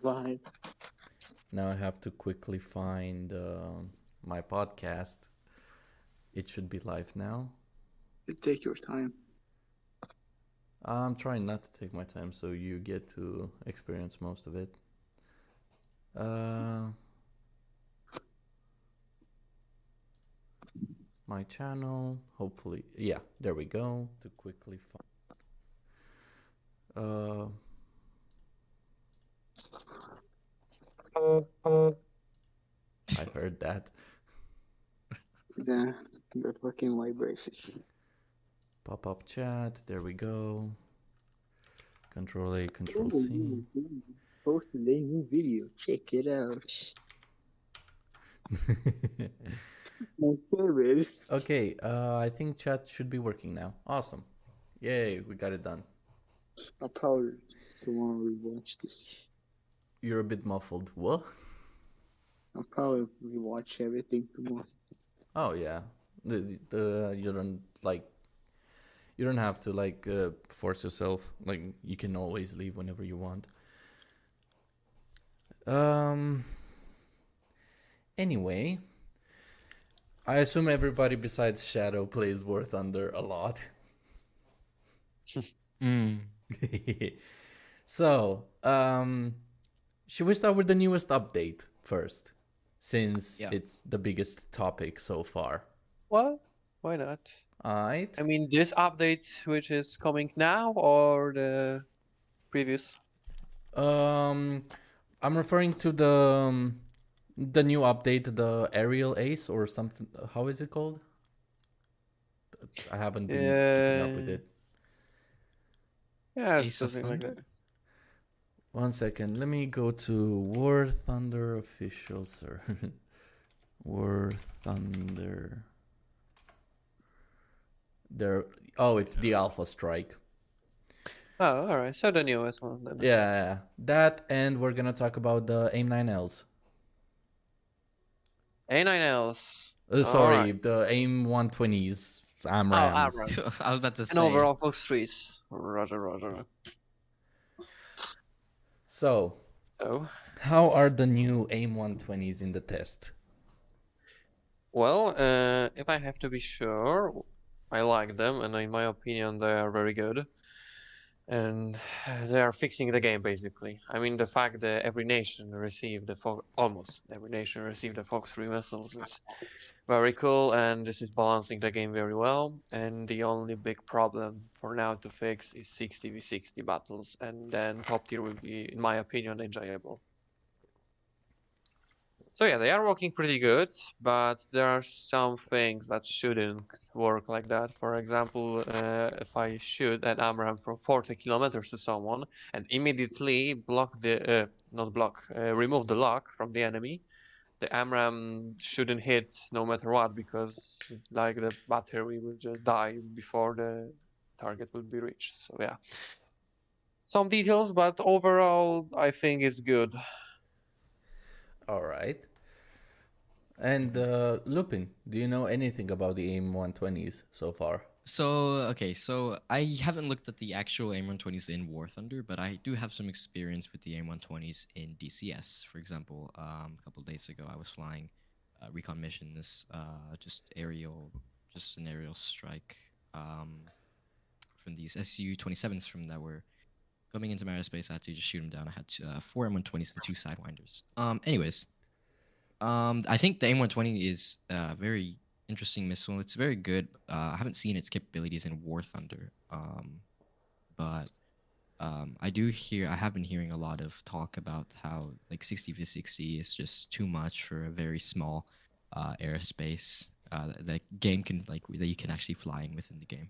Bye. Now I have to quickly find my podcast. It should be live now. Take your time. I'm trying not to take my time so you get to experience most of it. My channel, hopefully. Yeah, there we go. To quickly find. I heard that. The fucking vibration. Pop-up chat, there we go. Control A, Control C. Posted a new video. Check it out. My favorite. Okay, I think chat should be working now. Awesome. Yay, we got it done. I'll probably tomorrow rewatch this. You're a bit muffled. What? I'll probably rewatch everything tomorrow. Oh yeah. You don't have to force yourself. Like you can always leave whenever you want. Anyway, I assume everybody besides Shadow plays War Thunder a lot. So, should we start with the newest update first, since it's the biggest topic so far? Well, why not? Alright. I mean, this update which is coming now or the previous? I'm referring to the new update, the Aerial Ace or something. How is it called? I haven't been keeping up with it. Yeah, Ace of something like Thunder? that. 1 second. Let me go to War Thunder official server. War Thunder. There. Oh, it's the Alpha Strike. Oh, all right. So the newest one then. Yeah, that, and we're gonna talk about the AIM-9Ls. A9Ls. Sorry, Alright. the AIM-120s. AMRAAMs. AMRAAM. I was about to And say. overall Fox 3s. Roger. So, how are the new AIM-120s in the test? Well, if I have to be sure, I like them, and in my opinion, they are very good. And they are fixing the game, basically. I mean, the fact that every nation received almost every nation received the Fox 3 missiles is very cool, and this is balancing the game very well. And the only big problem for now to fix is 60v60 battles, and then top tier will be, in my opinion, enjoyable. So yeah, they are working pretty good, but there are some things that shouldn't work like that. For example, if I shoot an AMRAAM from 40 kilometers to someone and immediately remove the lock from the enemy, the AMRAAM shouldn't hit no matter what, because like the battery will just die before the target will be reached. So yeah, some details, but overall I think it's good. All right. And Lupin, do you know anything about the AIM-120s so far? So I haven't looked at the actual AIM-120s in War Thunder, but I do have some experience with the AIM-120s in DCS. For example, a couple of days ago, I was flying recon missions, just an aerial strike from these Su-27s from that were coming into my airspace. I had to just shoot them down. I had 4 M120s and 2 Sidewinders. Anyways, I think the AIM-120 is a very interesting missile. It's very good. I haven't seen its capabilities in War Thunder, but I have been hearing a lot of talk about how like 60v60 is just too much for a very small airspace. The game can that you can actually fly in within the game.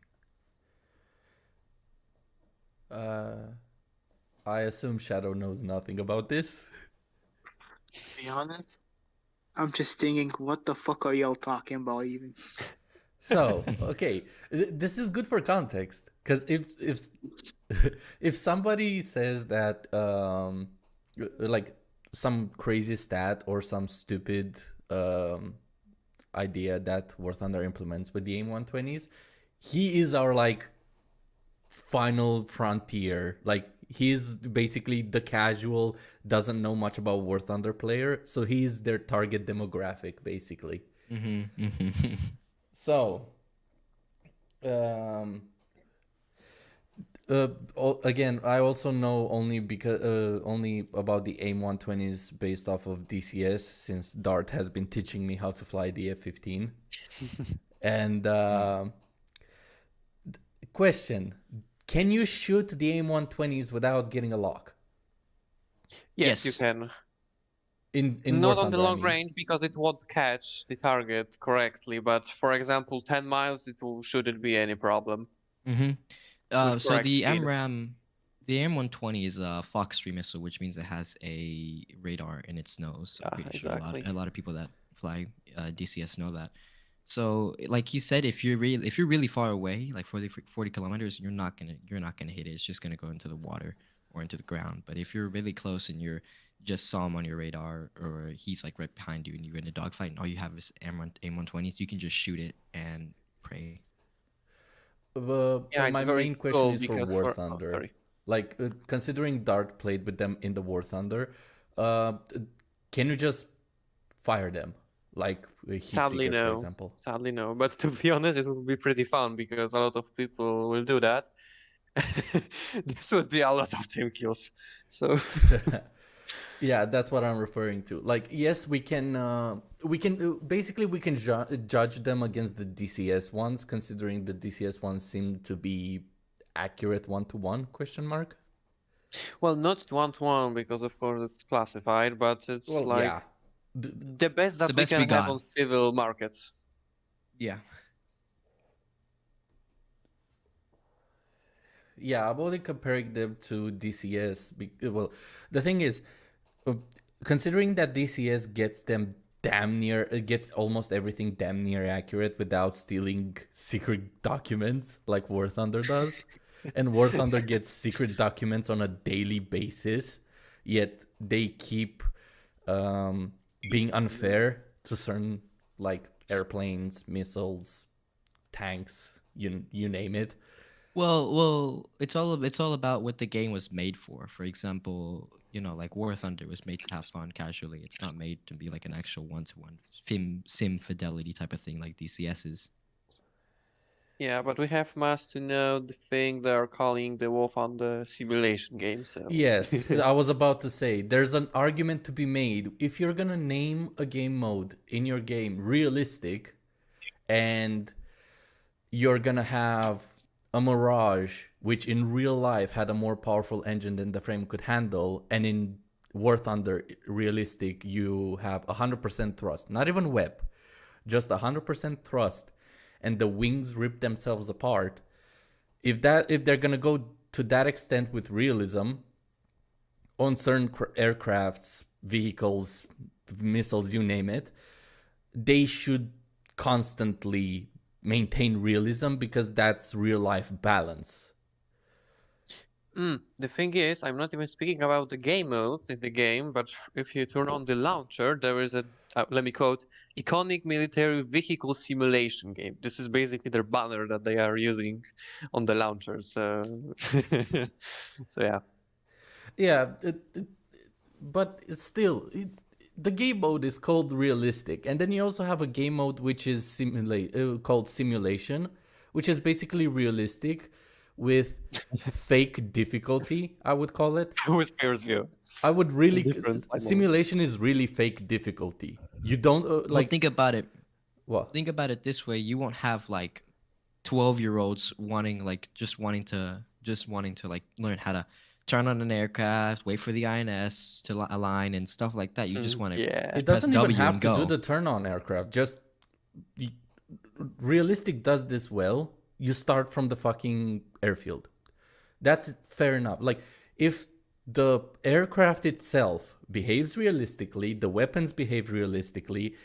I assume Shadow knows nothing about this. To be honest, I'm just thinking, what the fuck are y'all talking about even? So, okay, this is good for context, because if somebody says that like some crazy stat or some stupid idea that War Thunder implements with the AIM-120s, he is our like final frontier. Like he's basically the casual, doesn't know much about War Thunder player, so he's their target demographic basically. So, again, I also know only about the AIM 120s based off of DCS, since Dart has been teaching me how to fly the F-15. And question: can you shoot the AIM 120s without getting a lock? Yes, Yes. you can. In Not War on the Thunder, I long mean. range because it won't catch the target correctly. But for example, 10 miles, shouldn't be any problem. So correct the speed. AMRAAM, the AIM-120 is a Fox 3 missile, which means it has a radar in its nose. I'm Yeah, pretty sure exactly. a lot of people that fly DCS know that. So, like he said, if you're really far away, like 40 kilometers, you're not gonna hit it. It's just gonna go into the water or into the ground. But if you're really close and you're just saw him on your radar, or he's like right behind you and you're in a dogfight, and all you have is AIM-120s, you can just shoot it and pray. Yeah, it's My very main question cool is for because War for- oh, Thunder. sorry. Like, considering Dart played with them in the War Thunder, can you just fire them? Like heat Sadly, seekers, for no. example. Sadly, no. But to be honest, it will be pretty fun because a lot of people will do that. This would be a lot of team kills. So Yeah, that's what I'm referring to. Like, yes, we can basically we can judge them against the DCS ones, considering the DCS ones seem to be accurate 1-to-1 question mark. well, not 1-to-1 because of course it's classified, but it's Well, like yeah. the best that the we best we can have got. on civil markets. Yeah. Yeah, I'm only comparing them to DCS. Well, the thing is, considering that DCS gets almost everything damn near accurate without stealing secret documents like War Thunder does, and War Thunder gets secret documents on a daily basis, yet they keep being unfair to certain like airplanes, missiles, tanks, you name it. Well, it's all about what the game was made for. For example, like War Thunder was made to have fun casually. It's not made to be like an actual one-to-one sim fidelity type of thing like DCS is. Yeah, but we have mass to know the thing they're calling the War Thunder simulation game. So Yes, I was about to say there's an argument to be made. If you're gonna name a game mode in your game realistic, and you're gonna have a Mirage, which in real life had a more powerful engine than the frame could handle, and in War Thunder realistic, you have 100% thrust, not even web, just 100% thrust, and the wings rip themselves apart. If they're gonna go to that extent with realism on certain aircrafts, vehicles, missiles, you name it, they should constantly maintain realism because that's real life balance. The thing is, I'm not even speaking about the game modes in the game, but if you turn on the launcher, there is a, let me quote, iconic military vehicle simulation game. This is basically their banner that they are using on the launcher. So, so yeah. Yeah, but it's still, the game mode is called realistic, and then you also have a game mode which is called simulation, which is basically realistic with fake difficulty, I would call it. With Pierce View. I would really Different by simulation is really fake difficulty. You don't Well, like think about it. what? Think about it this way: you won't have like 12-year-olds just wanting to like learn how to turn on an aircraft, wait for the INS to align and stuff like that. You just want to. Yeah. It doesn't even W have and to do go. the turn on aircraft. Just realistic does this well. You start from the fucking airfield. That's fair enough. Like, if the aircraft itself behaves realistically, the weapons behave realistically,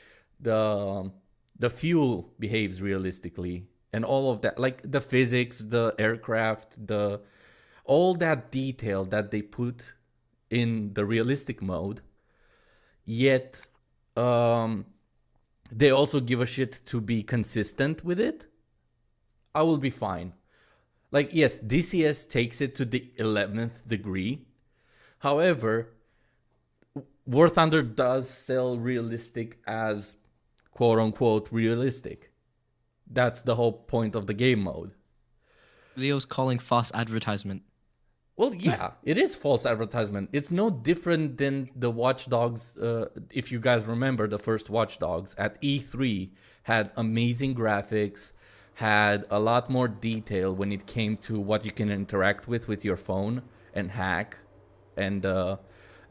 the fuel behaves realistically, and all of that, like the physics, the aircraft, all that detail that they put in the realistic mode, yet they also give a shit to be consistent with it, I will be fine. Like, yes, DCS takes it to the 11th degree. However, War Thunder does sell realistic as quote unquote realistic. That's the whole point of the game mode. Leo's calling false advertisement. Well, yeah, it is false advertisement. It's no different than the Watch Dogs. If you guys remember, the first Watch Dogs at E3 had amazing graphics, had a lot more detail when it came to what you can interact with your phone and hack, and the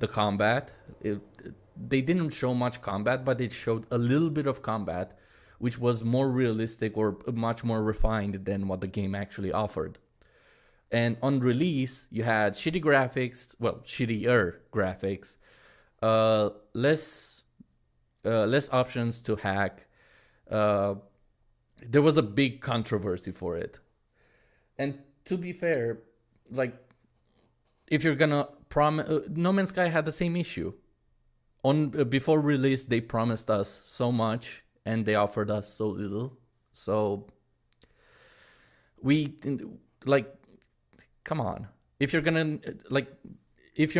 combat. They didn't show much combat, but it showed a little bit of combat, which was more realistic or much more refined than what the game actually offered. And on release, you had shitty graphics, well, shittier graphics, less options to hack. There was a big controversy for it. And to be fair, like, if you're gonna promise, No Man's Sky had the same issue. On before release, they promised us so much, and they offered us so little. So we like. Come on. If you're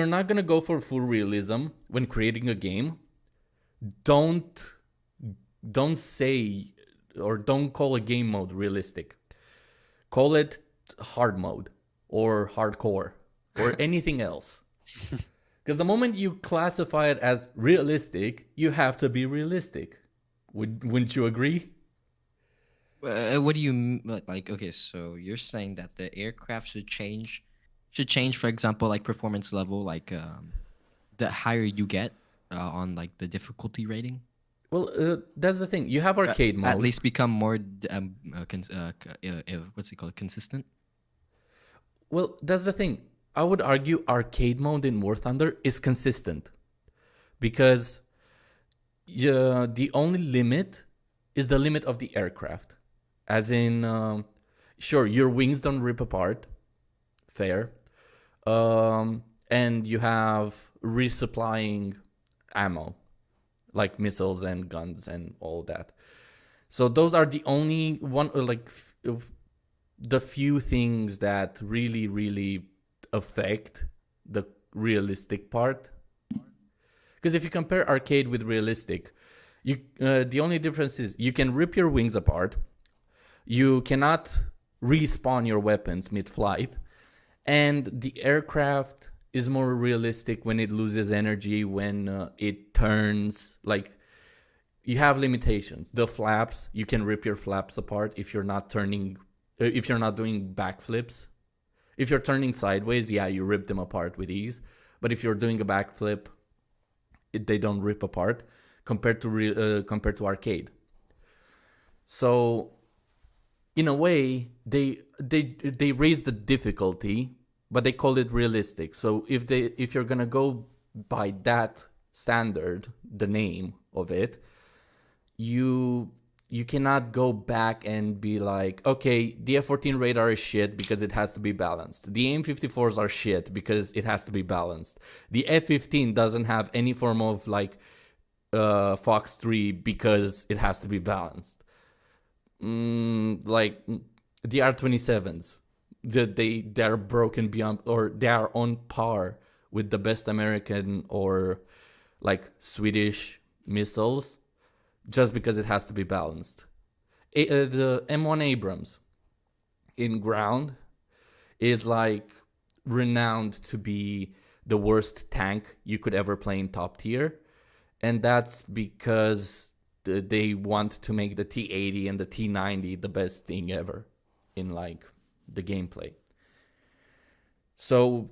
not gonna go for full realism when creating a game, don't say or don't call a game mode realistic. Call it hard mode or hardcore or anything else. Because the moment you classify it as realistic, you have to be realistic. Wouldn't you agree? What do you like? Okay, so you're saying that the aircraft should change, for example, like performance level, like the higher you get on like the difficulty rating. Well, that's the thing. You have arcade mode. At least become more what's it called? Consistent. Well, that's the thing. I would argue arcade mode in War Thunder is consistent because the only limit is the limit of the aircraft. As in, sure, your wings don't rip apart. Fair. And you have resupplying ammo, like missiles and guns and all that. So those are the only one, the few things that really, really affect the realistic part. Because if you compare arcade with realistic, the only difference is you can rip your wings apart. You cannot respawn your weapons mid-flight, and the aircraft is more realistic when it loses energy, when it turns. Like, you have limitations. The flaps, you can rip your flaps apart if you're not doing backflips. If you're turning sideways, yeah, you rip them apart with ease. But if you're doing a backflip, they don't rip apart compared to arcade. So, in a way, they raise the difficulty, but they call it realistic. So if you're gonna go by that standard, the name of it, you cannot go back and be like, okay, the F-14 radar is shit because it has to be balanced. The AIM-54s are shit because it has to be balanced. The F-15 doesn't have any form of like Fox 3 because it has to be balanced. Like the R-27s, they are broken beyond, or they are on par with the best American or like Swedish missiles, just because it has to be balanced. The M1 Abrams in ground is like renowned to be the worst tank you could ever play in top tier, and that's because they want to make the T-80 and the T-90 the best thing ever in like the gameplay. So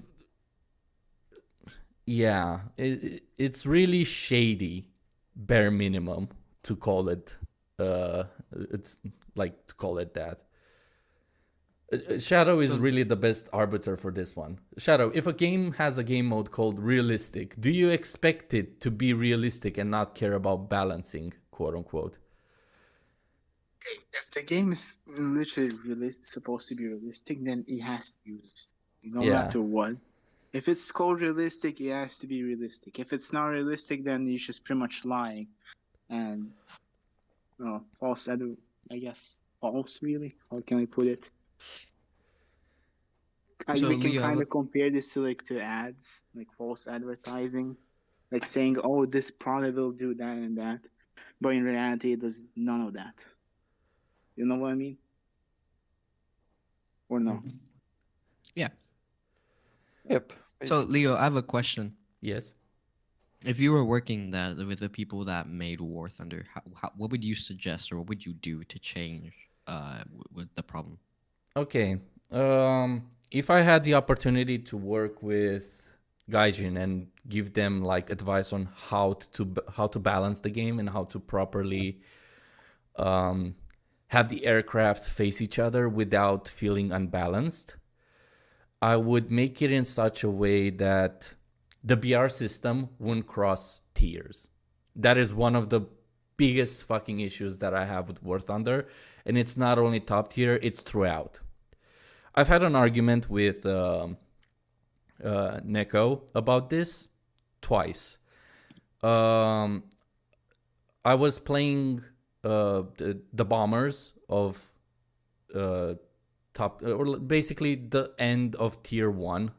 yeah, it's really shady, bare minimum, to call it it's like to call it that. Shadow is really the best arbiter for this one. Shadow, if a game has a game mode called realistic, do you expect it to be realistic and not care about balancing, quote unquote? If the game is literally supposed to be realistic, then it has to be realistic. No Yeah. matter what. If it's called realistic, it has to be realistic. If it's not realistic, then you're just pretty much lying. And false, I guess. False, really? How can we put it? So, We can Leo, I kind have of compare this to like to ads, like false advertising, like saying, "Oh, this product will do that and that," but in reality, it does none of that. You know what I mean? Or no? yeah. Yep. So, Leo, I have a question. Yes. If you were working that with the people that made War Thunder, what would you suggest or what would you do to change with the problem? Okay. If I had the opportunity to work with Gaijin and give them like advice on how to balance the game and how to properly have the aircraft face each other without feeling unbalanced, I would make it in such a way that the BR system wouldn't cross tiers. That is one of the biggest fucking issues that I have with War Thunder, and it's not only top tier, it's throughout. I've had an argument with Neko about this twice. I was playing the bombers of top, or basically the end of tier 1.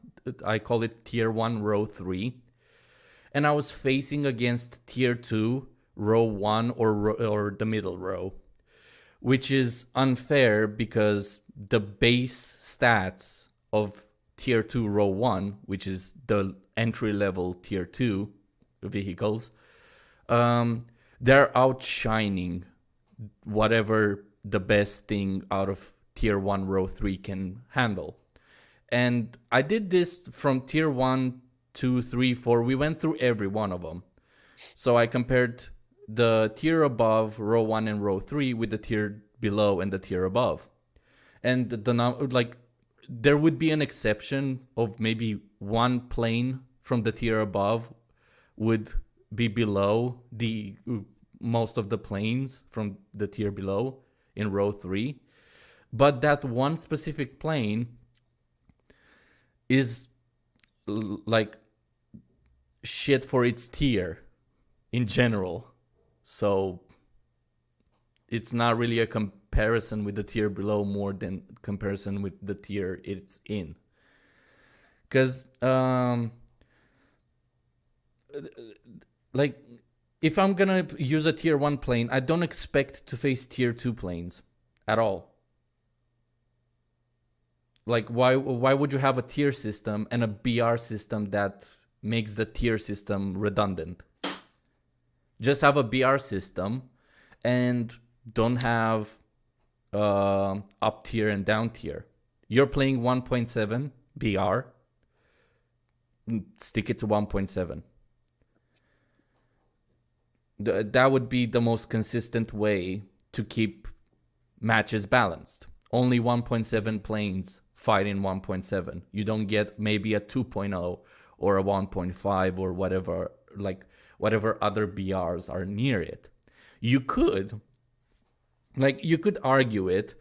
I call it tier 1 row 3. And I was facing against tier 2 row 1 or the middle row, which is unfair because the base stats of tier 2 row 1, which is the entry level tier 2 vehicles, they're outshining whatever the best thing out of tier 1 row 3 can handle. And I did this from tier 1, 2, 3, 4. We went through every one of them. So I compared the tier above, row 1 and row 3, with the tier below and the tier above. And there would be an exception of maybe one plane from the tier above would be below the most of the planes from the tier below in row 3. But that one specific plane is like shit for its tier in general. So it's not really a comparison with the tier below more than comparison with the tier it's in. Because like if I'm gonna use a tier 1 plane, I don't expect to face tier 2 planes at all. Like why would you have a tier system and a BR system that makes the tier system redundant? Just have a BR system and don't have up tier and down tier. You're playing 1.7 BR, stick it to 1.7. That would be the most consistent way to keep matches balanced. Only 1.7 planes fight in 1.7. You don't get maybe a 2.0 or a 1.5 or whatever other BRs are near it. You could argue it,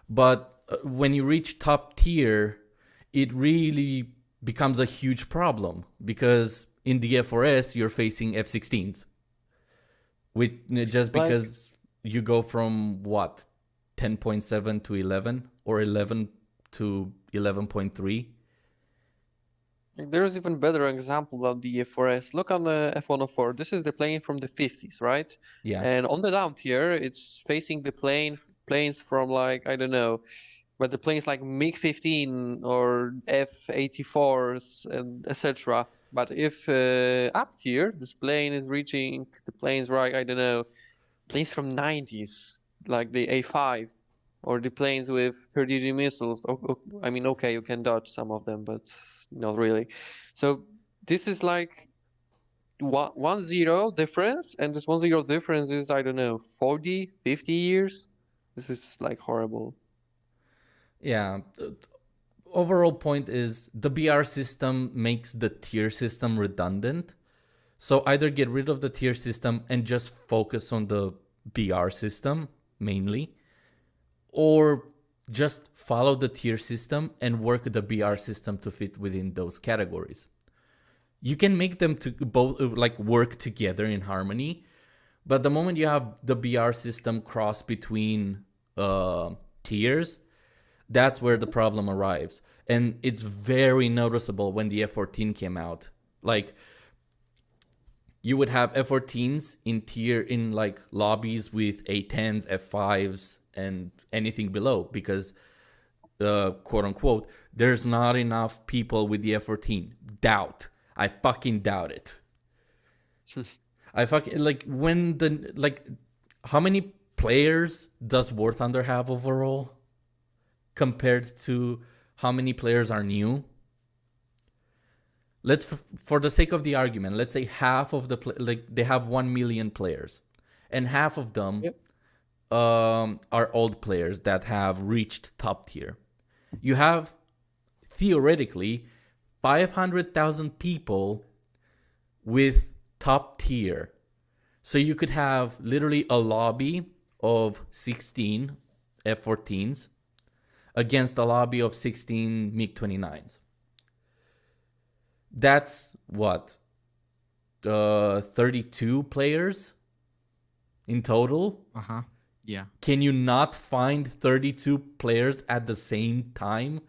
but when you reach top tier, it really becomes a huge problem because in the F4S you're facing F-16s. Just because you go from what, 10.7 to 11 or 11 to 11.3. There's even better example of the F4S. Look on the F104. This is the plane from the 50s, right? Yeah. And on the down tier, it's facing the planes from like, I don't know, but the planes like MiG-15 or F-84s and etc. But if up tier, this plane is reaching the planes right, I don't know, planes from 90s, like the A5 or the planes with 30G missiles. I mean, okay, you can dodge some of them, but not really. So this is like 1-0 difference, and this 1-0 difference is, I don't know, 40, 50 years. This is like horrible. Yeah. Overall point is the BR system makes the tier system redundant. So either get rid of the tier system and just focus on the BR system mainly, or just follow the tier system and work the BR system to fit within those categories. You can make them to both like work together in harmony, but the moment you have the BR system cross between tiers, That's where the problem arrives. And it's very noticeable when the F-14 came out. Like, you would have F-14s in like lobbies with A-10s, F-5s, and anything below, because quote unquote, there's not enough people with the F-14. I fucking doubt it. I fucking like when the like how many players does War Thunder have overall compared to how many players are new? Let's for the sake of the argument, let's say half of the like they have 1 million players, and half of them are old players that have reached top tier. You have theoretically 500,000 people with top tier. So you could have literally a lobby of 16 F-14s against a lobby of 16 MiG-29s. That's what? 32 players in total? Uh-huh. Yeah. Can you not find 32 players at the same time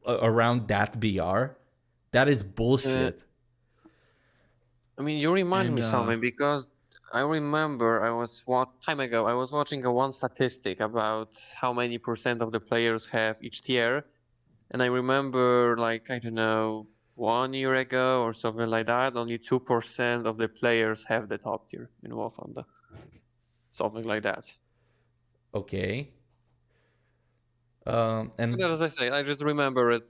around that BR? That is bullshit. I mean, you remind me And, something, because I remember I was watching one statistic about how many % of the players have each tier, and I remember, like, I don't know, 1 year ago or something like that, only 2% of the players have the top tier in War Thunder. Something like that. Okay. And As I say, I just remember it.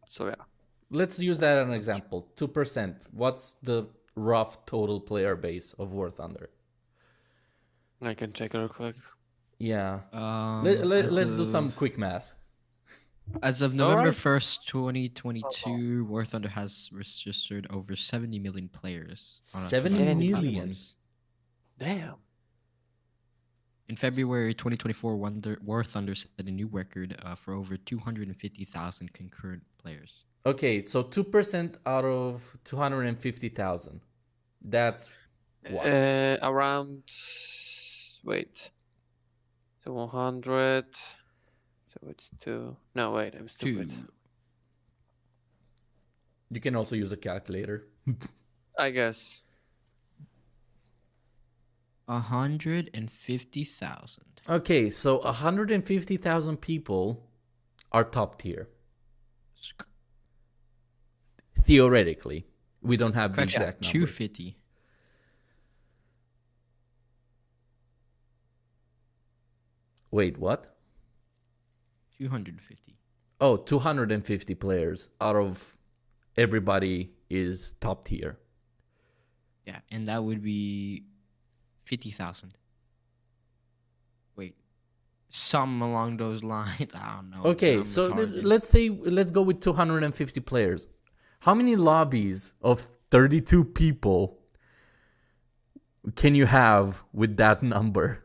So yeah. let's use that as an example. 2%. What's the rough total player base of War Thunder? I can check real quick. Yeah. As Let's do of- some quick math. As of November Alright. 1st, 2022, War Thunder has registered over 70 million players. on 70 several million? platforms. Damn. In February 2024, War Thunder set a new record for over 250,000 concurrent players. Okay, so 2% out of 250,000. That's what? Around. Wait. So 100. So it's 2. No, wait, I'm stupid. You can also use a calculator. I guess. 150,000. Okay, so 150,000 people are top tier. Theoretically. We don't have the Correction, exact number. 250. Wait, what? 250. Oh, 250 players out of everybody is top tier. Yeah, and that would be 50,000. Wait, some along those lines. I don't know. Okay, I'm so retarded. let's go with 250 players. How many lobbies of 32 people can you have with that number?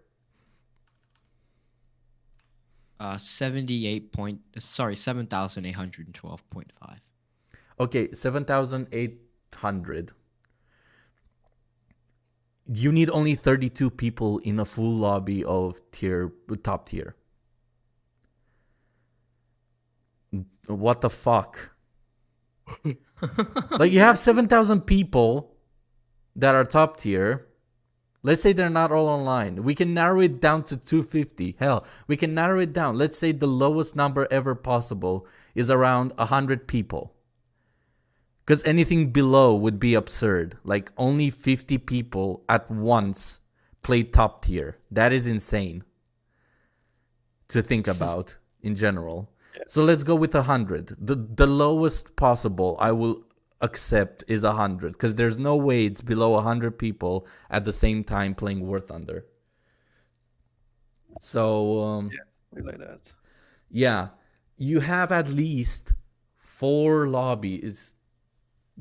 7,812.5. Okay, 7,800. You need only 32 people in a full lobby of top tier. What the fuck? Like, you have 7,000 people that are top tier. Let's say they're not all online. We can narrow it down to 250. Hell, we can narrow it down. Let's say the lowest number ever possible is around 100 people. Because anything below would be absurd. Like, only 50 people at once play top tier. That is insane to think about in general. So let's go with 100. The lowest possible I will accept is 100, because there's no way it's below 100 people at the same time playing War Thunder. So Like that. yeah, you have at least 4 lobbies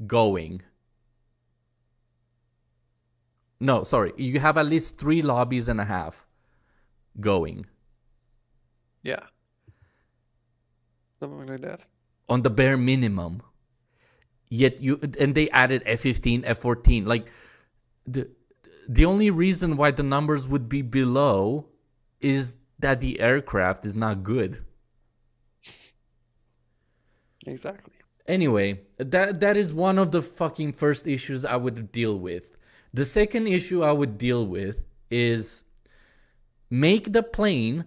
going. No, sorry, you have at least 3 lobbies and a half going Yeah. Something like that. on the bare minimum. Yet they added F-15, F-14. Like, the only reason why the numbers would be below is that the aircraft is not good. Exactly. Anyway, that is one of the fucking first issues I would deal with. The second issue I would deal with is make the plane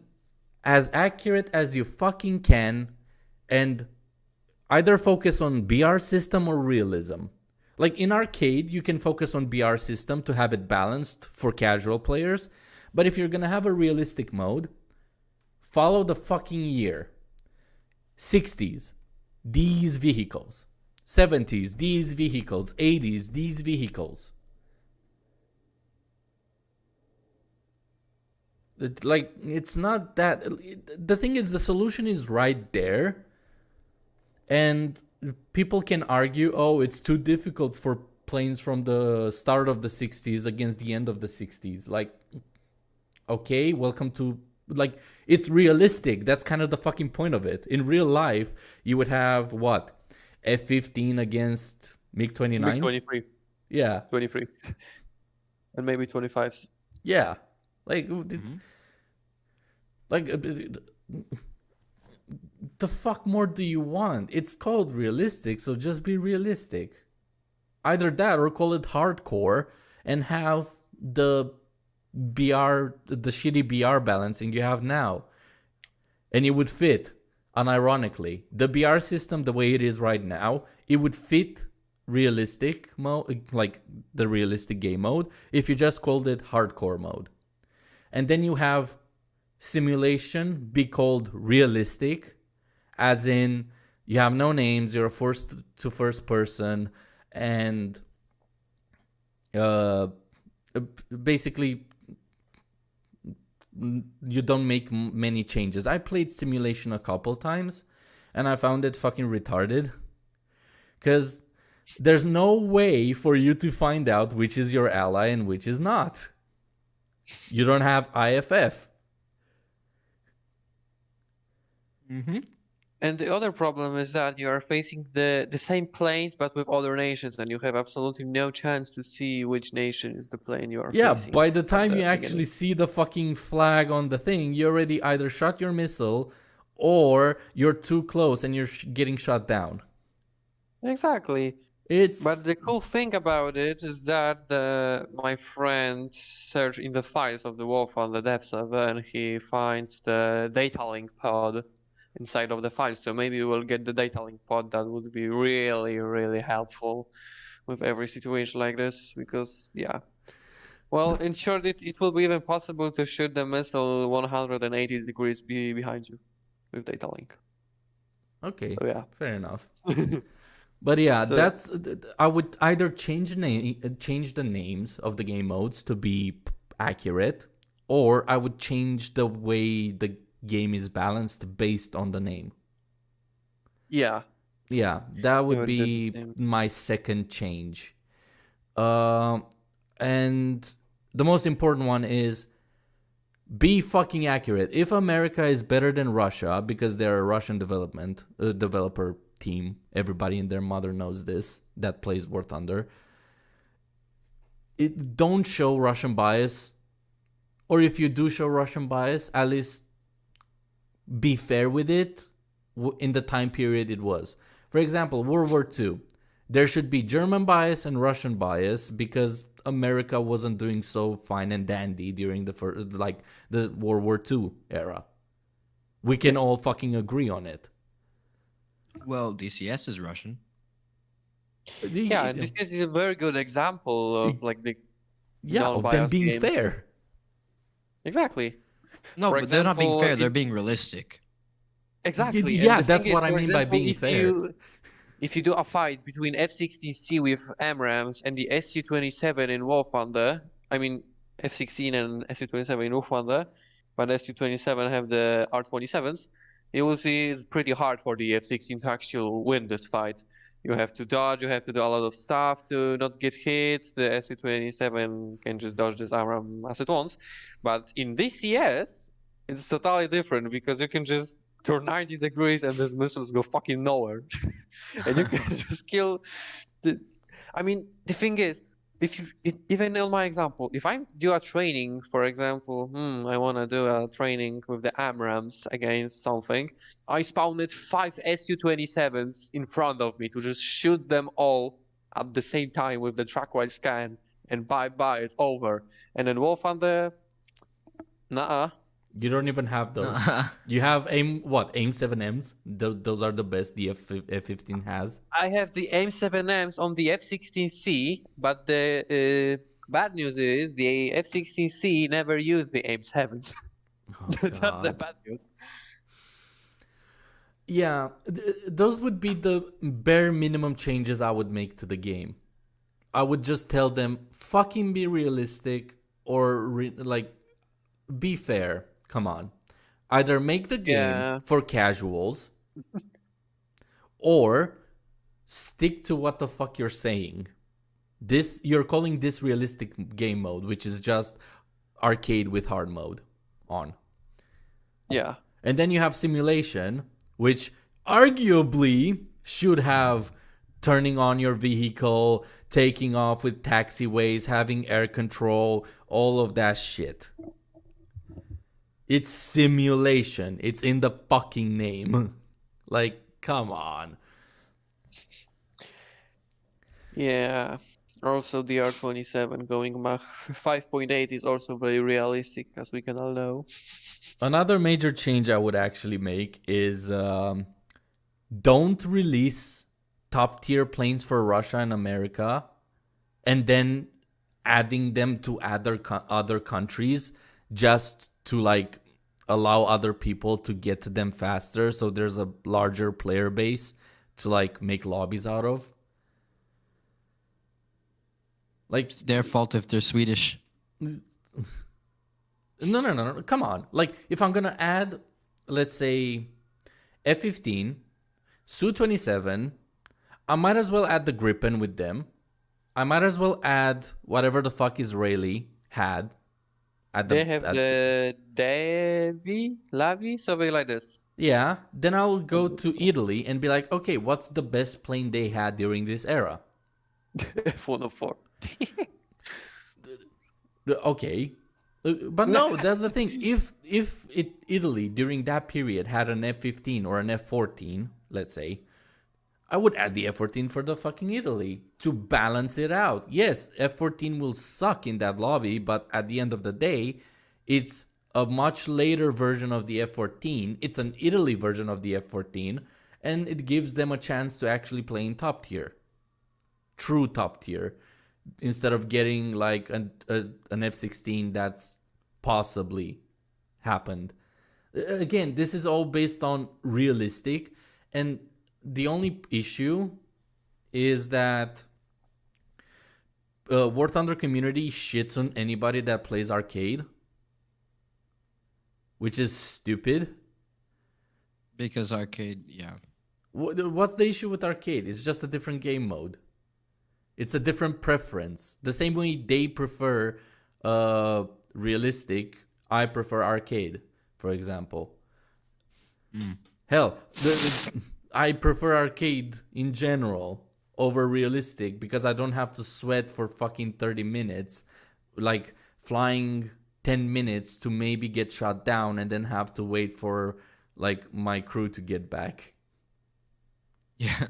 as accurate as you fucking can and either focus on BR system or realism. Like in arcade, you can focus on BR system to have it balanced for casual players. But if you're gonna have a realistic mode, follow the fucking year. 60s, these vehicles. 70s, these vehicles. 80s, these vehicles. It's not that. The thing is, the solution is right there. And people can argue, oh, it's too difficult for planes from the start of the 60s against the end of the 60s. Like, okay, welcome to, like, it's realistic. That's kind of the fucking point of it. In real life, you would have, what, F-15 against MiG-29? MiG-23. Yeah. 23. And maybe 25s. Yeah. Like, it's, like, the fuck more do you want? It's called realistic, so just be realistic. Either that or call it hardcore and have the shitty BR balancing you have now. And it would fit, unironically. The BR system, the way it is right now, it would fit realistic mode, like the realistic game mode, if you just called it hardcore mode. And then you have simulation be called realistic, as in you have no names, you're forced to first person, and basically you don't make many changes. I played simulation a couple times and I found it fucking retarded, because there's no way for you to find out which is your ally and which is not. You don't have IFF. And the other problem is that you are facing the same planes but with other nations, and you have absolutely no chance to see which nation is the plane you are facing. By the time at you the actually beginning. see the fucking flag on the thing, you already either shot your missile or you're too close and you're getting shot down. Exactly. But the cool thing about it is that my friend searched in the files of the Wolf on the dev server, and he finds the data link pod inside of the file. So maybe we'll get the data link pod. That would be really, really helpful with every situation like this, because yeah. Well, in short, it will be even possible to shoot the missile 180 degrees behind you with data link. Okay, So, yeah. fair enough. But yeah, So- I would either change the names of the game modes to be accurate, or I would change the way the game is balanced based on the name. Yeah. Yeah, that would would do be the same. my second change. And the most important one is be fucking accurate. If America is better than Russia because they're a Russian developer team, everybody and their mother knows this that plays War Thunder, don't show Russian bias. Or if you do show Russian bias, at least be fair with it in the time period it was. For example, World War II. There should be German bias and Russian bias because America wasn't doing so fine and dandy during the World War II era. We can all fucking agree on it. Well, DCS is Russian. Yeah, and this is a very good example of like the of them non-biased being game. fair. Exactly. No, For but they're not being example, fair. They're being realistic. Exactly. Yeah, and the that's thing is, what I for mean by example, being fair. If you do a fight between F-16C with AMRAAMs and the Su-27 in War Thunder, I mean F-16 and Su-27 in War Thunder, but Su-27 have the R-27s, you will see it's pretty hard for the F-16 to actually win this fight. You have to dodge, you have to do a lot of stuff to not get hit. The Su-27 can just dodge this AMRAAM as it wants. But in DCS, it's totally different because you can just turn 90 degrees and these missiles go fucking nowhere. And you can just kill the... I mean, the thing is, even in my example, if I do a training, for example, I want to do a training with the AMRAAMs against something, I spawned 5 Su-27s in front of me to just shoot them all at the same time with the track-wide scan, and bye-bye, it's over. And then War Thunder, nah. You don't even have those. You have AIM 7Ms. Those are the best the F-15 has. I have the AIM-7Ms on the F-16C, but the bad news is the F-16C never used the AIM-7s. Oh, That's the God. bad news. Yeah, those would be the bare minimum changes I would make to the game. I would just tell them, fucking be realistic or be fair. Come on. Either make the game Yeah. for casuals or stick to what the fuck you're saying. You're calling this realistic game mode, which is just arcade with hard mode on. Yeah. And then you have simulation, which arguably should have turning on your vehicle, taking off with taxiways, having air control, all of that shit. It's simulation. It's in the fucking name. Like, come on. Yeah. Also, the R27 going Mach 5.8 is also very realistic, as we can all know. Another major change I would actually make is don't release top tier planes for Russia and America and then adding them to other countries just to like allow other people to get to them faster, so there's a larger player base to like make lobbies out of. Like, It's their fault if they're Swedish. no, come on. Like, if I'm gonna add, let's say, F-15, Su-27, I might as well add the Gripen with them. I might as well add whatever the fuck Israeli had. They have the Lavi, something like this. Yeah, then I'll go to Italy and be like, okay, what's the best plane they had during this era? F-104. Okay. But no, that's the thing. If Italy during that period had an F-15 or an F-14, let's say, I would add the F-14 for the fucking Italy to balance it out. Yes, F-14 will suck in that lobby, but at the end of the day, it's a much later version of the F-14. It's an Italy version of the F-14, and it gives them a chance to actually play in top tier. True top tier. Instead of getting like an F-16 that's possibly happened. Again, this is all based on realistic, and the only issue is that War Thunder community shits on anybody that plays arcade, which is stupid. Because arcade, yeah. What's the issue with arcade? It's just a different game mode. It's a different preference. The same way they prefer realistic, I prefer arcade, for example. Hell, I prefer arcade in general over realistic because I don't have to sweat for fucking 30 minutes, like flying 10 minutes to maybe get shot down and then have to wait for like my crew to get back. Yeah.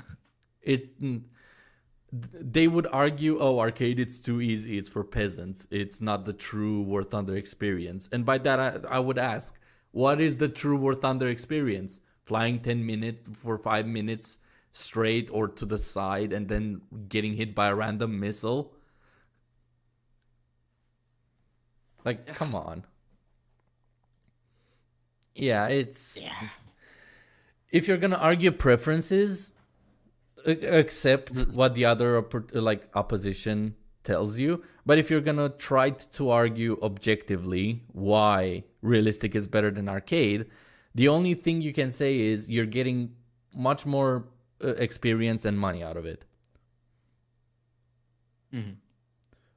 They would argue, oh, arcade, it's too easy, it's for peasants, it's not the true War Thunder experience. And by that, I would ask, what is the true War Thunder experience? Flying 10 minutes for 5 minutes straight or to the side and then getting hit by a random missile? Like, come on. Yeah, it's... Yeah. If you're gonna argue preferences, accept what the other opposition tells you. But if you're gonna try to argue objectively why realistic is better than arcade, the only thing you can say is you're getting much more experience and money out of it. Mm-hmm.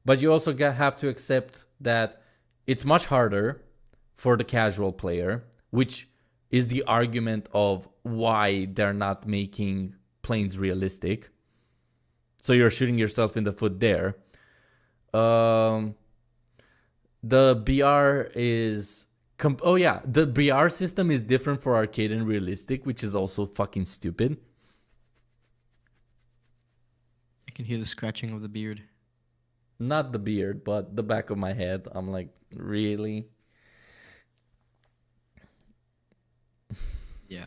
But you also have to accept that it's much harder for the casual player, which is the argument of why they're not making planes realistic. So you're shooting yourself in the foot there. The BR is the BR system is different for arcade and realistic, which is also fucking stupid. I can hear the scratching of the beard. Not the beard, but the back of my head. I'm like, really? Yeah.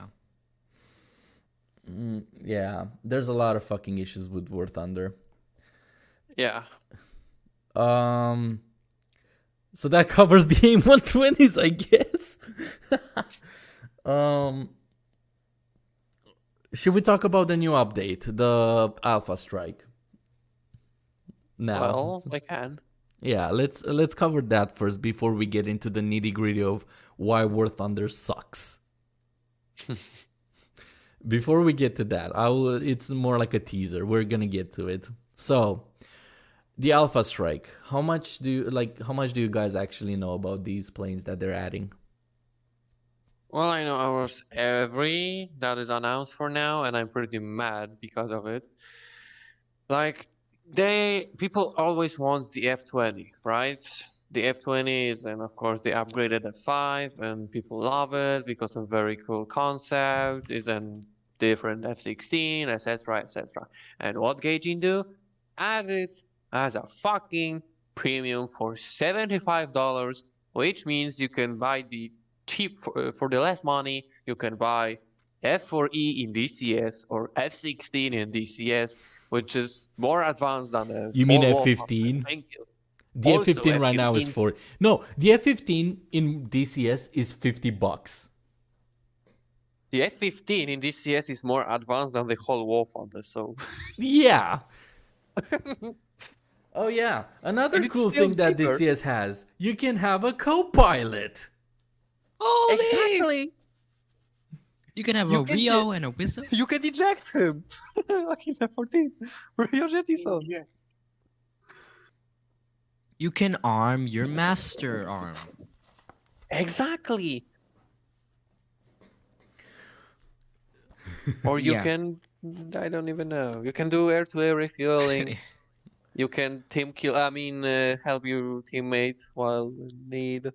Yeah, there's a lot of fucking issues with War Thunder. Yeah. So that covers the AIM-120s, I guess. Should we talk about the new update, the Alpha Strike? Now, Well, I can. yeah, let's cover that first before we get into the nitty-gritty of why War Thunder sucks. Before we get to that, it's more like a teaser. We're gonna get to it. So, the Alpha Strike. How much do you guys actually know about these planes that they're adding? Well, I know almost every that is announced for now, and I'm pretty mad because of it. Like, people always want the F-20, right? The F-20 is, and of course, the upgraded F-5, and people love it because of very cool concept, is a different F-16, etc., etc. And what Gaijin do? Add it as a fucking premium for $75, which means you can buy the cheap for the less money. You can buy F4E in DCS or F16 in DCS, which is more advanced than the. You mean full F15? Thank you. The Also, F15 right now is the F15 in DCS is $50. The F15 in DCS is more advanced than the whole War Thunder, so. Yeah. Oh yeah, another And it's cool still thing that cheaper. DCS has, you can have a co-pilot. Exactly! You can have You a can Rio and a Wizzo. You can eject him! Like in F14. Rio Jettison. Yeah. You can arm your master arm. Exactly! Or you Yeah. can. I don't even know. You can do air-to-air refueling. You can help your teammate while in need.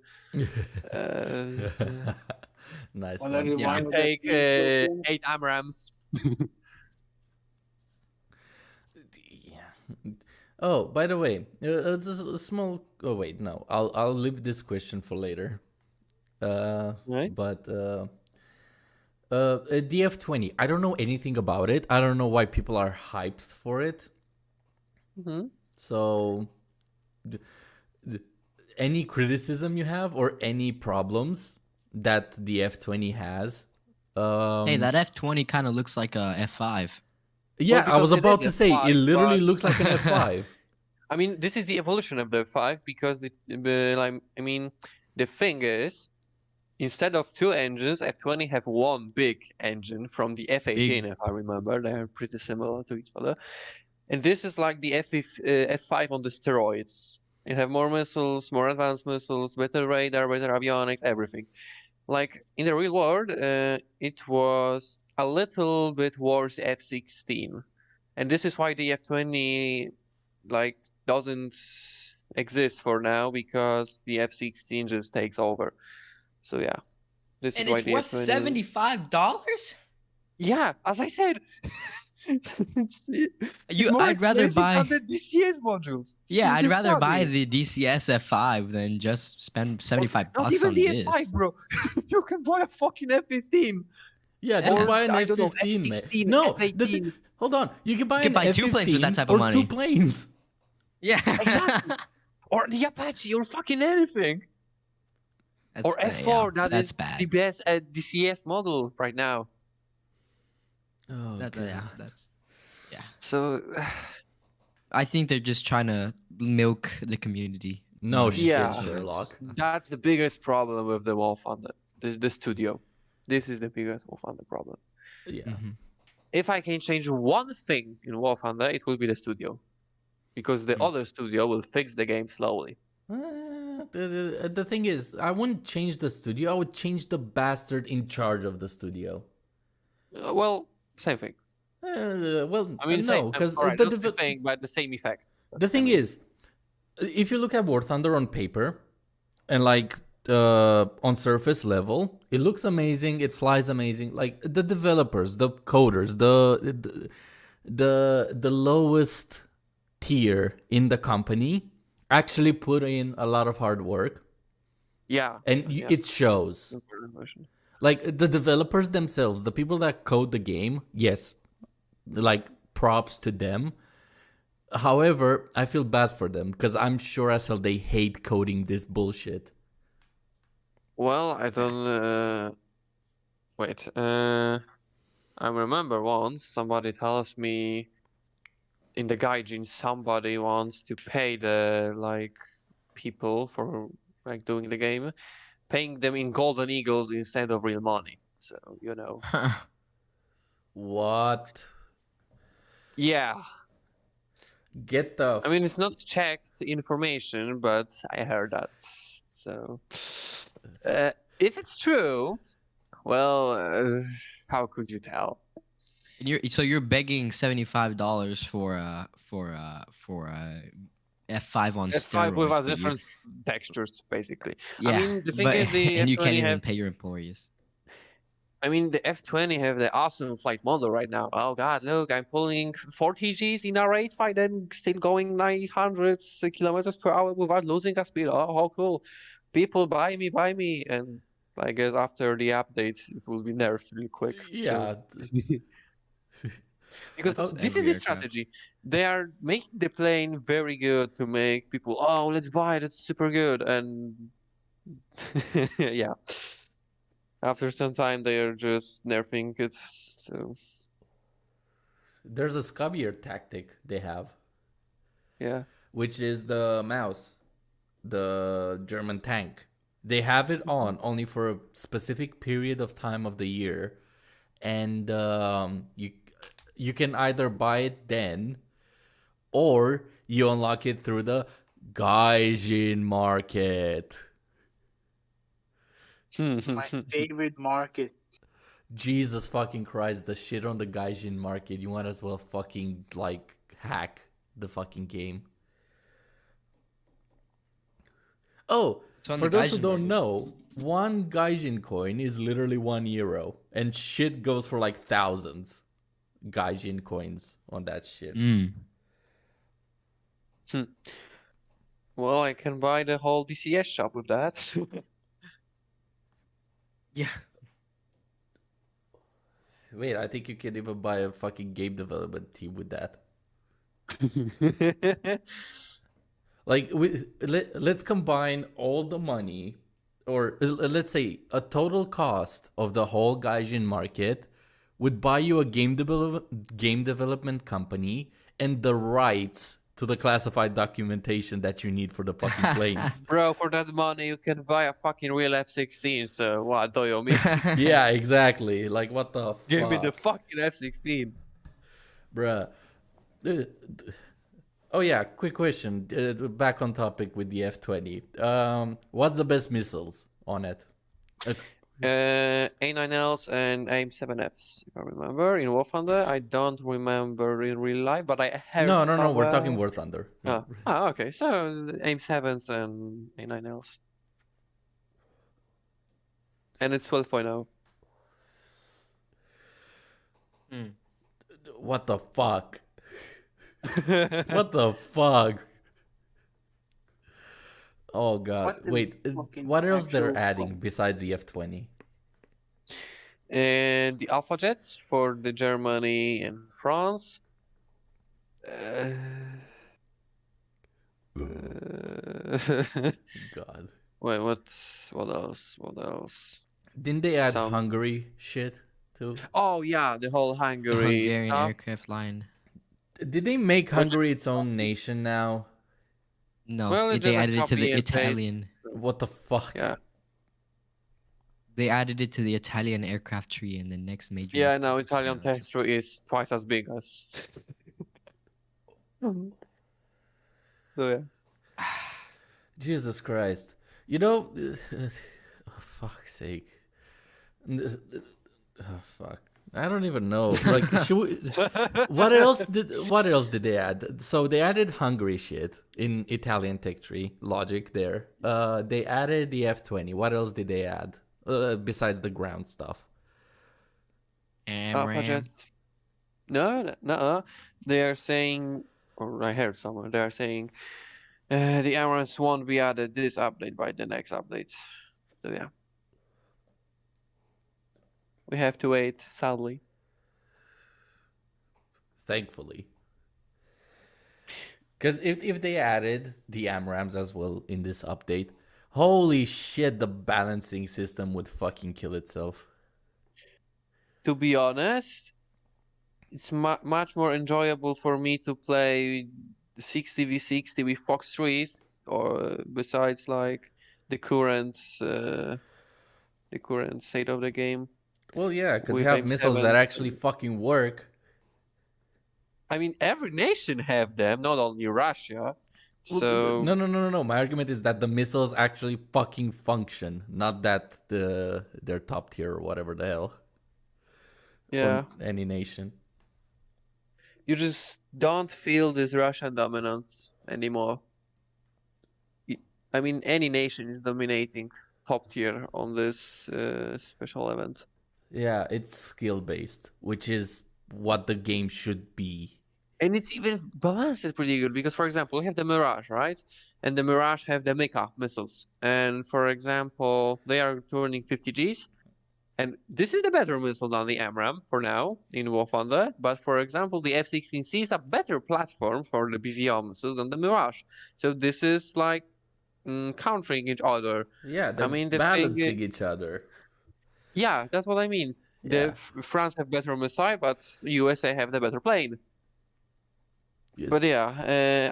Nice Well, I one. Yeah. remind Take that 8 AMRAAMs. Yeah. Oh, by the way, just a small. Oh wait, no. I'll leave this question for later. Right? But the F20. I don't know anything about it. I don't know why people are hyped for it. Mm-hmm. So, any criticism you have or any problems that the F20 has? Hey, that F20 kind of looks like a F5. Yeah, I because was it about is to say F5, it literally but- looks like an F5. I mean, this is the evolution of the F5 because the thing is, instead of 2 engines, F20 have one big engine from the F18, if I remember. They are pretty similar to each other. And this is like the F5 on the steroids. It have more missiles, more advanced missiles, better radar, better avionics, everything. Like in the real world, it was a little bit worse F16. And this is why the F20 doesn't exist for now, because the F16 just takes over. So yeah, this And is why it's the worth F20. $75? Yeah, as I said, it's You, more I'd rather expensive buy. than the DCS modules. Yeah, It's I'd just rather buy funny. the DCS F5 than just spend 75 Not bucks even on the this. F5, bro. You can buy a fucking F15. Yeah, Or, just buy an I don't know, F15, man. F16, No, F18. hold on. You can buy You an can buy 2 F15 planes with that type of or money. 2 planes. Yeah. Exactly. Or the Apache, or fucking anything. That's, Or F4, yeah, that's bad. the best DCS model right now. Oh, Yeah, that's. So, I think they're just trying to milk the community. No Mm. shit, Yeah. Sherlock. that's the biggest problem with the War Thunder, the studio. This is the biggest War Thunder problem. Yeah. Mhm. If I can change one thing in War Thunder, it will be the studio. Because the other studio will fix the game slowly. The thing is, I wouldn't change the studio. I would change the bastard in charge of the studio. Well, same thing. Well, I mean, no, because not the same thing, but the same effect. thing is, if you look at War Thunder on paper and like on surface level, it looks amazing. It flies amazing. Like the developers, the coders, the lowest tier in the company actually put in a lot of hard work, Yeah. and Yeah. it shows. Super version. Like the developers themselves, the people that code the game, yes, like props to them. However, I feel bad for them because I'm sure as hell they hate coding this bullshit. Well, I don't. Wait. I remember once somebody tells me in the gaijin somebody wants to pay the like people for like doing the game, paying them in golden eagles instead of real money. So you know. What? Yeah. Get the I mean, it's not checked information, but I heard that. So, if it's true, well, how could you tell? And you're begging $75 for F5 on F5 steroids. with but different textures, basically. Yeah, I mean, the thing but, is, the and you can't F20 even have. pay your employees. I mean, the F20 have the awesome flight model right now. Oh God, look, I'm pulling 40 Gs in R8 fight and still going 900 kilometers per hour without losing a speed. Oh, how cool! People buy me, and I guess after the update, it will be nerfed really quick. yeah. Because Oh, this is every the aircraft. strategy. They are making the plane very good to make people, oh, let's buy it, it's super good. And yeah, after some time, they are just nerfing it. So There's a scubbier tactic they have, yeah. which is the mouse, the German tank. They have it on only for a specific period of time of the year, and you can either buy it then, or you unlock it through the Gaijin market. My favorite market. Jesus fucking Christ, the shit on the Gaijin market. You might as well fucking like hack the fucking game. Oh, So on for the those who Gaijin don't market- know, one Gaijin coin is literally €1, and shit goes for like thousands Gaijin coins on that shit. Well, I can buy the whole DCS shop with that. Yeah. Wait, I think you can even buy a fucking game development team with that. Like, let's combine all the money, or let's say a total cost of the whole Gaijin market would buy you a game development company and the rights to the classified documentation that you need for the fucking planes. Bro, for that money, you can buy a fucking real F-16. So what do you mean? Yeah, exactly. Like, what the fuck? Give me the fucking F-16. Bruh. Oh yeah, quick question. Back on topic with the F20. What's the best missiles on it? A9Ls and AIM-7Fs, if I remember. In War Thunder, I don't remember in real life, but I heard No. We're talking somewhere- War Thunder. Okay. So AIM-7s and A9Ls. And it's 12.0. What the fuck? What the fuck? Oh god. What the Wait, fucking what else they're actual adding fuck? besides the F20? And the Alpha Jets for the Germany and France. God. Wait, what else? What else? Didn't they add Some- Hungary shit too? Oh yeah, the whole Hungary Hungarian stuff. aircraft line. Did they make Hungary its own nation now? No, Well, it's they just a added it to copy the and paste. Italian. What the fuck? Yeah. They added it to the Italian aircraft tree in the next major. Yeah, now Italian Yeah. text tree is twice as big as. So yeah. Jesus Christ. You know, oh, fuck's sake. Oh, fuck. I don't even know. Like, what else did they add? So they added Hungary shit in Italian Tech Tree logic there. They added the F20. What else did they add besides the ground stuff? Alpha AMRAM. Jet. No. They are saying, or I heard someone, they are saying the AMRAMs won't be added this update by the next update. So yeah. We have to wait, sadly. Thankfully. Because if they added the AMRAMs as well in this update, holy shit, the balancing system would fucking kill itself. To be honest, it's much more enjoyable for me to play 60v60 with Fox trees, or besides like the current state of the game. Well, yeah, because you With have missiles M7. that actually fucking work. I mean, every nation have them, not only Russia. Well, So no. My argument is that the missiles actually fucking function, not that they're top tier or whatever the hell. yeah, On any nation. you just don't feel this Russian dominance anymore. I mean, any nation is dominating top tier on this special event. Yeah, it's skill based, which is what the game should be. And it's even balanced pretty good because, for example, we have the Mirage, right? And the Mirage have the Mecha missiles. And for example, they are turning 50 Gs. And this is the better missile than the AMRAAM for now in War Thunder. But for example, the F-16C is a better platform for the BVL missiles than the Mirage. So this is like countering each other. Yeah, they're mean, the balancing thing- each other. Yeah, that's what I mean. Yeah. France have better missile, but USA have the better plane. Yes. But yeah,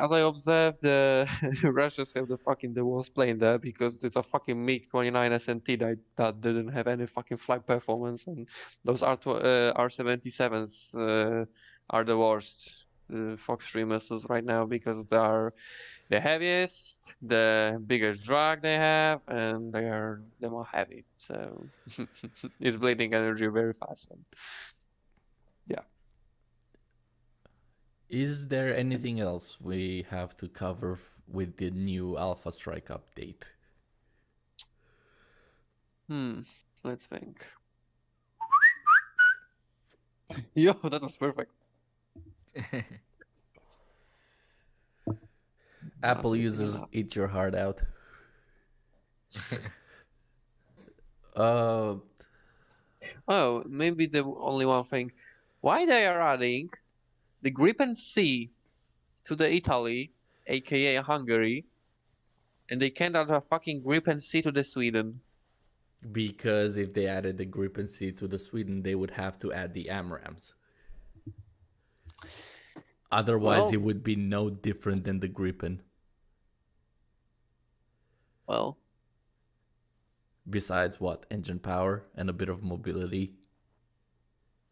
as I observed, the Russians have the worst plane there because it's a fucking MiG-29 SNT that didn't have any fucking flight performance, and those R-77s are the worst Fox 3 missiles right now because they are the heaviest, the biggest drag they have, and they are the more heavy. So it's bleeding energy very fast. And Is there anything else we have to cover with the new Alpha Strike update? Let's think. Yo, that was perfect. Apple users, eat your heart out. Oh, maybe the only one thing. Why they are adding the Gripen C to the Italy, aka Hungary, and they can't add a fucking Gripen C to the Sweden? Because if they added the Gripen C to the Sweden, they would have to add the AMRAAMs. Otherwise, Well- it would be no different than the Gripen. Well, Besides what? Engine power and a bit of mobility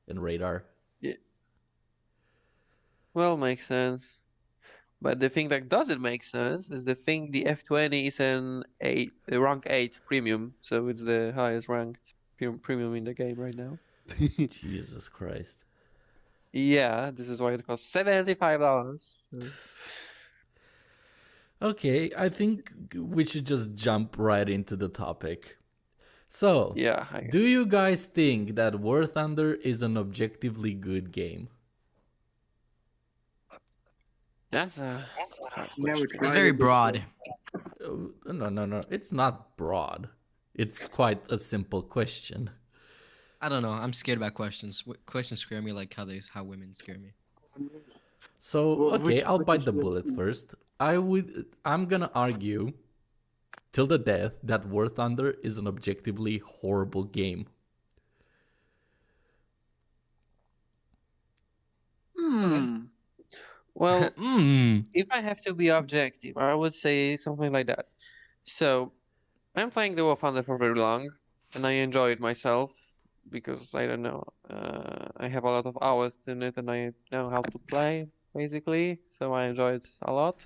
and radar. makes sense. But the thing that doesn't make sense is the F-20 is a rank 8 premium, so it's the highest ranked premium in the game right now. Jesus Christ. Yeah, this is why it costs $75. Okay, I think we should just jump right into the topic. So, Yeah, do you guys think that War Thunder is an objectively good game? that's a hard Never question. tried Very it broad. No. It's not broad. It's quite a simple question. I don't know. I'm scared about questions. Questions scare me like how women scare me. So, Well, okay, which- I'll which bite is the the- bullet first. I'm gonna argue till the death that War Thunder is an objectively horrible game. Well, Mm. if I have to be objective, I would say something like that. So, I'm playing the War Thunder for very long, and I enjoy it myself because I don't know, I have a lot of hours in it, and I know how to play basically. So I enjoy it a lot.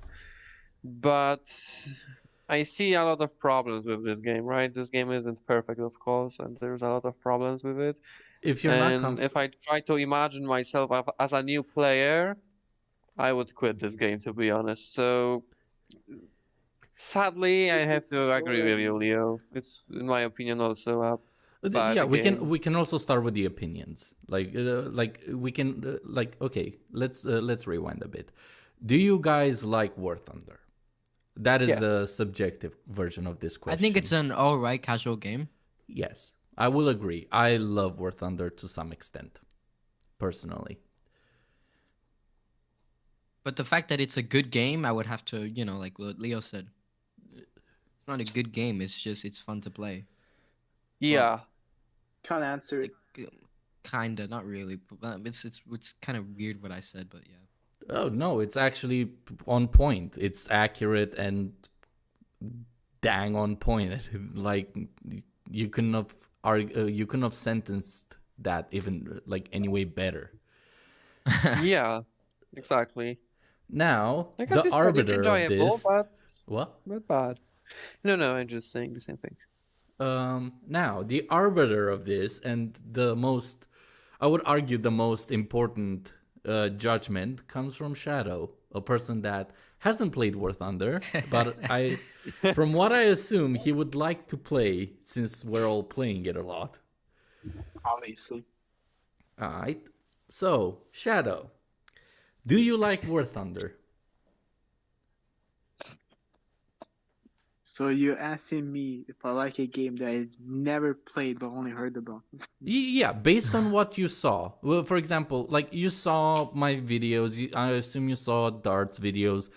But I see a lot of problems with this game, right? This game isn't perfect, of course, and there's a lot of problems with it. If you're not And if I try to imagine myself as a new player, I would quit this game, to be honest. So sadly, I have to agree with you, Leo. It's, in my opinion, also a bad yeah, game. we can also start with the opinions. Like we can like okay, let's rewind a bit. Do you guys like War Thunder? That is Yes. the subjective version of this I question. think it's an alright casual game. Yes, I will agree. I love War Thunder to some extent, personally. But the fact that it's a good game, I would have to, like what Leo said. It's not a good game. It's just it's fun to play. Yeah. Can't answer it. Like, kinda, not really. But it's kind of weird what I said, but yeah. Oh no, it's actually on point. It's accurate and dang on point. Like you couldn't have you couldn't have sentenced that even like any way better. Yeah, exactly. Now I guess the it's arbiter of enjoyable, this. What? but bad. No, I'm just saying the same thing. Now the arbiter of this and the most, I would argue, the most important judgment comes from Shadow, a person that hasn't played War Thunder, but from what I assume, he would like to play since we're all playing it a lot. Obviously. All right. So Shadow, do you like War Thunder? So you're asking me if I like a game that I've never played but only heard about. Yeah, based on what you saw. Well, for example, like you saw my videos. I assume you saw Dart's videos.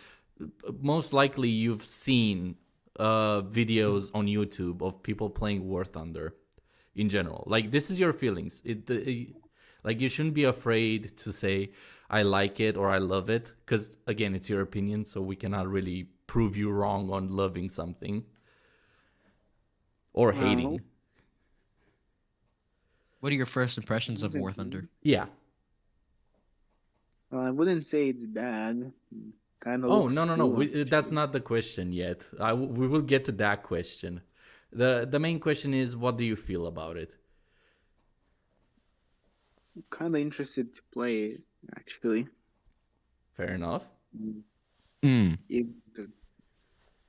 Most likely, you've seen videos on YouTube of people playing War Thunder. In general, like this is your feelings. Like you shouldn't be afraid to say I like it or I love it, because again, it's your opinion, so we cannot really prove you wrong on loving something or hating. What are your first impressions of War Thunder? Yeah. I wouldn't say it's bad. Kind of. Oh no. That's not the question yet. We will get to that question. The main question is, what do you feel about it? I'm kind of interested to play it, actually. Fair enough.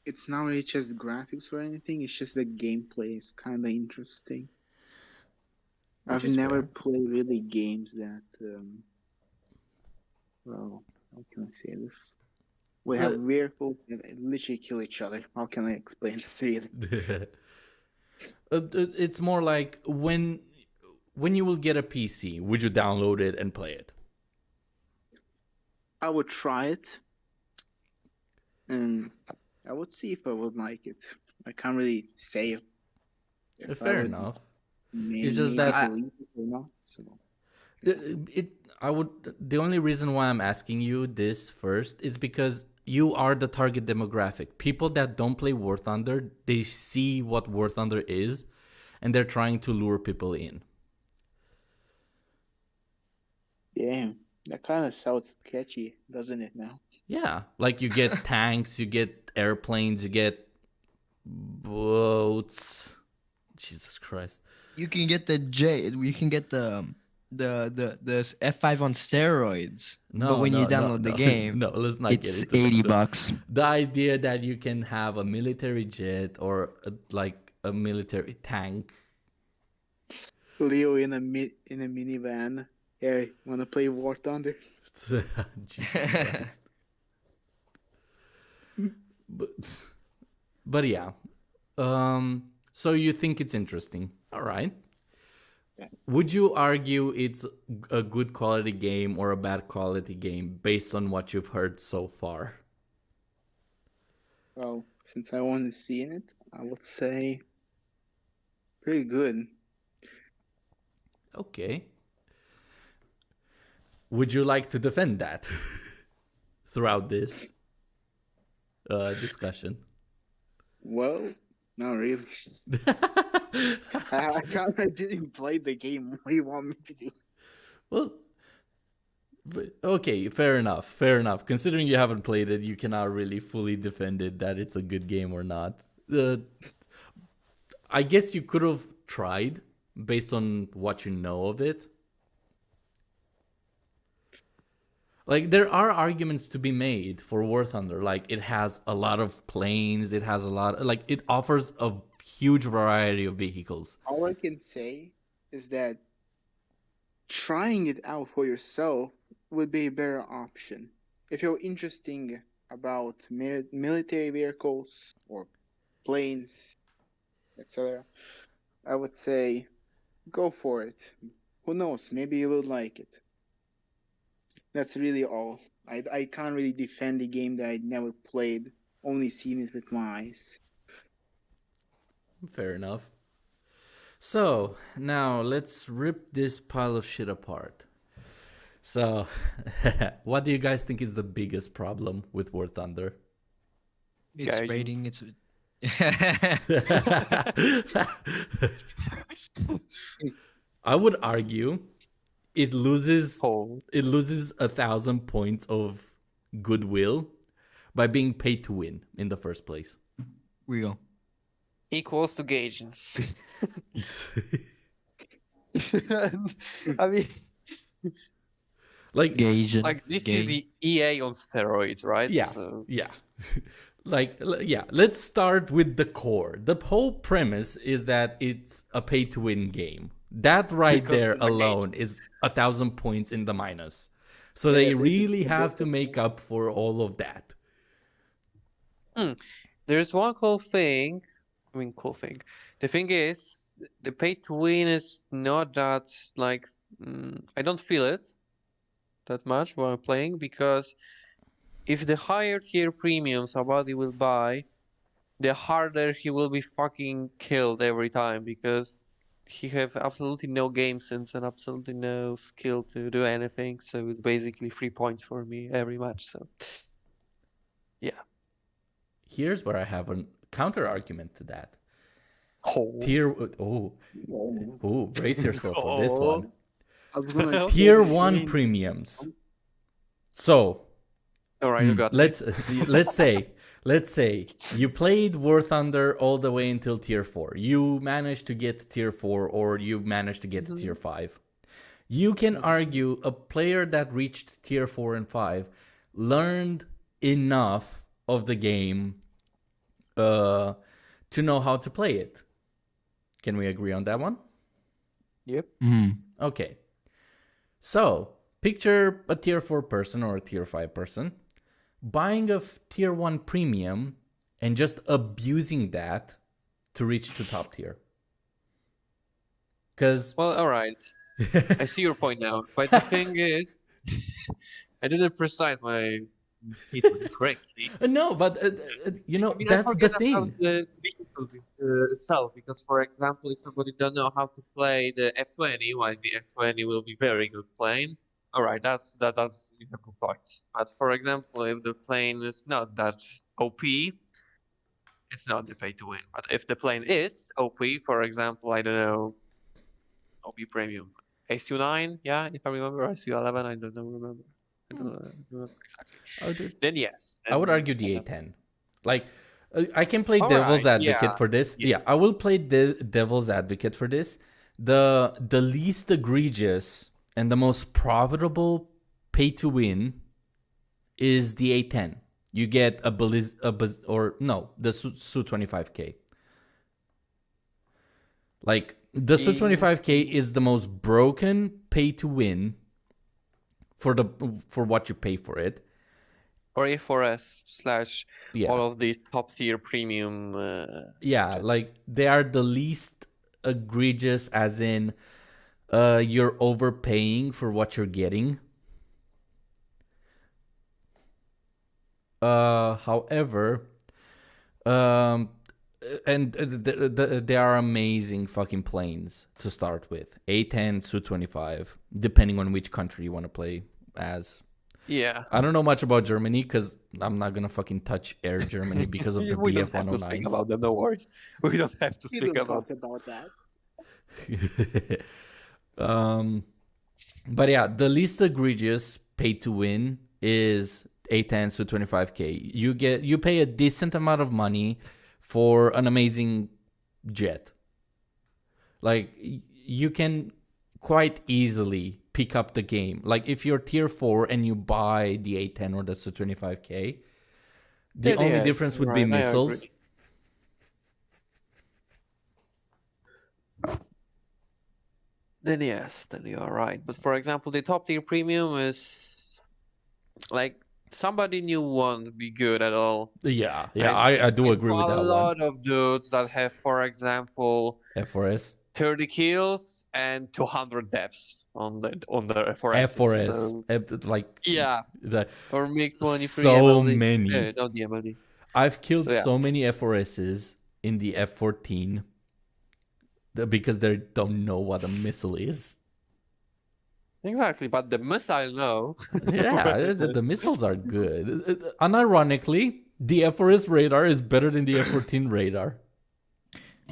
It's not really just graphics or anything. It's just the gameplay is kind of interesting. I've never played really games that. Well, how can I say this? We have werewolves that literally kill each other. How can I explain this really? It's more like when you will get a PC, would you download it and play it? I would try it, and I would see if I would like it. I can't really say if Fair enough. It's just that or not. So. The only reason why I'm asking you this first is because you are the target demographic. People that don't play War Thunder, they see what War Thunder is, and they're trying to lure people in. Yeah, that kind of sounds sketchy, doesn't it now? Yeah, like you get tanks, you get airplanes, you get boats. Jesus Christ. You can get the F5 on steroids. No, but when you no, download the game, no, let's not it's get into $80. The idea that you can have a military jet or like a military tank. Leo in a minivan. Hey, wanna play War Thunder? Jesus Christ. But yeah. So you think it's interesting. All right. Would you argue it's a good quality game or a bad quality game based on what you've heard so far? Well, since I only seen it, I would say pretty good. Okay. Would you like to defend that throughout this discussion? Well, not really. I didn't play the game. What do you want me to do? Well, Okay, fair enough. Fair enough. Considering you haven't played it, you cannot really fully defend it that it's a good game or not. I guess you could have tried based on what you know of it. Like, there are arguments to be made for War Thunder. Like, it has a lot of planes. It has a lot. Like, it offers a huge variety of vehicles. All I can say is that trying it out for yourself would be a better option. If you're interested about military vehicles or planes, etc., I would say go for it. Who knows? Maybe you will like it. That's really all. I can't really defend a game that I never played, only seen it with my eyes. Fair enough. So, now let's rip this pile of shit apart. So, what do you guys think is the biggest problem with War Thunder? It's Gaijin. rating. It's I would argue it loses Oh, 1,000 points of goodwill by being paid to win in the first place. real. equals to gauging. I mean, Like, Gaijin. like this is the EA on steroids, right? yeah, So, yeah. Yeah, let's start with the core. The whole premise is that it's a pay to win game. That right Because there it's a alone is 1,000 points in the minus. So they this is really the have best to of make up for all of that. there's one cool thing. I mean, cool thing. The thing is, the pay to win is not that like I don't feel it that much when I'm playing, because if the higher tier premium somebody will buy, the harder he will be fucking killed every time, because he have absolutely no game sense and absolutely no skill to do anything. So it's basically 3 points for me every match. So yeah. Here's where I have a counter argument to that. Oh. Brace yourself for this one. I was gonna say Tier the 1 same. premiums. So, All right, you got me. let's say you played War Thunder all the way until tier 4. You managed to get tier 4 or you managed to get to tier 5. You can argue a player that reached tier 4 and 5 learned enough of the game to know how to play it. Can we agree on that one? Yep. Okay. So, picture a tier 4 person or a tier 5 person buying a tier 1 premium and just abusing that to reach to top tier. Because, Well, all right. I see your point now. But the thing is, I didn't precise my statement correctly. no, but you know, I mean, I that's the forget about thing. the vehicles itself, because, for example, if somebody don't know how to play the F20, while the F20 will be very good plane, all right, that's a good point. But for example, if the plane is not that OP, it's not the pay to win. But if the plane is OP, for example, I don't know, OP premium, SU9, yeah, if I remember, SU11, I don't remember. I don't remember exactly. Then yes. I would then- argue the A10. Like, I can play All devil's right, advocate yeah, for this. yeah. Yeah, I will play the devil's advocate for this. The least egregious and the most profitable pay to win is the A10. You get the Su-25K. Like, the Su-25K is the most broken pay to win for what you pay for it. Or A4S / Yeah. all of these top tier premium. Yeah, jets. like they are the least egregious, as in you're overpaying for what you're getting. However, and they are amazing fucking planes to start with. A10, Su-25, depending on which country you want to play as. Yeah. I don't know much about Germany because I'm not gonna fucking touch Air Germany because of the We don't have to speak BF-109s. about them, no worries. We don't have to We speak don't about talk about that. But yeah, the least egregious pay to win is A10s to 25K. You pay a decent amount of money for an amazing jet. Like you can quite easily pick up the game. Like if you're tier 4 and you buy the A10 or that's to 25K, the only difference would be right, I missiles. agree. Then yes, then you are right. But for example, the top tier premium is like somebody new won't be good at all. Yeah, And I do we agree with saw that a one. lot of dudes that have, for example, F4S. 30 kills and 200 deaths on the F4S. F4S. Like Yeah. the Or MiG-23 so MLD. many. Not the MLD. I've killed So, yeah. so many F4Ss in the F14 because they don't know what a missile is. Exactly, but the missile, no. Yeah, the missiles are good. Unironically, the F4S radar is better than the F14 radar.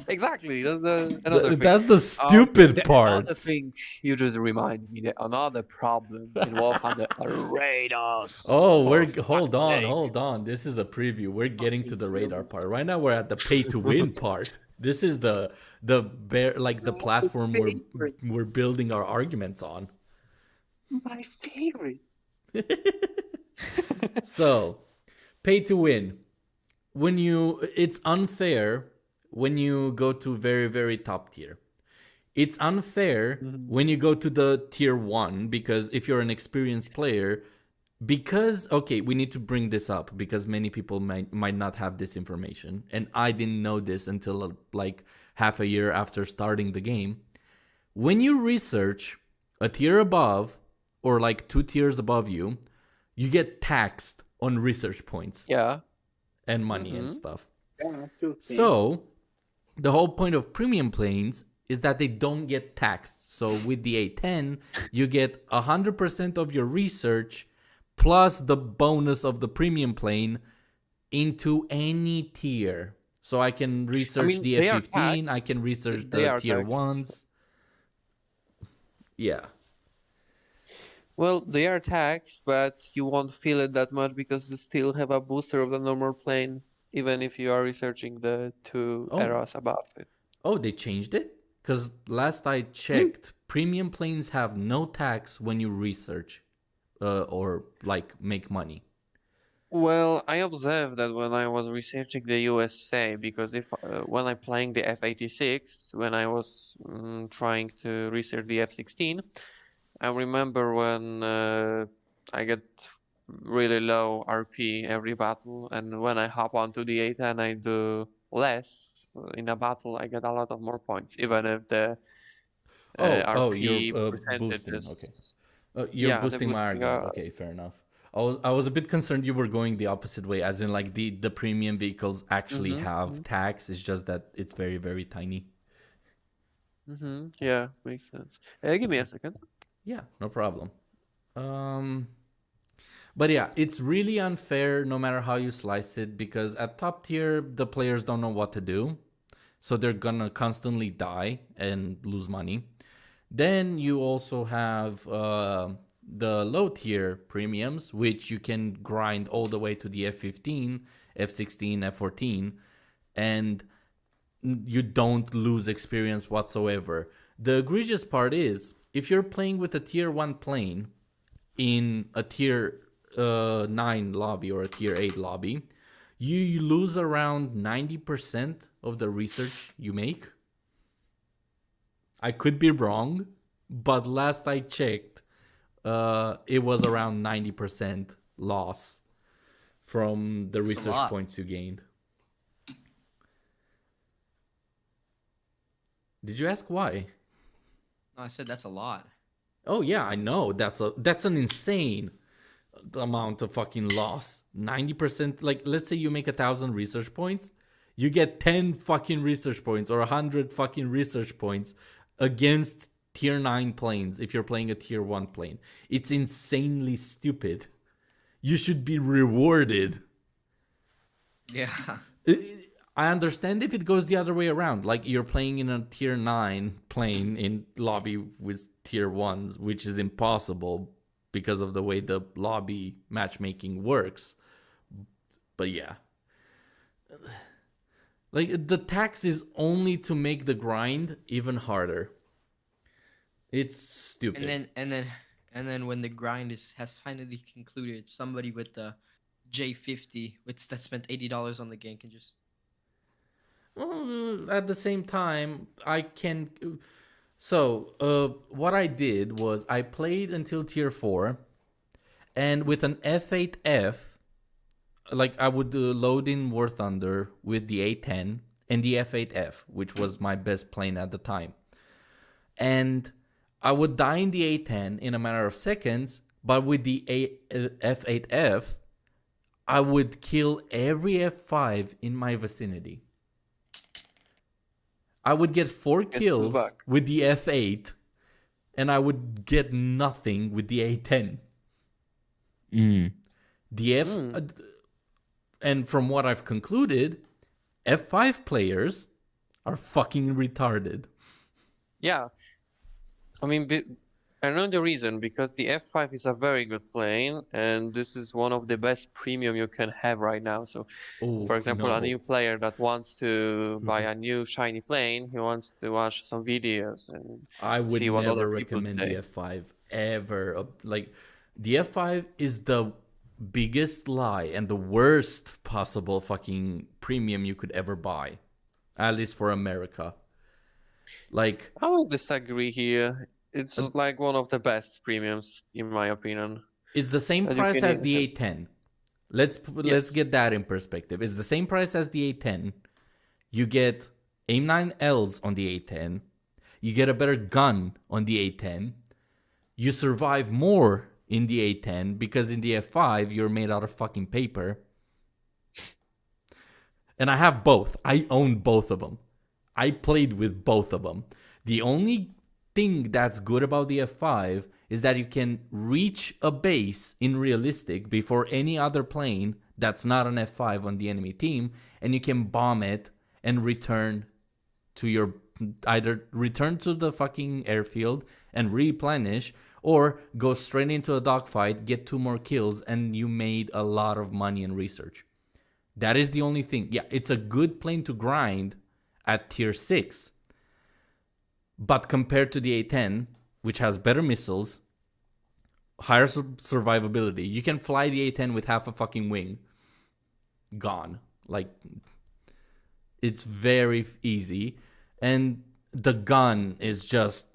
Exactly, that's another thing. That's the stupid part. Another thing you just remind me that another problem in War Thunder are radars. Oh, For hold fuck's sake. on. This is a preview. We're getting to the radar part. Right now we're at the pay to win part. This is the platform we're building our arguments on. My favorite. So, pay to win. It's unfair when you go to very, very top tier. It's unfair when you go to the tier 1 because if you're an experienced player, okay, we need to bring this up because many people might not have this information. And I didn't know this until like half a year after starting the game. When you research a tier above or like 2 tiers above you, you get taxed on research points. Yeah. And money and stuff. Yeah, so, the whole point of premium planes is that they don't get taxed. So with the A10, you get 100% of your research plus the bonus of the premium plane into any tier. So I can research the F15, I can research the tier 1s. Yeah. Well, they are taxed, but you won't feel it that much because you still have a booster of the normal plane, even if you are researching the 2 eras above it. Oh, they changed it? Because last I checked, premium planes have no tax when you research or like make money. Well, I observed that when I was researching the USA, because when I'm playing the F86, when I was trying to research the F16, I remember when I get really low RP every battle, and when I hop onto the A10, I do less in a battle. I get a lot of more points, even if the RP you're percentage boosting. is... Okay, you're Yeah, the boosting my boosting, argument. Okay, fair enough. I was a bit concerned you were going the opposite way, as in like the premium vehicles actually have tax. It's just that it's very, very tiny. Yeah, makes sense. Give me a second. Yeah, no problem. But yeah, it's really unfair no matter how you slice it because at top tier, the players don't know what to do. So they're gonna constantly die and lose money. Then you also have the low tier premiums, which you can grind all the way to the F15, F16, F14, and you don't lose experience whatsoever. The egregious part is, if you're playing with a tier 1 plane in a tier 9 lobby or a tier 8 lobby, you lose around 90% of the research you make. I could be wrong, but last I checked, it was around 90% loss from the research points you gained. Did you ask why? No, I said that's a lot. Oh yeah, I know. That's an insane amount of fucking loss. 90%, like let's say you make 1,000 research points, you get 10 fucking research points or 100 fucking research points against tier 9 planes if you're playing a tier 1 plane. It's insanely stupid. You should be rewarded. Yeah. I understand if it goes the other way around. Like you're playing in a tier 9 plane in lobby with tier 1s, which is impossible. because of the way the lobby matchmaking works. But yeah. Like, the tax is only to make the grind even harder. It's stupid. And then when the grind has finally concluded, somebody with the J50 that spent $80 on the game can just. Well, at the same time, I can. So, what I did was I played until tier 4, and with an F8F, like, I would load in War Thunder with the A10 and the F8F, which was my best plane at the time. And I would die in the A10 in a matter of seconds, but with the F8F, I would kill every F5 in my vicinity. I would get 4 kills with the F8, and I would get nothing with the A10. The and from what I've concluded, F5 players are fucking retarded. Yeah. I mean, I know the reason, because the F5 is a very good plane, and this is one of the best premium you can have right now. So, for example, a new player that wants to buy a new shiny plane, he wants to watch some videos and I would see what never other people recommend say. the F5 ever. Like, the F5 is the biggest lie and the worst possible fucking premium you could ever buy, at least for America. Like, I will disagree here. It's like one of the best premiums, in my opinion. it's the same That you price can as even the have. A10. Let's get that in perspective. It's the same price as the A10. You get AIM-9Ls on the A10. You get a better gun on the A10. You survive more in the A10 because in the F5 you're made out of fucking paper. And I have both. I own both of them. I played with both of them. The only thing that's good about the F5 is that you can reach a base in realistic before any other plane that's not an F5 on the enemy team, and you can bomb it and return to your, either return to the fucking airfield and replenish, or go straight into a dogfight, get 2 more kills, and you made a lot of money in research. That is the only thing. Yeah, it's a good plane to grind at tier 6. But compared to the A10, which has better missiles, higher survivability, you can fly the A10 with half a fucking wing. Gone. Like, it's very easy. And the gun is just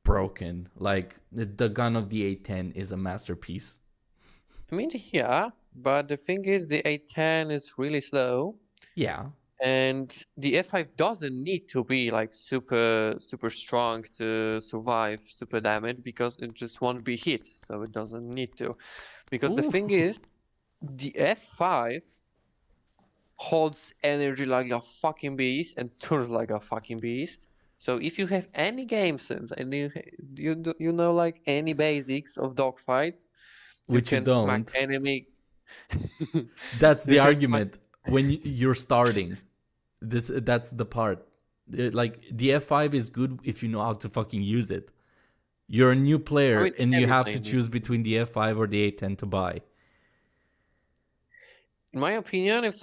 broken. Like, the gun of the A10 is a masterpiece. I mean, yeah, but the thing is, the A10 is really slow. Yeah. And the F5 doesn't need to be like super strong to survive super damage, because it just won't be hit, so it doesn't need to. Because the thing is, the F5 holds energy like a fucking beast and turns like a fucking beast. So if you have any game sense and you know like any basics of dogfight, Which you can don't. smack enemy. That's the You can argument when you're starting. That's the part. Like, the F5 is good if you know how to fucking use it. You're a new player, I mean, and you have to everything. choose between the F5 or the A10 to buy. In my opinion, if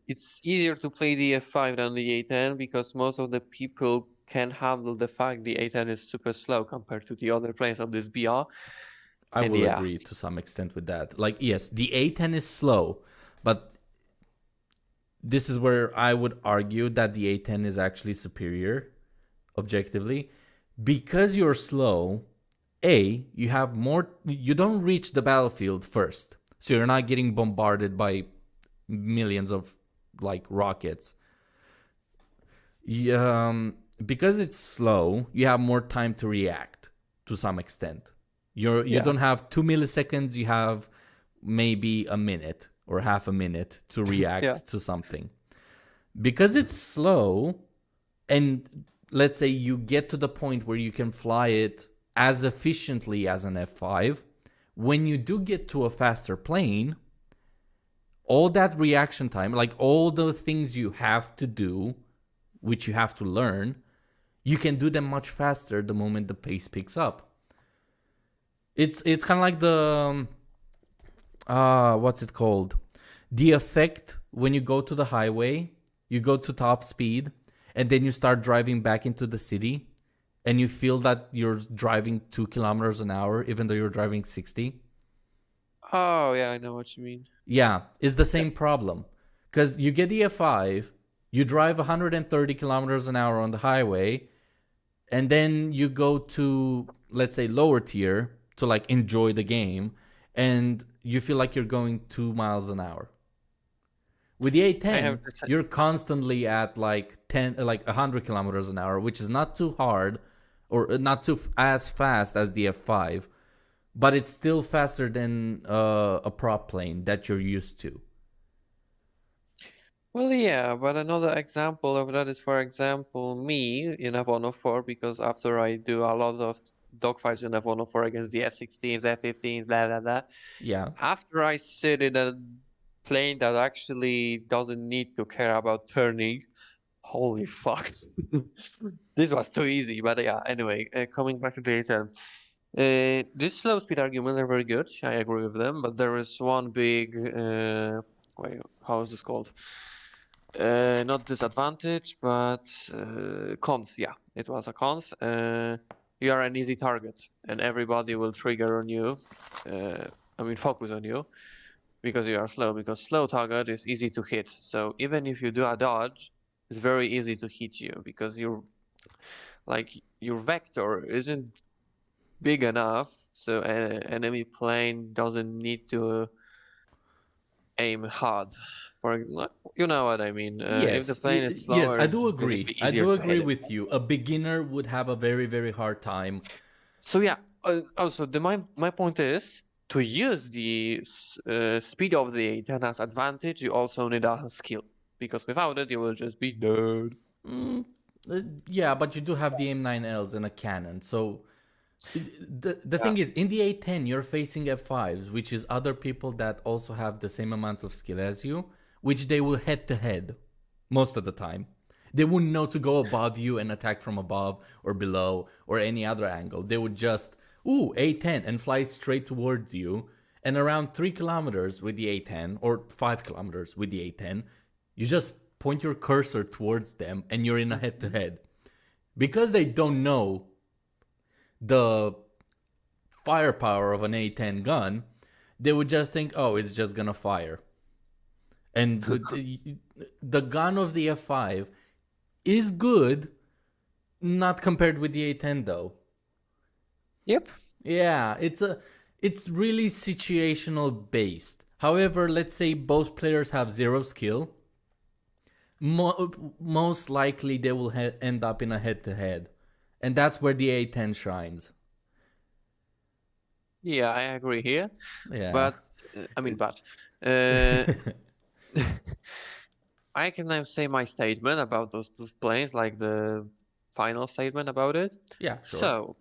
it's easier to play the F5 than the A10, because most of the people can handle the fact the A10 is super slow compared to the other planes of this BR. I And will yeah. agree to some extent with that. Like, yes, the A10 is slow, but this is where I would argue that the A10 is actually superior, objectively. Because you're slow, you have more, you don't reach the battlefield first. So you're not getting bombarded by millions of, like, rockets. Because it's slow, you have more time to react to some extent. You don't have 2 milliseconds, you have maybe a minute or half a minute to react to something. Because it's slow, and let's say you get to the point where you can fly it as efficiently as an F5, when you do get to a faster plane, all that reaction time, like all the things you have to do, which you have to learn, you can do them much faster the moment the pace picks up. It's kind of like the what's it called? The effect when you go to the highway, you go to top speed, and then you start driving back into the city, and you feel that you're driving 2 kilometers an hour, even though you're driving 60. Oh yeah, I know what you mean. Yeah, it's the same problem. Because you get the F5, you drive 130 kilometers an hour on the highway, and then you go to, let's say, lower tier to like enjoy the game, and you feel like you're going 2 miles an hour. With the I A10, have the same. you're constantly at like 100 kilometers an hour, which is not too hard or not as fast as the F5, but it's still faster than a prop plane that you're used to. Well, yeah, but another example of that is, for example, me in F104, because after I do a lot of dogfights in F104 against the F16s, F15s, blah, blah, blah, Yeah. after I sit in a plane that actually doesn't need to care about turning, holy fuck. This was too easy, but yeah, anyway, coming back to the A10. These slow speed arguments are very good, I agree with them, but there is one big, wait, how is this called? Not disadvantage, but cons. Yeah, it was a cons. You are an easy target, and everybody will trigger on you. Focus on you because you are slow. Because slow target is easy to hit. So even if you do a dodge, it's very easy to hit you because your vector isn't big enough. So an enemy plane doesn't need to aim hard. You know what I mean. If the Yes, plane is yes, slower, I it's do basically agree. I easier do to agree hit it. with you. A beginner would have a very, very hard time. So yeah. Also, my point is to use the speed of the A10 as advantage. You also need a skill because without it, you will just be dead. Yeah, but you do have the M9Ls and a cannon. So the thing is, in the A10, you're facing F5s, which is other people that also have the same amount of skill as you, which they will head to head most of the time. They wouldn't know to go above you and attack from above or below or any other angle. They would just, A10, and fly straight towards you. And around 3 kilometers with the A10 or 5 kilometers with the A10, you just point your cursor towards them and you're in a head to head. Because they don't know the firepower of an A10 gun, they would just think, oh, it's just gonna fire. And the gun of the F5 is good, not compared with the A10 though. Yep. Yeah, it's really situational based. However, let's say both players have zero skill. Most likely they will end up in a head-to-head. And that's where the A10 shines. Yeah, I agree here. Yeah. But uh, I can now say my statement about those planes, like the final statement about it. Yeah, sure. So,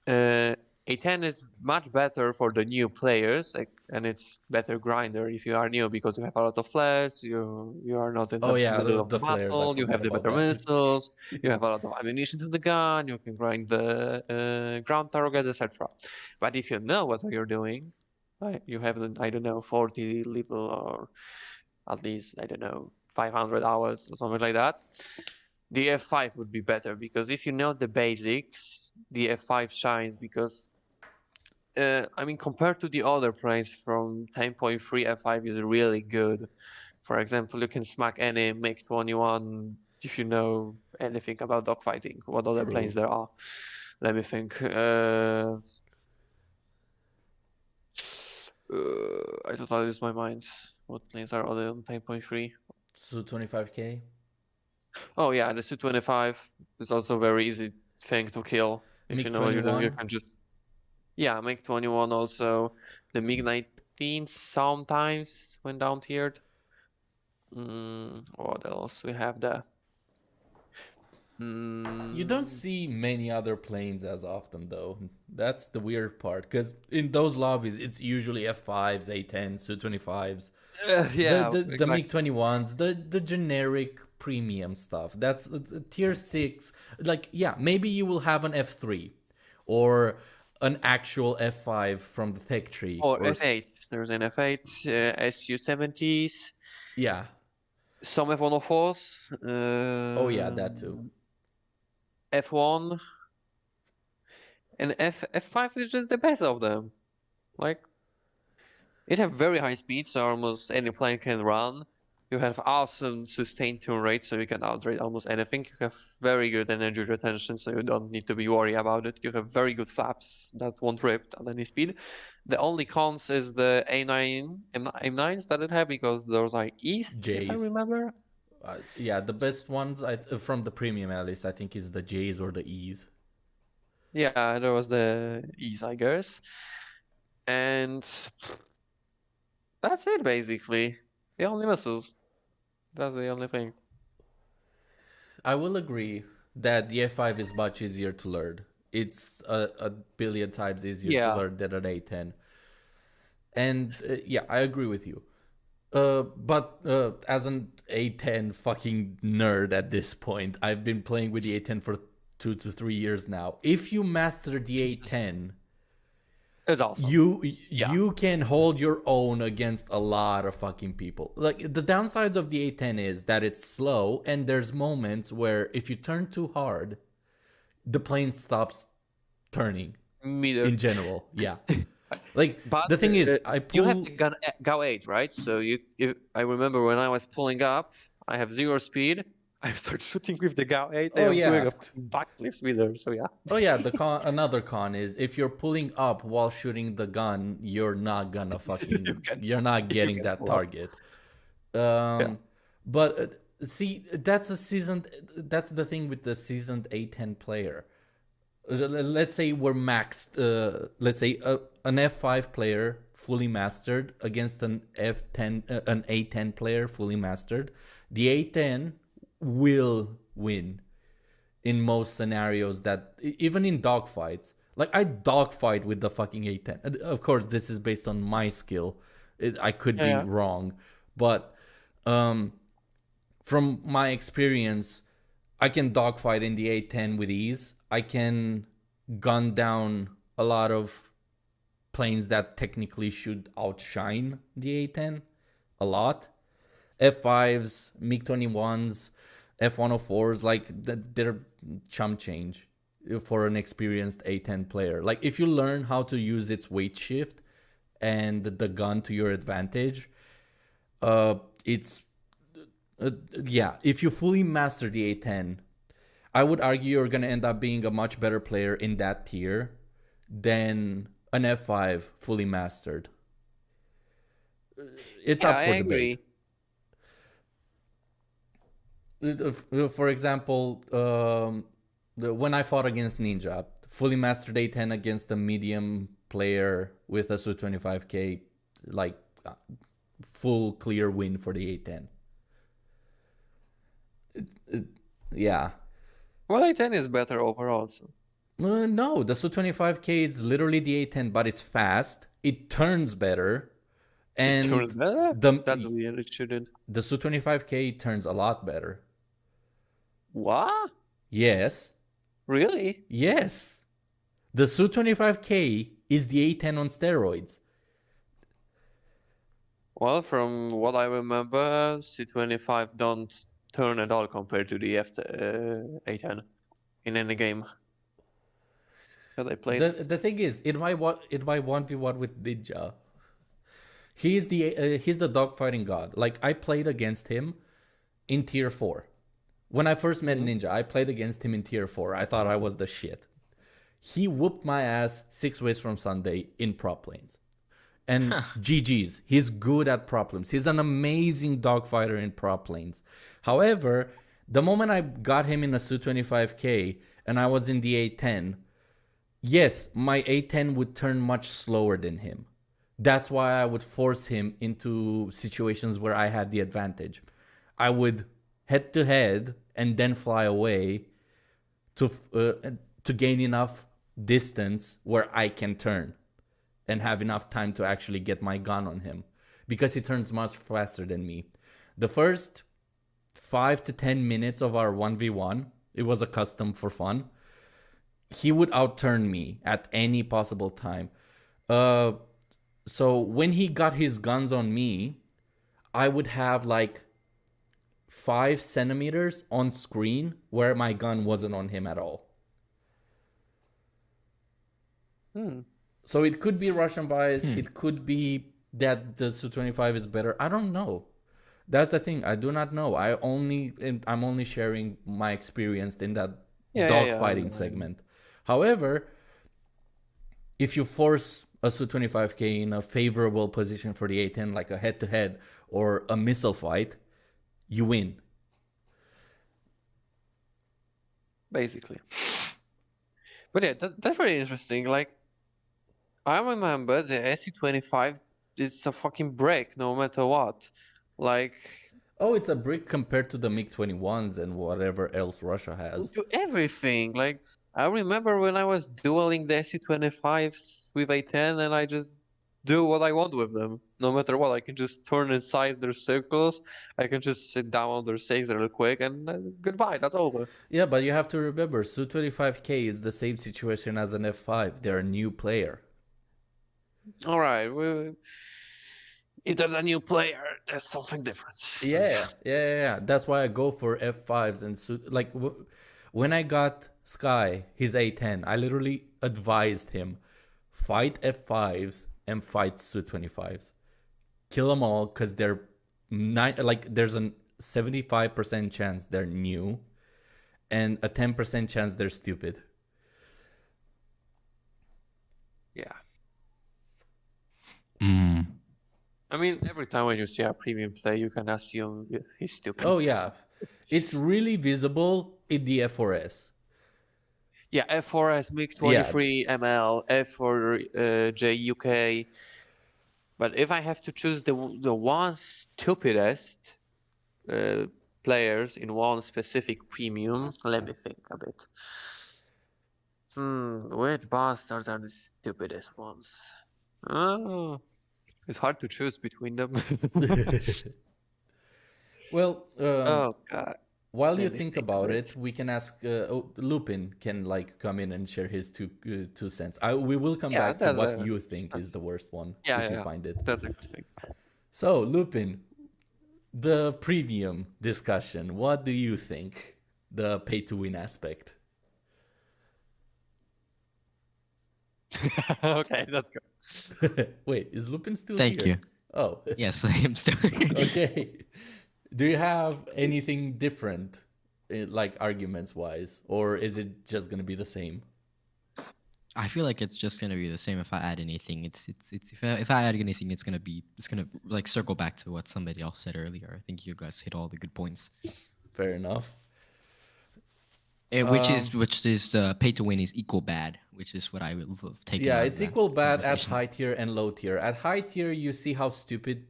A10 is much better for the new players, and it's better grinder if you are new because you have a lot of flares. You are not in the middle of the flares, battle. You have the better missiles. You have a lot of ammunition to the gun. You can grind the ground targets, etc. But if you know what you're doing, you have, I don't know, 40 level or at least, I don't know, 500 hours or something like that, the F5 would be better because if you know the basics, the F5 shines because compared to the other planes from 10.3, F5 is really good. For example, you can smack any MiG-21 if you know anything about dogfighting. What other planes there are? Let me think. I totally lose my mind. What planes are other than 10.3? Su-25K? Oh yeah, the Su-25 is also a very easy thing to kill. If you know what you're doing, you can just... Yeah, MiG-21 also. The MiG-19 sometimes when down-tiered. What else we have there? You don't see many other planes as often, though. That's the weird part, because in those lobbies, it's usually F5s, A10s, Su-25s. Yeah, the MiG-21s, the generic premium stuff. That's tier 6. Like, yeah, maybe you will have an F3 or an actual F5 from the tech tree. Or F8. There's an F8, SU70s, Yeah. some F104s. Oh yeah, that too. F1. And F5 is just the best of them. Like, it have very high speed, so almost any plane can run. You have awesome sustained turn rate, so you can outrate almost anything. You have very good energy retention, so you don't need to be worried about it. You have very good flaps that won't rip at any speed. The only cons is the A9s that it have, because those are E's, if I J's. remember. Yeah, the best ones from the premium at least, I think, is the J's or the E's. Yeah, there was the E's, I guess. And that's it, basically. The only missiles. That's the only thing. I will agree that the F5 is much easier to learn. It's a billion times easier to learn than an A10. And yeah, I agree with you. But as an A10 fucking nerd at this point, I've been playing with the A10 for 2 to 3 years now. If you master the A10, it's awesome. You can hold your own against a lot of fucking people. Like, the downsides of the A10 is that it's slow, and there's moments where if you turn too hard, the plane stops turning. In general, yeah. Like, but the thing is, you have the GAU 8, right? So I remember when I was pulling up, I have 0 speed. I start shooting with the GAU 8. Oh yeah, doing a backflips with her. So yeah. Oh yeah, another con is if you're pulling up while shooting the gun, you're not gonna fucking you're not getting that target. But see, that's the thing with the seasoned A10 player. Let's say we're maxed. Let's say an F5 player fully mastered against an A10 player fully mastered. The A10 will win in most scenarios, that even in dogfights. Like, I dogfight with the fucking A10. And of course, this is based on my skill. I could be wrong, but from my experience, I can dogfight in the A10 with ease. I can gun down a lot of planes that technically should outshine the A10 a lot. F5s, MiG-21s, F104s, like, they're chump change for an experienced A10 player. Like, if you learn how to use its weight shift and the gun to your advantage, if you fully master the A10, I would argue you're going to end up being a much better player in that tier than an F5 fully mastered. It's up for debate. For example, when I fought against Ninja, fully mastered A10 against a medium player with a Su-25K, like, full clear win for the A10. Yeah. Well, A10 is better overall. So. No, the Su-25K is literally the A10, but it's fast. It turns better. And it turns better? That's weird. It shouldn't. The Su-25K turns a lot better. What? Yes. Really? Yes. The Su-25K is the A10 on steroids. Well, from what I remember, Su-25 don't turn at all compared to the A10 in any game that I played. The thing is, in my 1v1 with Ninja, he's the dogfighting god. Like, I played against him in tier 4. When I first met Ninja, I played against him in tier 4. I thought I was the shit. He whooped my ass 6 ways from Sunday in prop lanes. And GG's. He's good at prop lanes. He's an amazing dogfighter in prop lanes. However, the moment I got him in a Su-25K and I was in the A10, yes, my A10 would turn much slower than him. That's why I would force him into situations where I had the advantage. I would head to head and then fly away to gain enough distance where I can turn and have enough time to actually get my gun on him, because he turns much faster than me. The first 5 to 10 minutes of our 1v1, it was a custom for fun. he would outturn me at any possible time. So when he got his guns on me, I would have like 5 centimeters on screen where my gun wasn't on him at all. So it could be Russian bias. It could be that the Su-25 is better. I don't know. That's the thing. I do not know. I'm only sharing my experience in that dogfighting segment. However, if you force a Su-25K in a favorable position for the A10, like a head-to-head or a missile fight, you win. Basically. But yeah, that's very interesting. Like, I remember the SU-25, it's a fucking brick no matter what. Like, Oh, it's a brick compared to the MiG-21s and whatever else Russia has. to everything. Like, I remember when I was dueling the SU-25s with A10 and I just do what I want with them. No matter what, I can just turn inside their circles. I can just sit down on their six real quick and goodbye, that's over. Yeah, but you have to remember, Su-25K is the same situation as an F5. They're a new player. All right, if there's a new player, there's something different. So, Yeah. That's why I go for F5s and when I got Sky, his A10, I literally advised him, fight F5s and fight Su-25s. Kill them all because there's a 75% chance they're new and a 10% chance they're stupid. Yeah. I mean, every time when you see a premium play, you can assume he's stupid. Oh yeah, it's really visible in the F4S. Yeah, F4S, MiG-23, ML, F4J UK. But if I have to choose the one stupidest players in one specific premium, let me think a bit. Which bastards are the stupidest ones? Oh, it's hard to choose between them. Well, Oh God. while you Let me think think a about bit. it, we can ask Lupin can like come in and share his two cents. We will come Yeah, back to that's what a- you think is the worst one Yeah, if you yeah. find it. That's a good thing. So Lupin, the premium discussion. What do you think? The pay to win aspect. Okay, that's good. Wait, is Lupin still Thank here? you. Oh, Yes, I am still. okay. Do you have anything different, like arguments wise, or is it just gonna be the same? I feel like it's just gonna be the same if I add anything. It's if I add anything, it's gonna like circle back to what somebody else said earlier. I think you guys hit all the good points. Fair enough. Which is the pay to win is equal bad, which is what I will have taken. Yeah, out of it's that equal bad at conversation. high tier and low tier. At high tier, you see how stupid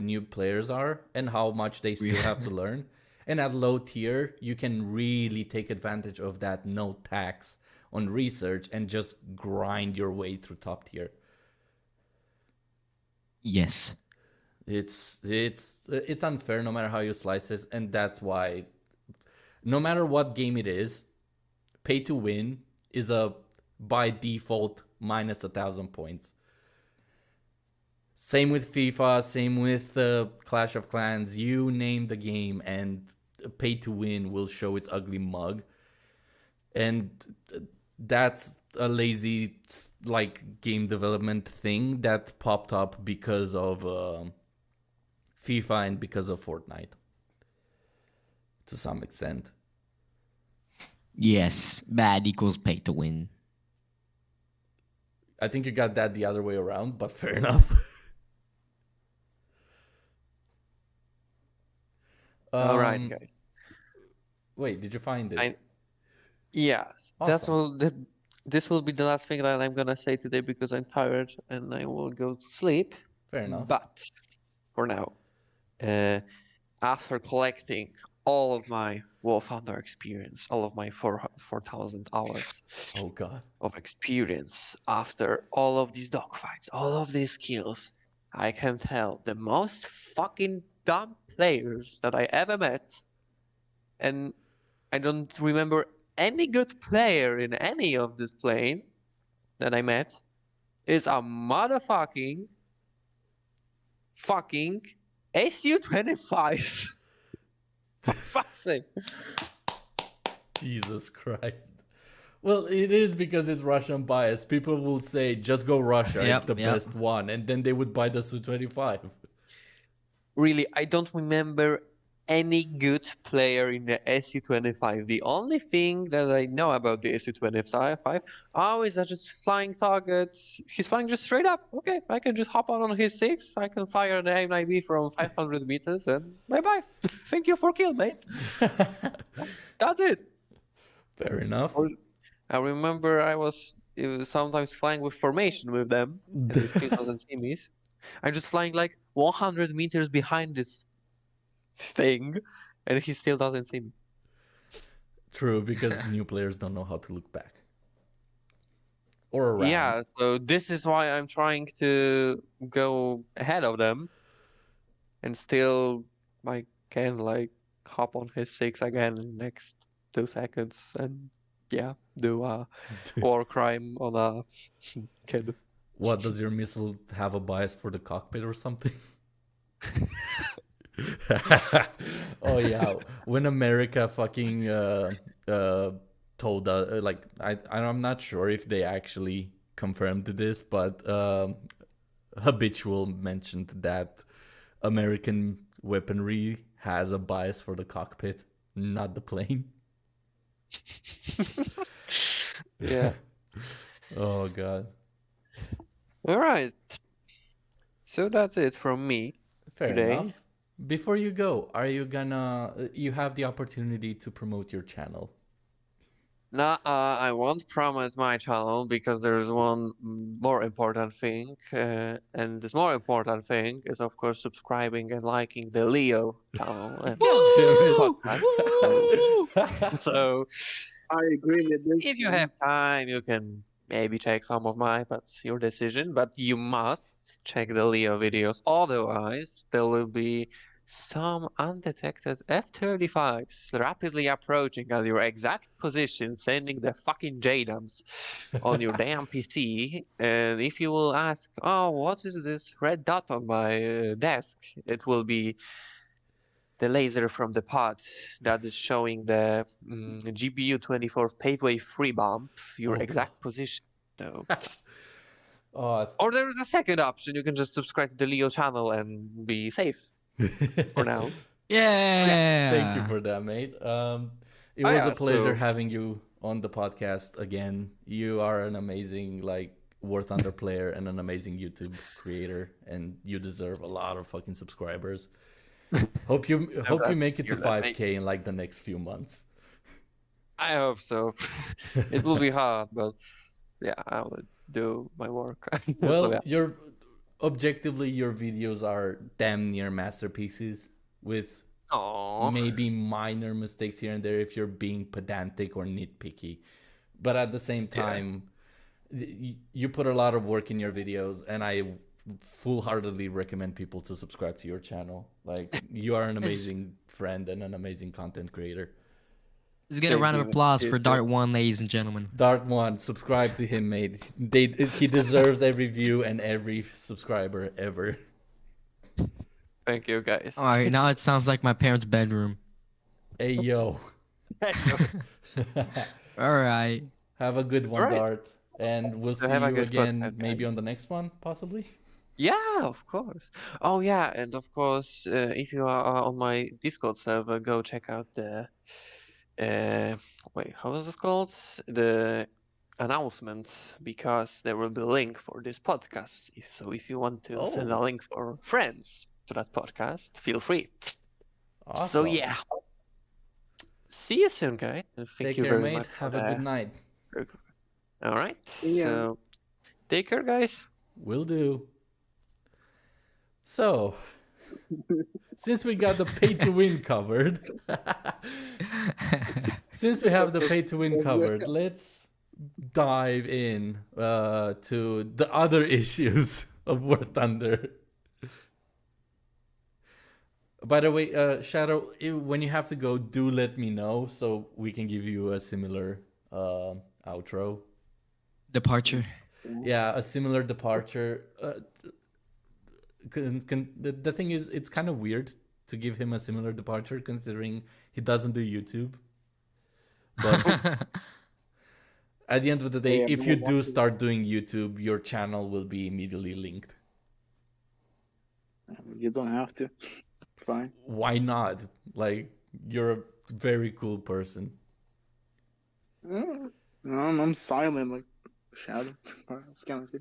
new players are and how much they still have to learn. And at low tier, you can really take advantage of that no tax on research and just grind your way through top tier. Yes. It's unfair no matter how you slice it, and that's why no matter what game it is, pay to win is a by default minus 1,000 points. Same with FIFA, same with Clash of Clans. You name the game, and pay to win will show its ugly mug, and that's a lazy like game development thing that popped up because of FIFA and because of Fortnite to some extent. Yes. Bad equals pay to win. I think you got that the other way around, but fair enough. All right, guys. Wait, did you find it? Yes, Awesome. this will be the last thing that I'm gonna say today because I'm tired and I will go to sleep. Fair enough. But for now, after collecting all of my War Thunder experience, all of my 4,000 hours Oh god. of experience, after all of these dogfights, all of these kills, I can tell the most fucking dumb players that I ever met, and I don't remember any good player in any of this plane that I met is a motherfucking fucking Su-25s. For fuck's sake. Jesus Christ. Well, it is because it's Russian bias. People will say, just go Russia, Yep, it's the yep. best one. And then they would buy the Su-25. Really, I don't remember any good player in the Su-25. The only thing that I know about the Su-25, oh, is that just flying targets. He's flying just straight up. Okay, I can just hop on his 6. I can fire an AIM-9B from 500 meters and bye-bye. Thank you for kill, mate. That's it. Fair enough. I remember I was sometimes flying with formation with them, and they still doesn't see me. I'm just flying like 100 meters behind this thing, and he still doesn't see me. True, because new players don't know how to look back. Or around. Yeah, so this is why I'm trying to go ahead of them, and still I can like hop on his 6 again in the next 2 seconds, and yeah, do a war crime on a kid. What, does your missile have a bias for the cockpit or something? Oh yeah, when America fucking told us, like I'm not sure if they actually confirmed this, but Habitual mentioned that American weaponry has a bias for the cockpit, not the plane. Yeah. Oh god. All right. So that's it from me. Fair Today. enough. Before you go, are you gonna? You have the opportunity to promote your channel. Nah, I won't promote my channel because there's one more important thing, and this more important thing is, of course, subscribing and liking the Leo channel and podcast. So, I agree with this. if you have time, you can maybe check some of mine. That's your decision. But you must check the Leo videos. Otherwise, there will be some undetected F-35s rapidly approaching at your exact position, sending the fucking JDAMs on your damn PC. And if you will ask, oh, what is this red dot on my desk? It will be the laser from the pod that is showing the GBU 24 paveway free bump, your Oh, exact position. So. Oh, Or there is a second option. You can just subscribe to the Leo channel and be safe for now. Yeah. Thank you for that, mate. It Oh, was yeah, a pleasure so- having you on the podcast again. You are an amazing War Thunder player and an amazing YouTube creator, and you deserve a lot of fucking subscribers. Hope you make it to you're that 5K in the next few months. I hope so. It will be hard, but yeah, I will do my work. Well, So, yeah. objectively your videos are damn near masterpieces with Aw. maybe minor mistakes here and there if you're being pedantic or nitpicky, but at the same time you put a lot of work in your videos, and I full-heartedly recommend people to subscribe to your channel. You are an amazing friend and an amazing content creator. Let's get a Thank round of you. applause You for too. Dart One, ladies and gentlemen. Dark One, subscribe to him, mate. He deserves every view and every subscriber ever. Thank you, guys. All right, now it sounds like my parents' bedroom. Hey yo. All right. Have a good one, Alright. Dart, and we'll see have a you good again podcast, maybe guys. on the next one, possibly. Yeah, of course. Oh, yeah, and of course, if you are on my Discord server, go check out the wait, how is this called? The announcements, because there will be a link for this podcast. So if you want to send a Oh. link for friends to that podcast, feel free. Awesome. So yeah. See you soon, guys. And thank Take you care, very mate. much. for Have a good night. All right. Yeah. So take care, guys. Will do. So, since we got the pay to win covered, since we have the pay to win covered, let's dive in to the other issues of War Thunder. By the way, Shadow, when you have to go, do let me know so we can give you a similar outro. Departure. Yeah, a similar departure. The thing is, it's kind of weird to give him a similar departure considering he doesn't do YouTube. But at the end of the day, Yeah, if but you what do is- start doing YouTube, your channel will be immediately linked. You don't have to. It's fine. Why not? Like, you're a very cool person. No, I'm silent like Shadow. It's kind of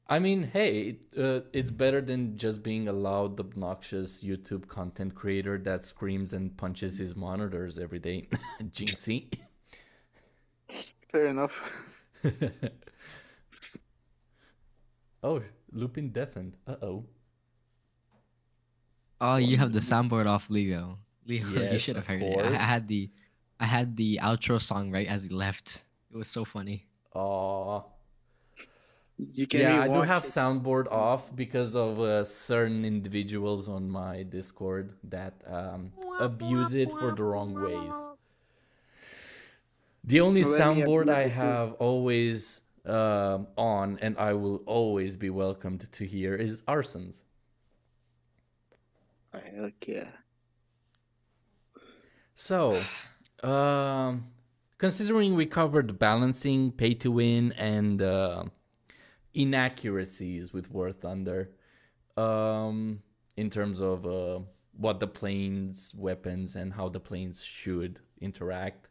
I mean, hey, it's better than just being a loud, obnoxious YouTube content creator that screams and punches his monitors every day. Jinxie. fair enough. Oh, Lupin deafened. Uh-oh. Oh, you have the soundboard off, Leo. Leo, you Yes, should have of heard it. course. I had the outro song right as he left. It was so funny. Aw. You can Yeah, I do rewatch have it. soundboard off because of certain individuals on my Discord that abuse it for the wrong ways. The only Let me soundboard I admit it too. have always on, and I will always be welcomed to hear, is Arson's. Heck yeah. So, considering we covered balancing, pay to win, and inaccuracies with War Thunder, in terms of what the planes, weapons, and how the planes should interact,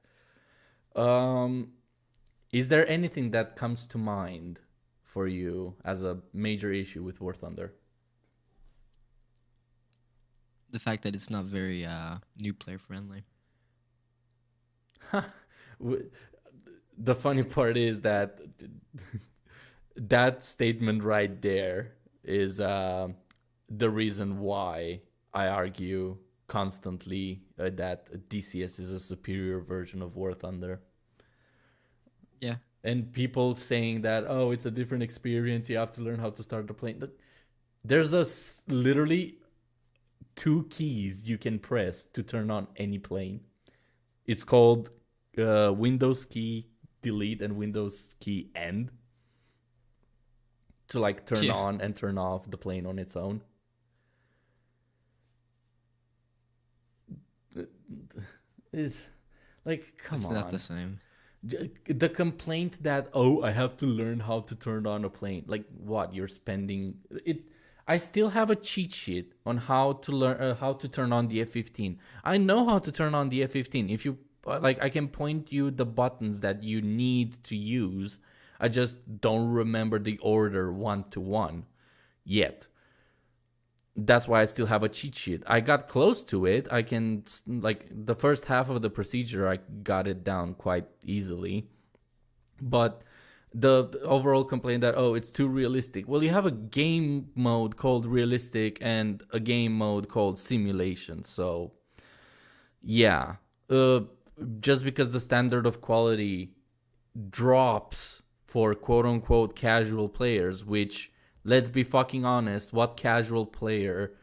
is there anything that comes to mind for you as a major issue with War Thunder? The fact that it's not very new player friendly. The funny part is that that statement right there is the reason why I argue constantly that DCS is a superior version of War Thunder. Yeah. And people saying that, oh, it's a different experience, you have to learn how to start the plane. There's literally 2 keys you can press to turn on any plane. It's called Windows key delete and Windows key end to like turn Yeah. on and turn off the plane on its own. Is like, come It's on. not the same. The complaint that, oh, I have to learn how to turn on a plane. Like, what? You're spending it. I still have a cheat sheet on how to learn how to turn on the F-15. I know how to turn on the F-15. If you like, I can point you the buttons that you need to use. I just don't remember the order 1 to 1 yet. That's why I still have a cheat sheet. I got close to it. I can, like, the first half of the procedure, I got it down quite easily. But the overall complaint that, oh, it's too realistic. Well, you have a game mode called realistic and a game mode called simulation. So, yeah. Just because the standard of quality drops for quote-unquote casual players, which, let's be fucking honest, what casual player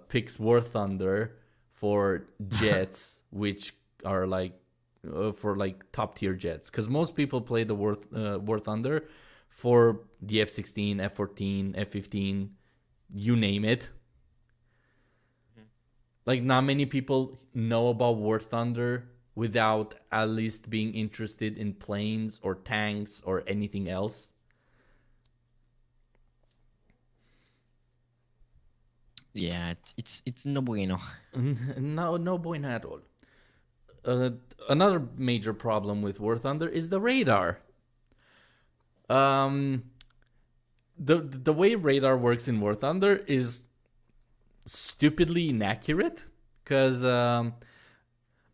picks War Thunder for jets, which are like for like top tier jets? Because most people play the War Thunder for the F-16, F-14, F-15, you name it. Like, not many people know about War Thunder without at least being interested in planes or tanks or anything else. Yeah, it's no bueno. No bueno at all. Another major problem with War Thunder is the radar. The way radar works in War Thunder is stupidly inaccurate, because a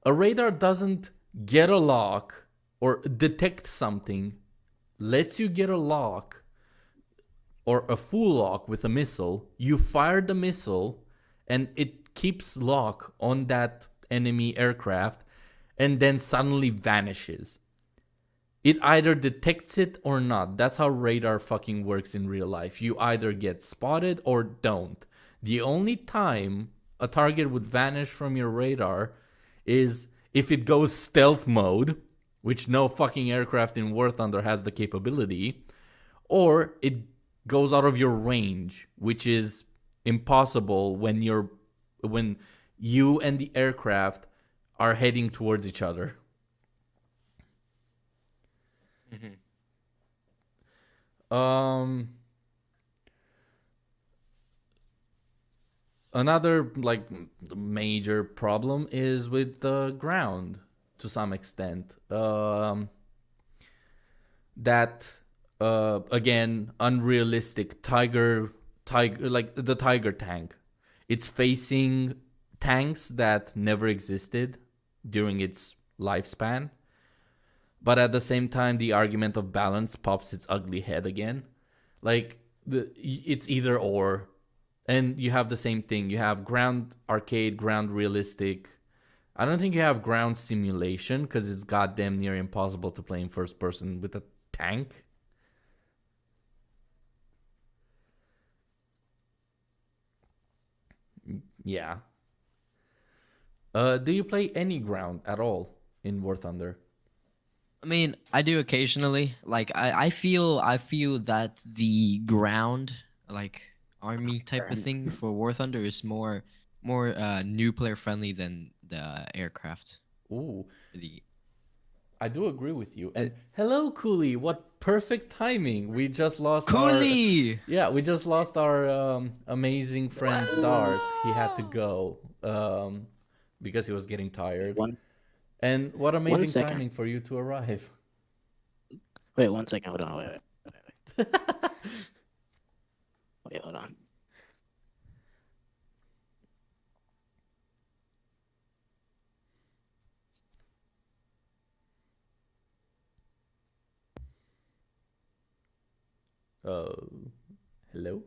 radar doesn't get a lock or detect something, lets you get a lock or a full lock with a missile, you fire the missile, and it keeps lock on that enemy aircraft, and then suddenly vanishes. It either detects it or not. That's how radar fucking works in real life. You either get spotted or don't. The only time a target would vanish from your radar is if it goes stealth mode, which no fucking aircraft in War Thunder has the capability, or it goes out of your range, which is impossible when you and the aircraft are heading towards each other. Another like major problem is with the ground to some extent. That again, unrealistic tiger like the Tiger tank. It's facing tanks that never existed during its lifespan. But at the same time, the argument of balance pops its ugly head again. Like it's either or. And you have the same thing. You have ground arcade, ground realistic. I don't think you have ground simulation because it's goddamn near impossible to play in first person with a tank. Yeah. Do you play any ground at all in War Thunder? I mean, I do occasionally. Like I feel that the ground, like army type of thing for War Thunder is more new player friendly than the aircraft. Ooh, The I do agree with you. And hello, Cooley. What perfect timing. We just lost Cooley! we just lost our amazing friend Dart. He had to go because he was getting tired. And what amazing second. timing for you to arrive. Wait, 1 second. Hold on. Wait. Wait, hold on. Hello?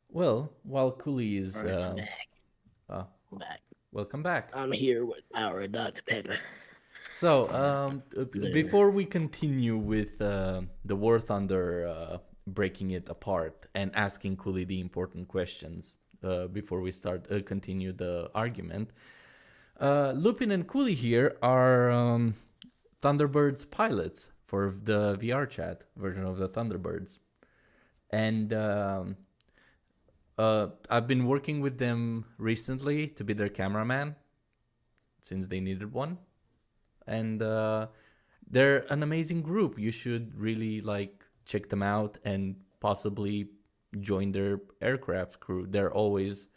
Well, while Cooley is I'm back. welcome back. I'm here with our Dr. Pepper. So, before we continue with the War Thunder, breaking it apart and asking Cooley the important questions, before we start continue the argument, Lupin and Cooley here are Thunderbirds pilots for the VR chat version of the Thunderbirds, and I've been working with them recently to be their cameraman since they needed one. And they're an amazing group. You should really check them out and possibly join their aircraft crew. They're always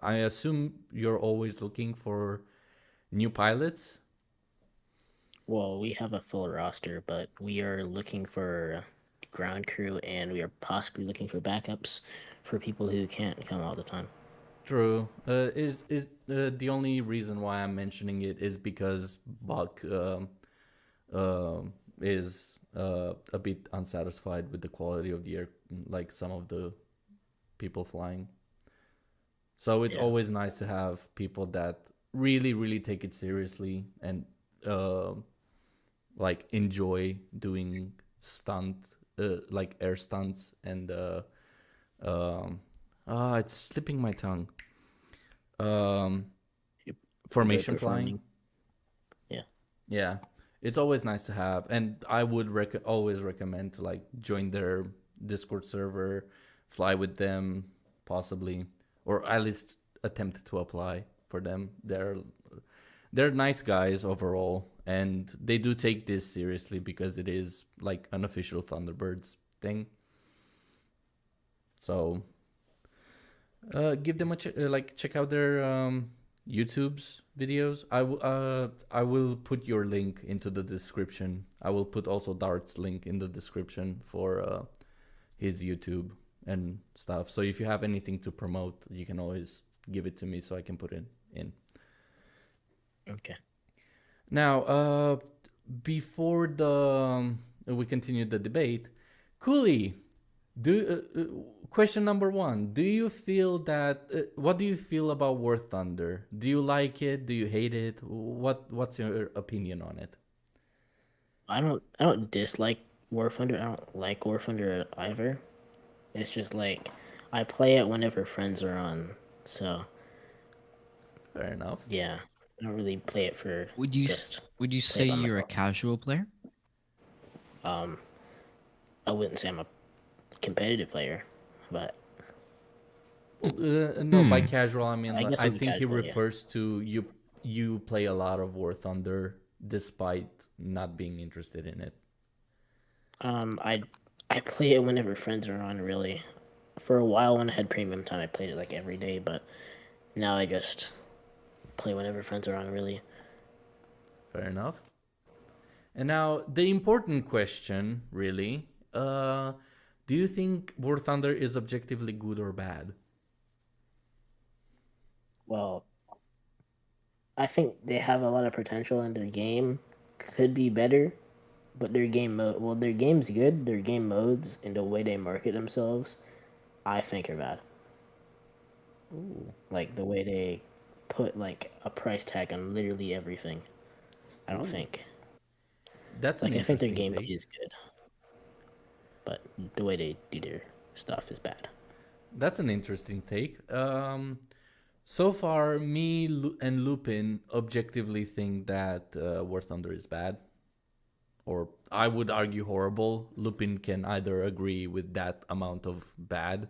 I assume you're always looking for new pilots. Well, we have a full roster, but we are looking for ground crew, and we are possibly looking for backups for people who can't come all the time. True. Is the only reason why I'm mentioning it is because Buck is a bit unsatisfied with the quality of the air, like some of the people flying. So it's always nice to have people that really, really take it seriously and enjoy doing air stunts and it's slipping my tongue. Formation flying. Yeah. It's always nice to have, and I would always recommend to join their Discord server, fly with them, possibly, or at least attempt to apply for them. They're nice guys overall, and they do take this seriously because it is an official Thunderbirds thing. So give them a check out their YouTube's videos. I will put your link into the description. I will put also Dart's link in the description for his YouTube and stuff. So if you have anything to promote, you can always give it to me so I can put it in. Okay. Now, before we continue the debate, Cooley, question number 1: do you feel that? What do you feel about War Thunder? Do you like it? Do you hate it? What's your opinion on it? I don't dislike War Thunder. I don't like War Thunder either. It's just like I play it whenever friends are on. So Fair enough. yeah, I don't really play it for Would you just would you play say it by you're a myself. casual player? Um, I wouldn't say I'm a competitive player, but Well, no, by Hmm. casual I mean I guess I I'm a think he casual. Yeah. refers to you play a lot of War Thunder despite not being interested in it. I play it whenever friends are on. Really, for a while when I had premium time, I played it like every day, but now I just play whenever friends are on. Really. Fair enough. And now the important question, really, do you think War Thunder is objectively good or bad? Well, I think they have a lot of potential in their game. Could be better, but their game mode, well, their game's good. Their game modes and the way they market themselves, I think are bad. Ooh, Like the way they put like a price tag on literally everything. I don't ooh, think. that's an Like I think their interesting gameplay take. is good, but the way they do their stuff is bad. That's an interesting take. So far, me and Lupin objectively think that War Thunder is bad, or I would argue horrible. Lupin can either agree with that amount of bad.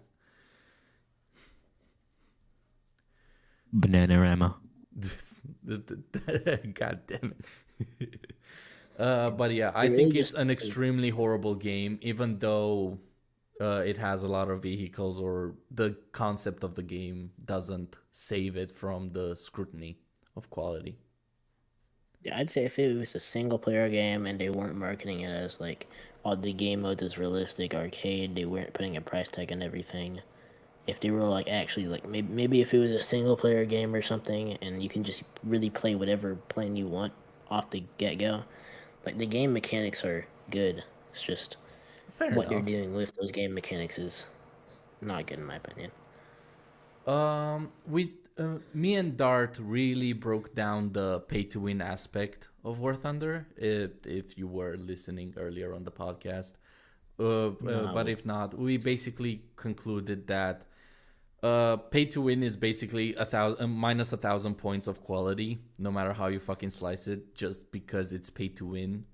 Bananarama. God damn it. But yeah, I It really think it's just an extremely horrible game, even though it has a lot of vehicles, or the concept of the game doesn't save it from the scrutiny of quality. yeah, I'd say if it was a single player game and they weren't marketing it as like all the game modes is realistic arcade, they weren't putting a price tag on everything. If they were like actually like maybe if it was a single player game or something and you can just really play whatever plane you want off the get go, like the game mechanics are good. It's just Fair what they're enough. doing with those game mechanics is not good in my opinion. We, me and Dart really broke down the pay to win aspect of War Thunder. If you were listening earlier on the podcast, but No, if not, we basically concluded that pay to win is basically minus 1,000 points of quality, no matter how you fucking slice it, just because it's pay to win.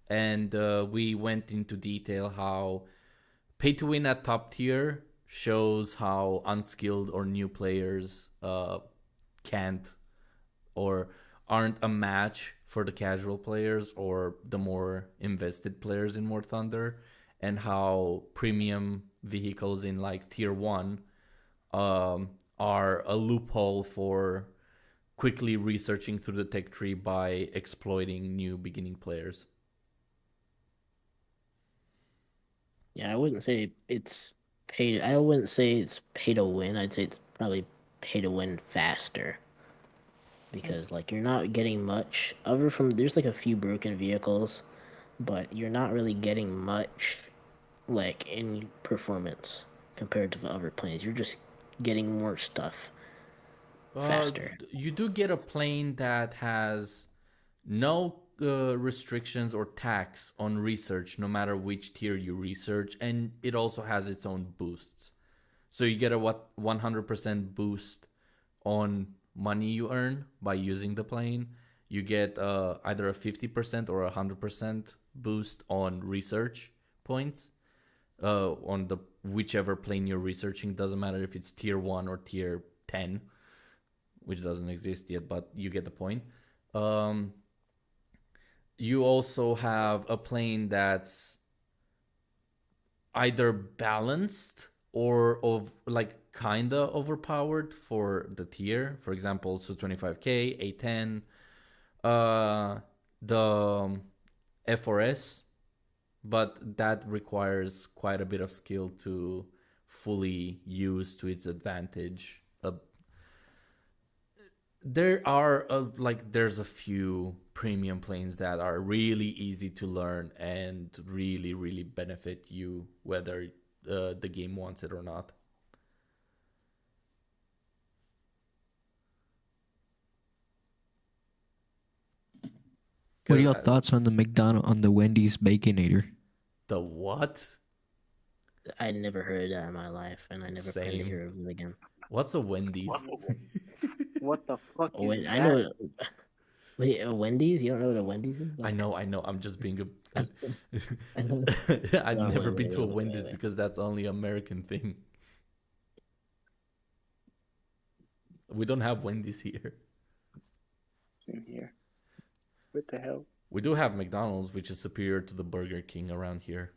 And we went into detail how pay to win at top tier shows how unskilled or new players can't or aren't a match for the casual players or the more invested players in War Thunder, and how premium vehicles in like tier 1 are a loophole for quickly researching through the tech tree by exploiting new beginning players. yeah, I wouldn't say it's pay. I wouldn't say it's pay to win. I'd say it's probably pay to win faster because like you're not getting much other from there's like a few broken vehicles, but you're not really getting much like in performance compared to the other planes. You're just getting more stuff faster. You do get a plane that has no restrictions or tax on research, no matter which tier you research, and it also has its own boosts. So you get a 100% boost on money you earn by using the plane. You get either a 50% or 100% boost on research points on the whichever plane you're researching. Doesn't matter if it's tier 1 or tier 10, which doesn't exist yet, but you get the point. You also have a plane that's either balanced or of like kinda overpowered for the tier. For example, Su-25K, A10, the F4S, but that requires quite a bit of skill to fully use to its advantage. There's a few premium planes that are really easy to learn and really really benefit you whether the game wants it or not. What are Because your thoughts on the Wendy's Baconator? the what? I never heard that in my life, and I never plan to Same. hear of it again. What's a Wendy's? What the fuck Oh, is wait, I that? know. Wait, a Wendy's? You don't know what a Wendy's is? I know. I'm just being a. I know. I've No, never wait, been wait, to a wait, wait, Wendy's wait. because that's only American thing. We don't have Wendy's here. In here. What the hell? We do have McDonald's, which is superior to the Burger King around here.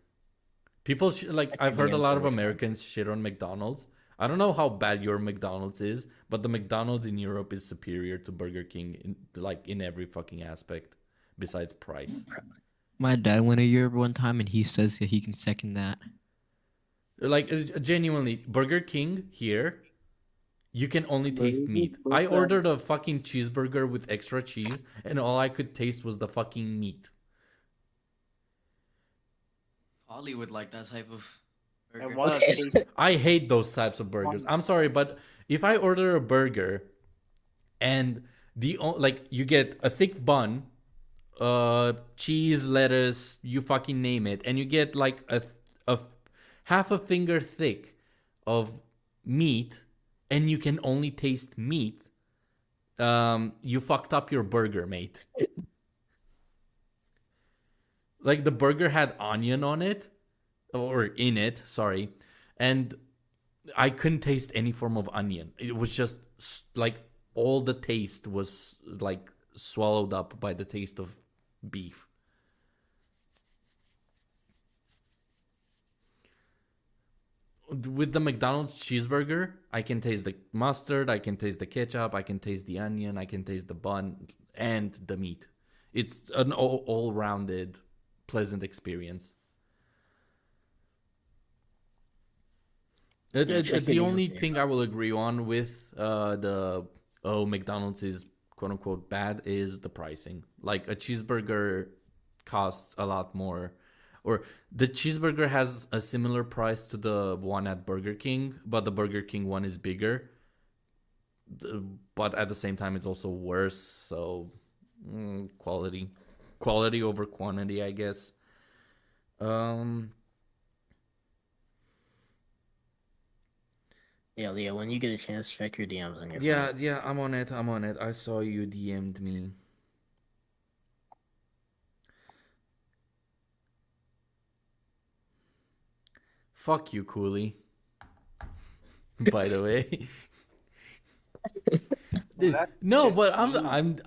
People like I've heard a am lot of so fun. Americans shit on McDonald's. I don't know how bad your McDonald's is, but the McDonald's in Europe is superior to Burger King in every fucking aspect, besides price. My dad went to Europe one time, and he says that he can second that. Like genuinely, Burger King here, you can only taste Burger meat. King, I burger. ordered a fucking cheeseburger with extra cheese, and all I could taste was the fucking meat. Ollie would like that type of I burger. wanna Okay. taste I hate those types of burgers. I'm sorry, but if I order a burger and like you get a thick bun, cheese, lettuce, you fucking name it, and you get like a half a finger thick of meat, and you can only taste meat, you fucked up your burger, mate. Like the burger had onion on it, or in it, sorry, and I couldn't taste any form of onion. It was just like all the taste was like swallowed up by the taste of beef. With the McDonald's cheeseburger, I can taste the mustard, I can taste the ketchup, I can taste the onion, I can taste the bun and the meat. It's an all-rounded pleasant experience. The only thing I will agree on with the McDonald's is quote unquote bad is the pricing. Like a cheeseburger costs a lot more, or the cheeseburger has a similar price to the one at Burger King, but the Burger King one is bigger. But at the same time, it's also worse. So quality over quantity, I guess. Yeah, Leo, when you get a chance, check your DMs on your Yeah, phone. yeah, I'm on it. I saw you DM'd me. Fuck you, Cooley. By the way. That's No, just but mean. I'm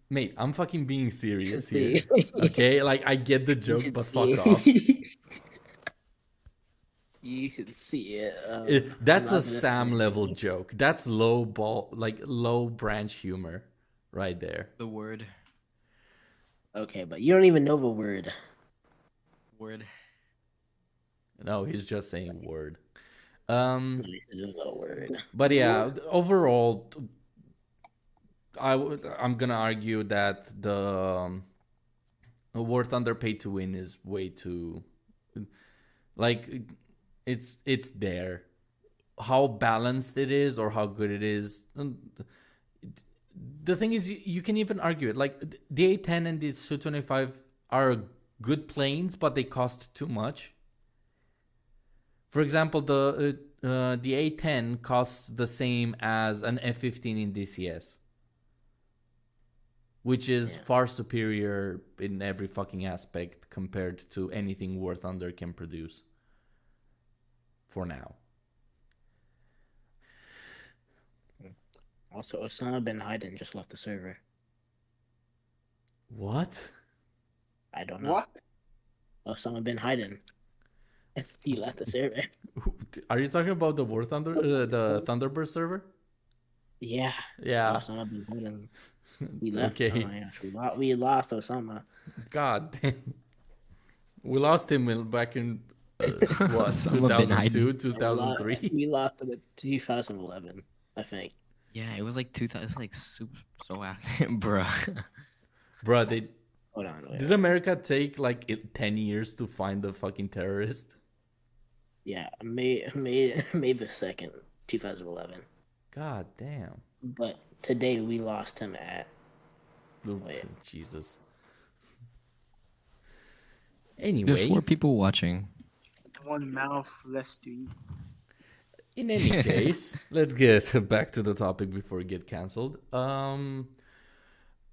mate, I'm fucking being serious Just here. see. Okay? Like I get the You joke, should but see fuck it. off. You should see it. That's I'm a not gonna Sam say level anything. joke. That's low branch humor right there. The word. Okay, but you don't even know the word. Word. No, he's just saying word. He said the word. But yeah, overall, I'm gonna argue that the War Thunder pay to win is way too, like, it's there. How balanced it is or how good it is. The thing is, you can even argue it. Like the A10 and the Su-25 are good planes, but they cost too much. For example, the A10 costs the same as an F-15 in DCS, which is far superior in every fucking aspect compared to anything War Thunder can produce. For now. Also, Osama bin Laden just left the server. What? I don't know. What? Osama bin Laden. He left the server. Are you talking about the War Thunder, the Thunderbird server? Yeah. Yeah. Osama bin Laden. We left. Okay. Oh my gosh, we lost Osama. God damn. We lost him back in what, Osama bin 2002, Laden. 2003? We lost him in 2011, I think. Yeah, it was like 2000. Like so ass, bruh. Bruh, they Hold on. Wait, did America take like 10 years to find the fucking terrorist? Yeah, May the 2nd, 2011. God damn. But today we lost him at. Oops, Wait. Jesus. There's Anyway, 4 people watching. one mouth less to eat. In any case, let's get back to the topic before we get canceled.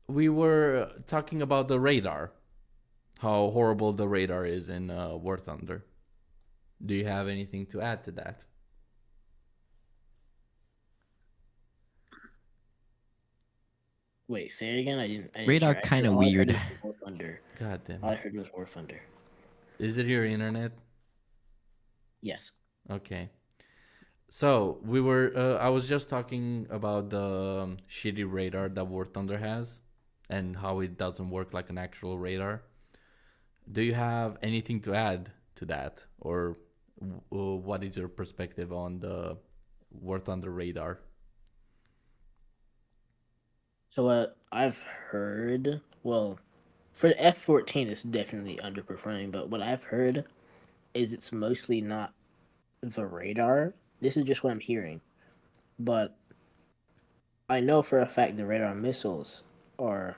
We were talking about the radar, how horrible the radar is in War Thunder. Do you have anything to add to that? Wait, say it again. I didn't Radar hear. I kinda heard- all I heard weird. was War Thunder. God damn All I it. heard was War Thunder. Is it your internet? Yes. Okay. So we were. I was just talking about the shitty radar that War Thunder has, and how it doesn't work like an actual radar. Do you have anything to add to that, or what is your perspective on the War Thunder radar? So what I've heard, well, for the F-14, it's definitely underperforming. But what I've heard is it's mostly not the radar. This is just what I'm hearing, but I know for a fact the radar missiles are,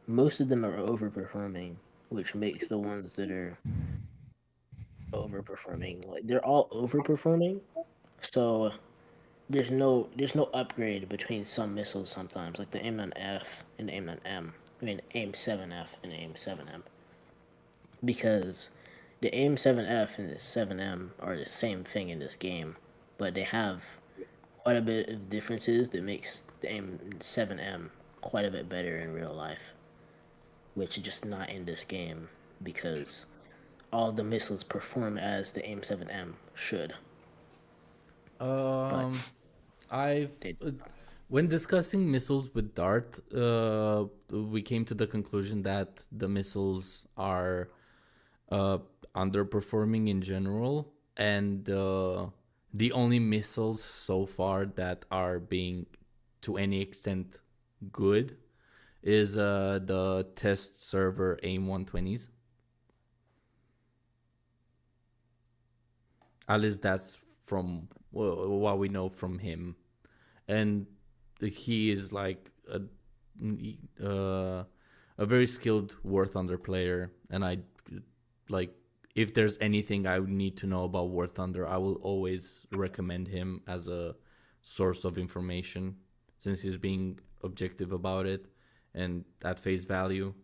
most of them are overperforming, which makes the ones that are overperforming, like they're all overperforming. So there's no upgrade between some missiles sometimes, like the AIM-9F and the AIM-9M. I mean AIM-7F and AIM-7M, because the AIM-7F and the 7M are the same thing in this game, but they have quite a bit of differences that makes the AIM-7M quite a bit better in real life, which is just not in this game because all the missiles perform as the AIM-7M should. I've They- when discussing missiles with Dart, we came to the conclusion that the missiles are underperforming in general, and the only missiles so far that are being to any extent good is the test server AIM-120s. At least that's from what we know from him, and he is like a very skilled War Thunder player. And I like, if there's anything I would need to know about War Thunder, I will always recommend him as a source of information, since he's being objective about it and at face value.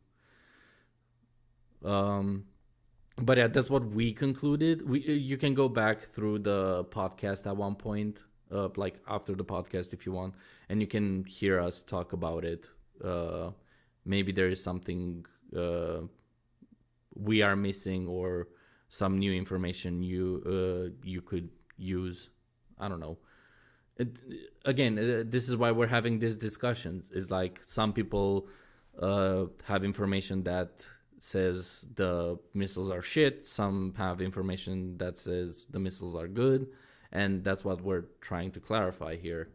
But yeah, that's what we concluded. You can go back through the podcast at one point, like after the podcast if you want, and you can hear us talk about it. Maybe there is something we are missing, or some new information you could use. I don't know. This is why we're having these discussions. It's like some people have information that says the missiles are shit. Some have information that says the missiles are good, and that's what we're trying to clarify here,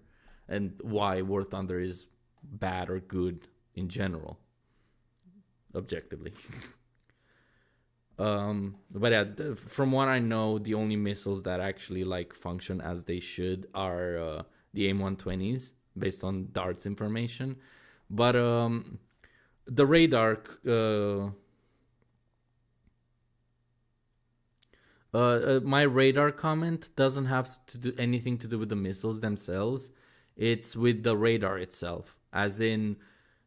and why War Thunder is bad or good in general, objectively. But yeah, from what I know, the only missiles that actually like function as they should are the AIM-120s, based on Dart's information. But the radar. My radar comment doesn't have to do anything to do with the missiles themselves. It's with the radar itself. As in,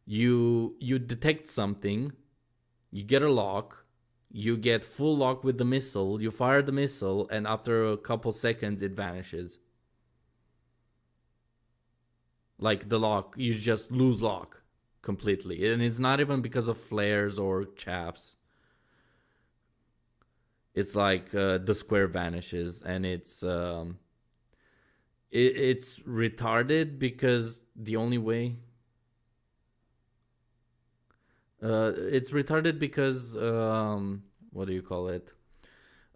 you detect something, you get a lock, you get full lock with the missile, you fire the missile, and after a couple seconds it vanishes. Like the lock, you just lose lock completely. And it's not even because of flares or chaffs. It's like the square vanishes, and it's retarded because the only way it's retarded because what do you call it?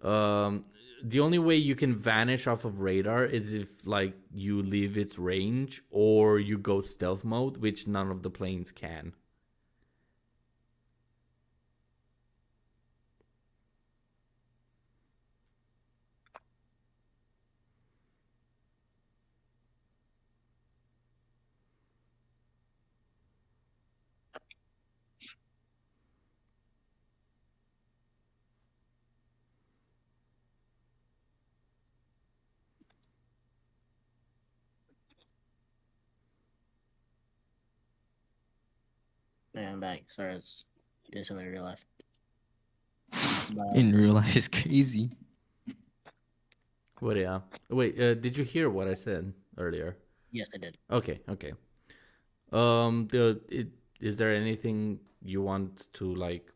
The only way you can vanish off of radar is if like you leave its range or you go stealth mode, which none of the planes can. Yeah, I'm back. Sorry, it's doing something in real life. In But real life, it's crazy. What? Yeah. Wait. Did you hear what I said earlier? yes, I did. Okay. Okay. Is there anything you want to like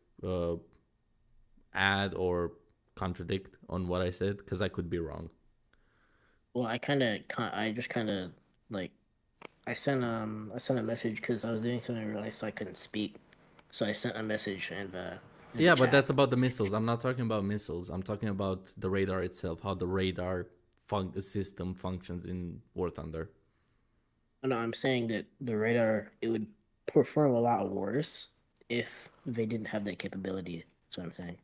add or contradict on what I said? Because I could be wrong. Well, I just kind of like I sent a message because I was doing something in real life, so I couldn't speak. So I sent a message in the Yeah, but chat. that's about the missiles. I'm not talking about missiles. I'm talking about the radar itself, how the radar system functions in War Thunder. No, I'm saying that the radar it would perform a lot worse if they didn't have that capability. That's what I'm saying.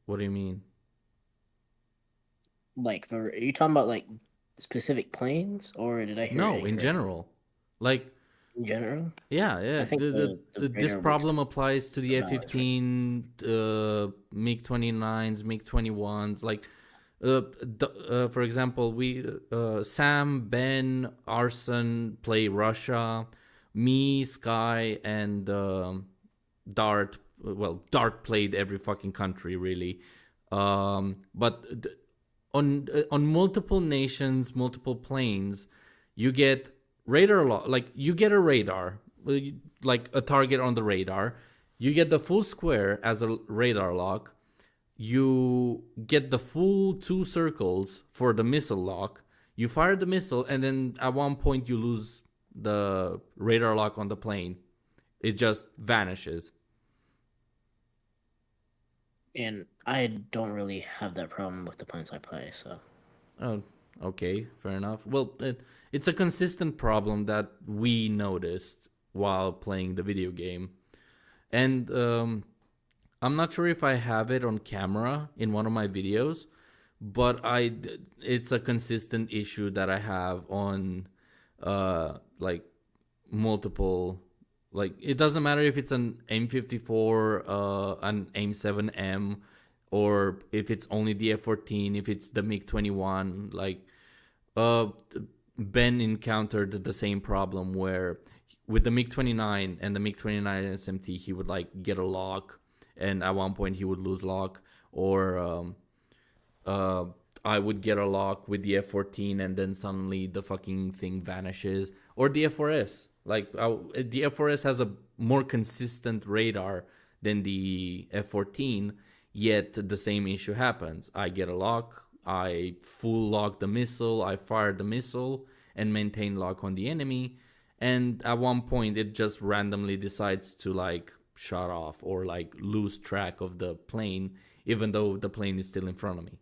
What do you mean? Like, are you talking about like specific planes, or did I hear it No, in incorrectly? general. Like, In general, yeah, yeah. I think the This radar problem works applies to the about as right. F-15, MiG-29s, MiG-21s. Like, for example, Sam, Ben, Arson play Russia. Me, Sky, and Dart. Well, Dart played every fucking country really. But on multiple nations, multiple planes, you get radar like you get a radar, like a target on the radar. You get the full square as a radar lock. You get the full 2 circles for the missile lock. You fire the missile, and then at one point you lose the radar lock on the plane. It just vanishes. And I don't really have that problem with the planes I play, so Oh, okay, fair enough. Well, it's a consistent problem that we noticed while playing the video game. And I'm not sure if I have it on camera in one of my videos, but it's a consistent issue that I have on like multiple, like it doesn't matter if it's an AIM-54, an AIM-7M, or if it's only the F-14, if it's the MiG-21. Like uh Ben encountered the same problem where with the MiG-29 and the MiG-29 SMT he would like get a lock, and at one point he would lose lock, or I would get a lock with the F-14 and then suddenly the fucking thing vanishes, or the F-4S. Like the F-4S has a more consistent radar than the F-14, yet the same issue happens. I get a lock, I full lock the missile, I fire the missile and maintain lock on the enemy, and at one point it just randomly decides to like shut off or like lose track of the plane, even though the plane is still in front of me.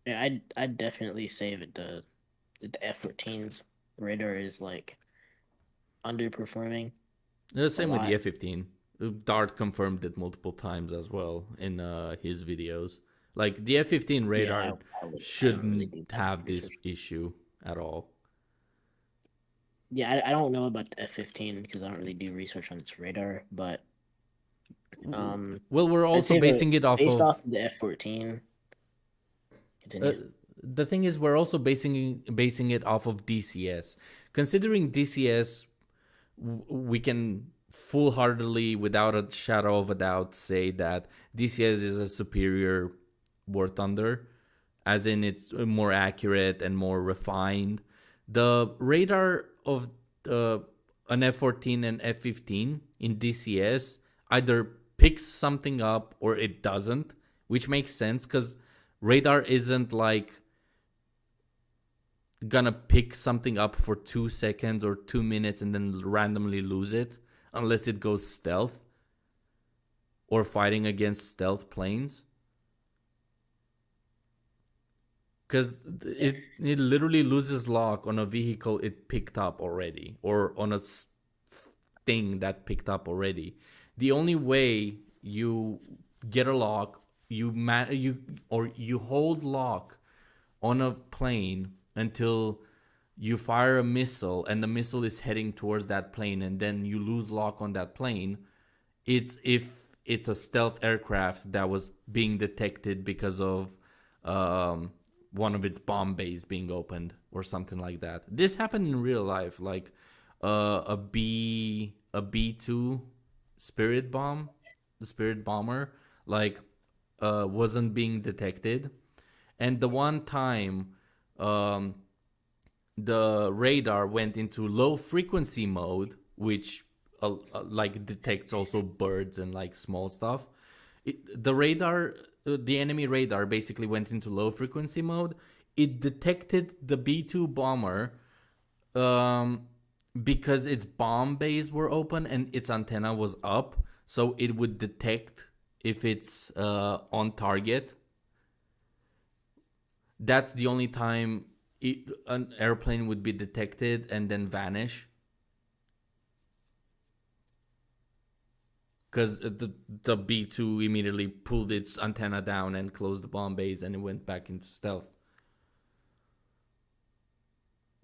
yeah, I'd definitely say that the F-14's radar is like underperforming. The same with the lot. F-15. Dart confirmed it multiple times as well in his videos. Like the F-15 radar I don't really shouldn't do have this research. issue at all. Yeah, I don't know about the F-15 because I don't really do research on its radar, but Well, we're I'd also say basing it off based of. off the F-14. Continue. The thing is, we're also basing it off of DCS. Considering DCS, we can full-heartedly, without a shadow of a doubt, say that DCS is a superior War Thunder, as in it's more accurate and more refined. The radar of an F-14 and F-15 in DCS either picks something up or it doesn't, which makes sense because radar isn't like gonna pick something up for 2 seconds or 2 minutes and then randomly lose it unless it goes stealth or fighting against stealth planes. Because it literally loses lock on a vehicle it picked up already, or on a thing that picked up already. The only way you get a lock, you hold lock on a plane until you fire a missile and the missile is heading towards that plane, and then you lose lock on that plane. It's if it's a stealth aircraft that was being detected because of one of its bomb bays being opened or something like that. This happened in real life. Like a B2 Spirit bomb, the Spirit bomber, like wasn't being detected, and the one time the radar went into low frequency mode, which like detects also birds and like small stuff. The enemy radar basically went into low frequency mode. It detected the B2 bomber because its bomb bays were open and its antenna was up, so it would detect if it's on target. That's the only time an airplane would be detected and then vanish. Because the B2 immediately pulled its antenna down and closed the bomb bays, and it went back into stealth.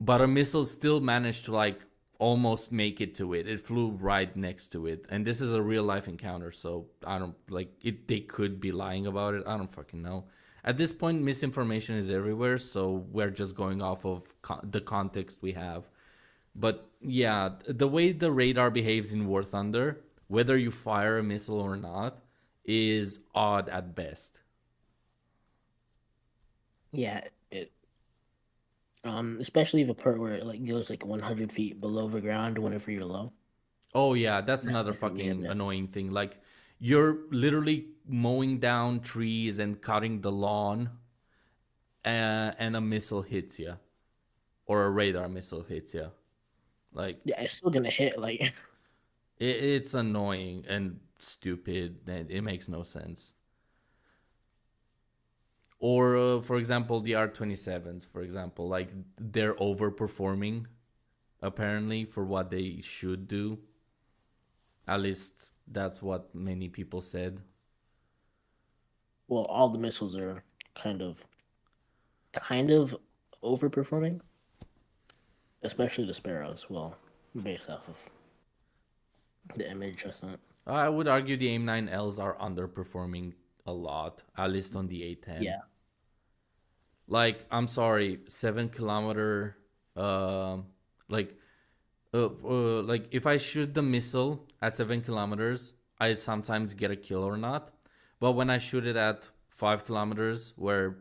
But a missile still managed to like almost make it to it. It flew right next to it, and this is a real life encounter. So I don't like it. They could be lying about it. I don't fucking know. At this point, misinformation is everywhere, so we're just going off of the context we have. But yeah, the way the radar behaves in War Thunder, whether you fire a missile or not, is odd at best. Yeah, especially the part where it like goes like 100 feet below the ground whenever you're low. Oh yeah, that's another That's really fucking bad. annoying thing. Like you're literally mowing down trees and cutting the lawn, and a missile hits you, or a radar missile hits you. Like Yeah, it's still gonna hit. Like, it's annoying and stupid, and it makes no sense. Or for example, the R27s, for example, like they're overperforming apparently for what they should do. At least that's what many people said. well, all the missiles are kind of overperforming, especially the Sparrows. Well, based off of the image I sent. I would argue the AIM-9Ls are underperforming a lot, at least on the A10. Yeah. Like, I'm sorry, 7 kilometer, like, like if I shoot the missile at 7 kilometers, I sometimes get a kill or not. But when I shoot it at 5 kilometers, where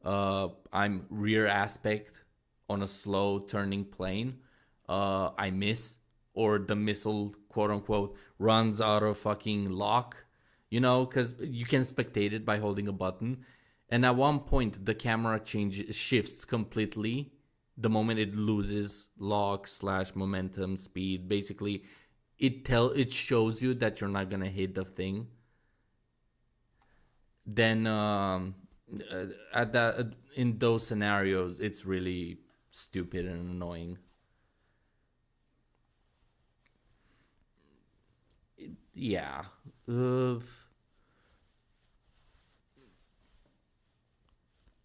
I'm rear aspect on a slow turning plane, I miss, or the missile, quote unquote, runs out of fucking lock, because you can spectate it by holding a button. And at one point, the camera shifts completely the moment it loses lock / momentum speed. Basically, it shows you that you're not gonna hit the thing. Then in those scenarios, it's really stupid and annoying. Yeah.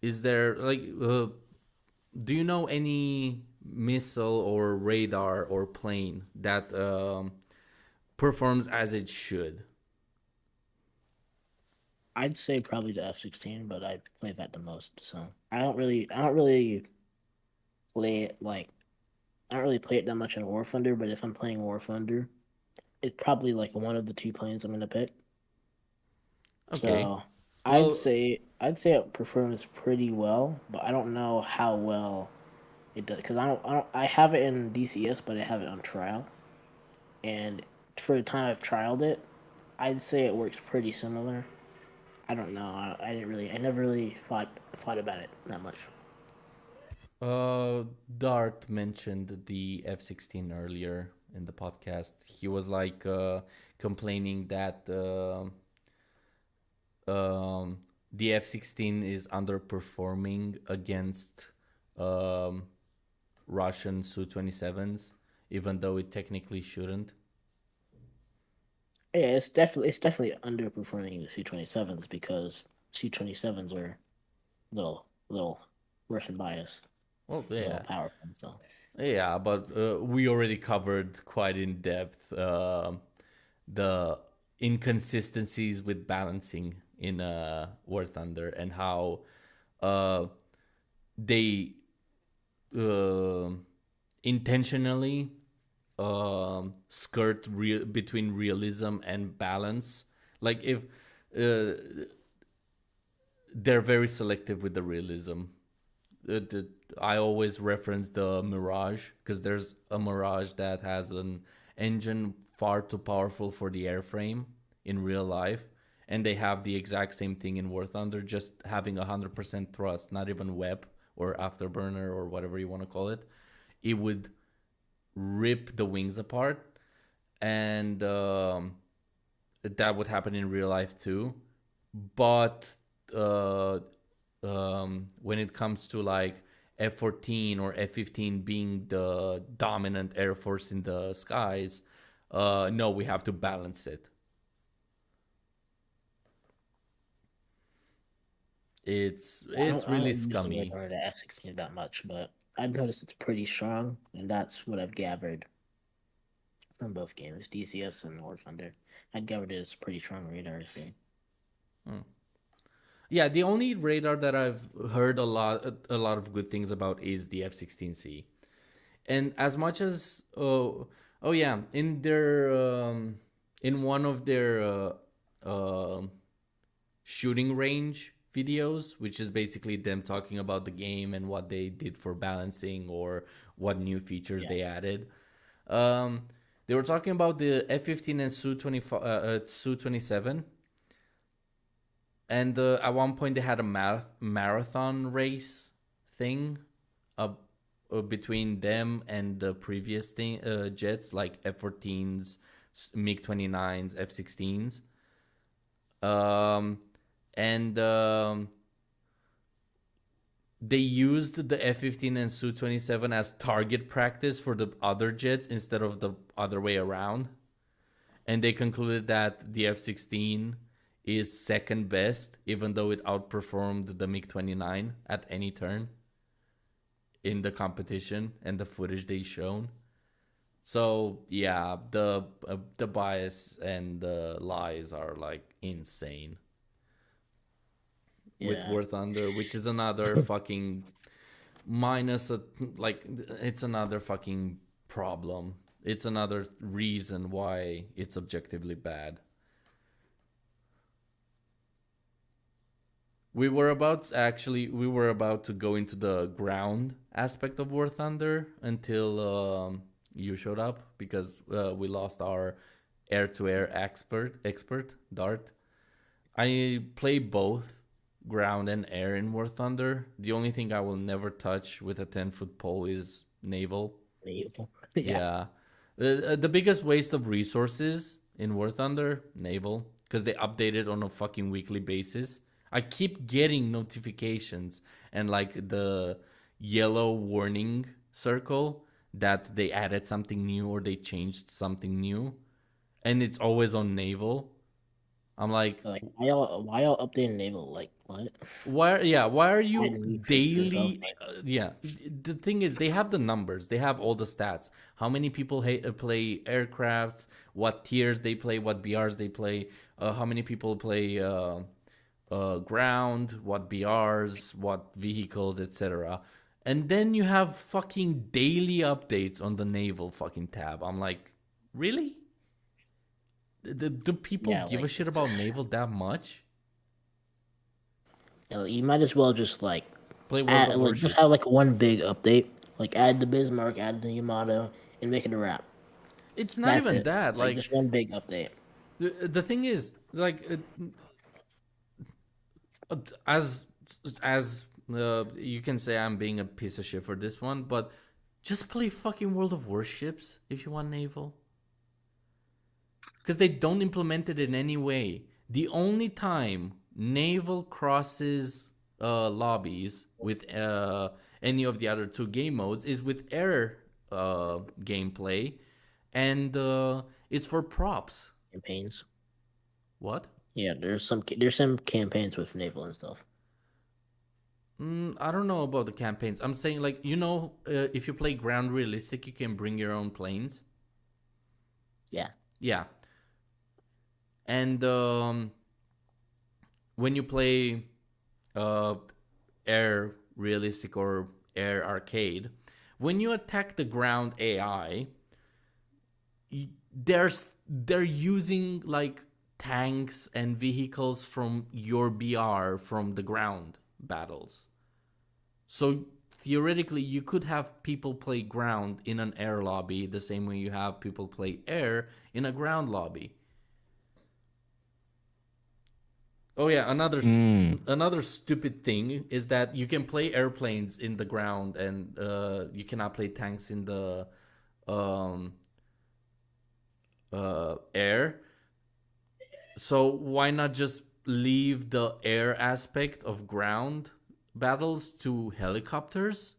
Is there like do you know any missile or radar or plane that performs as it should? I'd say probably the F-16, but I play that the most. So I don't really play it like I don't really play it that much in War Thunder. But if I'm playing War Thunder, it's probably like one of the two planes I'm gonna pick. Okay. So Well- I'd say it performs pretty well, but I don't know how well it does because I have it in DCS, but I have it on trial, and for the time I've trialed it, I'd say it works pretty similar. I don't know. I never really thought about it that much. Dart mentioned the F-16 earlier in the podcast. He was like complaining that the F-16 is underperforming against Russian Su-27s, even though it technically shouldn't. Yeah, it's definitely underperforming the C-27s because C-27s are little Russian biased, Well, little yeah. powerful. So Yeah, but we already covered quite in depth the inconsistencies with balancing in War Thunder and how they intentionally skirt between realism and balance. Like if they're very selective with the realism. I always reference the Mirage because there's a Mirage that has an engine far too powerful for the airframe in real life, and they have the exact same thing in War Thunder, just having 100% thrust, not even web or afterburner or whatever you want to call it. It would rip the wings apart, and that would happen in real life too. But when it comes to like F-14 or F-15 being the dominant air force in the skies, no, we have to balance it. It's really scummy. I don't the F-16 that much, but I've noticed it's pretty strong, and that's what I've gathered from both games, DCS and War Thunder. I gathered it's pretty strong radar. So. Yeah, the only radar that I've heard a lot of good things about is the F-16C. And as much as in their in one of their shooting range videos, which is basically them talking about the game and what they did for balancing or what new features they added. They were talking about the F-15 and Su-27. And at one point they had a marathon race thing between them and the previous jets, like F-14s, MiG-29s, F-16s. They used the F-15 and Su-27 as target practice for the other jets instead of the other way around. And they concluded that the F-16 is second best, even though it outperformed the MiG-29 at any turn in the competition and the footage they shown. So yeah, the bias and the lies are like insane. With War Thunder, which is another fucking minus, it's another fucking problem. It's another reason why it's objectively bad. We were about to go into the ground aspect of War Thunder until you showed up, because we lost our air-to-air expert, Dart. I play both ground and air in War Thunder. The only thing I will never touch with a 10-foot pole is naval. Yeah. The biggest waste of resources in War Thunder, naval, because they update it on a fucking weekly basis. I keep getting notifications and like the yellow warning circle that they added something new or they changed something new, and it's always on naval. I'm like why y'all updating naval? Like what? Why are you daily? The thing is, they have the numbers, they have all the stats. How many people play aircrafts? What tiers they play? What BRs they play? How many people play ground? What BRs? What vehicles, etc. And then you have fucking daily updates on the naval fucking tab. I'm like, really? Do people give a shit about naval that much? You might as well just like play just have like one big update, like add the Bismarck, add the Yamato, and make it a wrap. It's not even that. Like just one big update. The thing is, like, as you can say I'm being a piece of shit for this one, but just play fucking World of Warships if you want naval. Because they don't implement it in any way. The only time naval crosses lobbies with any of the other two game modes is with air gameplay, and it's for props. Campaigns. What? Yeah, there's some campaigns with naval and stuff. I don't know about the campaigns. I'm saying, like, if you play ground realistic, you can bring your own planes. Yeah. Yeah. And when you play air realistic or air arcade, when you attack the ground AI, they're using like tanks and vehicles from your BR from the ground battles. So theoretically, you could have people play ground in an air lobby the same way you have people play air in a ground lobby. Oh yeah, another stupid thing is that you can play airplanes in the ground and you cannot play tanks in the air. So why not just leave the air aspect of ground battles to helicopters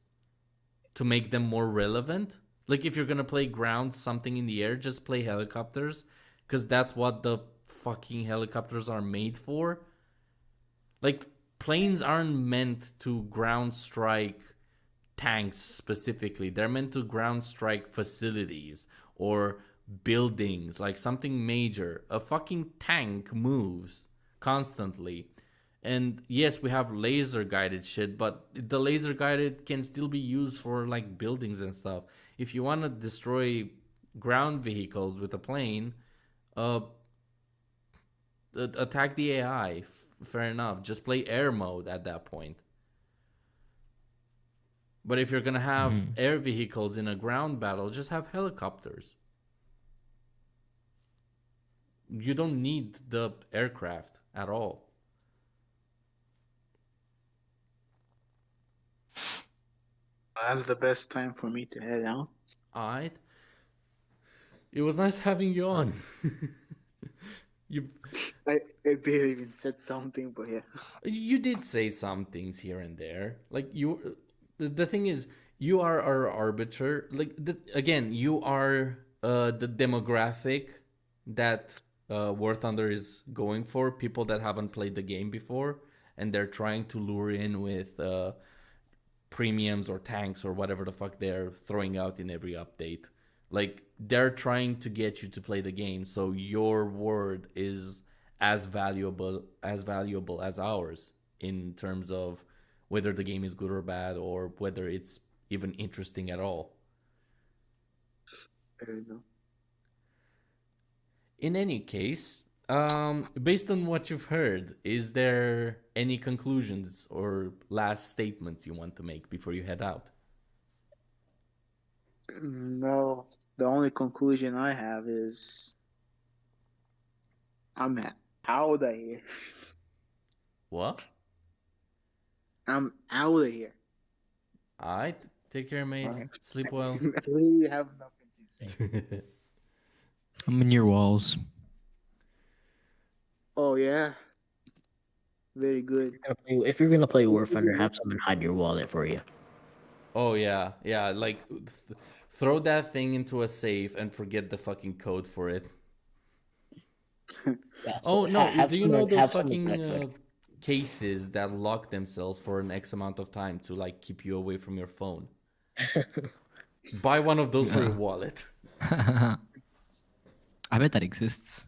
to make them more relevant? Like if you're gonna play ground something in the air, just play helicopters, because that's what the fucking helicopters are made for. Like planes aren't meant to ground strike tanks specifically. They're meant to ground strike facilities or buildings, like something major. A fucking tank moves constantly. And yes, we have laser guided shit, but the laser guided can still be used for like buildings and stuff. If you want to destroy ground vehicles with a plane, attack the AI. Fair enough. Just play air mode at that point. But if you're gonna have air vehicles in a ground battle, just have helicopters. You don't need the aircraft at all. That's the best time for me to head out. Alright. It was nice having you on. I barely even said something, but yeah. You did say some things here and there. Like the thing is, you are our arbiter. Like again, you are the demographic that War Thunder is going for. People that haven't played the game before, and they're trying to lure in with premiums or tanks or whatever the fuck they're throwing out in every update. Like they're trying to get you to play the game, so your word is as valuable as ours in terms of whether the game is good or bad, or whether it's even interesting at all. I don't know. In any case, based on what you've heard, is there any conclusions or last statements you want to make before you head out? No, the only conclusion I have is I'm out of here. What? I'm out of here. Alright, take care, mate. Alright. Sleep well. I really have nothing to say. I'm in your walls. Oh yeah, very good. If you're gonna play War Thunder, have someone hide your wallet for you. Oh yeah, yeah. Like throw that thing into a safe and forget the fucking code for it. Yeah, Oh so no! have Do you know someone- those have someone fucking connect it. cases that lock themselves for an X amount of time to like keep you away from your phone? Buy one of those for your wallet. I bet that exists.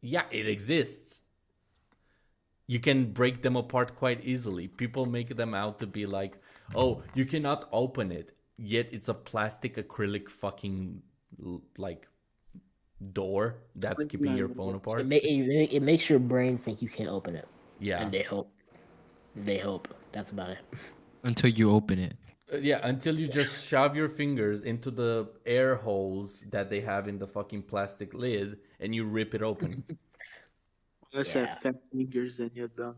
Yeah, it exists. You can break them apart quite easily. People make them out to be like, oh, you cannot open it. Yet it's a plastic acrylic fucking like door that's keeping your phone apart. It makes your brain think you can't open it, Yeah. and they hope. They hope. That's about it. Until you open it. Yeah, until you just shove your fingers into the air holes that they have in the fucking plastic lid and you rip it open. Unless you Yeah. have 10 fingers, then you're done.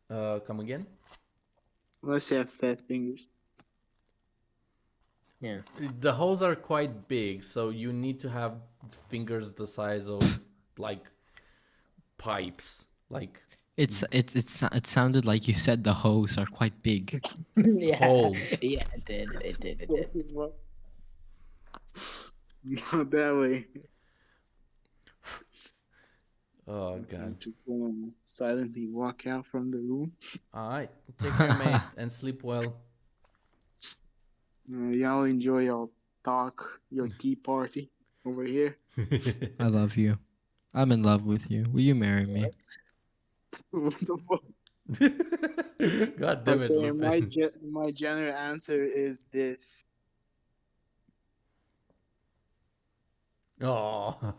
Come again? Unless you have fat fingers. Yeah. The holes are quite big, so you need to have fingers the size of like pipes. Like It sounded like you said the holes are quite big. Yeah. Holes. Yeah, it did. It did. It did. Not that way. oh god. Just gonna silently walk out from the room. Alright. Take care, mate, and sleep well. Y'all enjoy your talk, your tea party over here. I love you. I'm in love with you. Will you marry me? What the fuck? God damn it, Okay, Lupin. my general answer is this. Oh.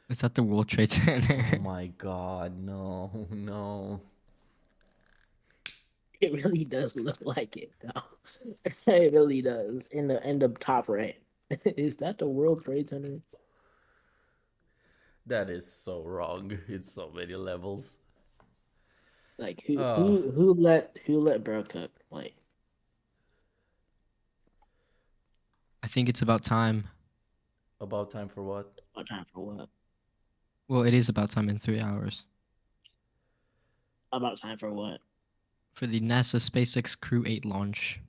Is that the World Trade Center? Oh my god, no, no. It really does look like it, though. It really does. In the top right. Is that the World Trade Center? That is so wrong. It's so many levels. Like who Oh, who who let bro cook? Like I think it's about time. about time for what? what time for what? Well, it is about time in 3 hours. About time for what? For the NASA SpaceX Crew 8 launch.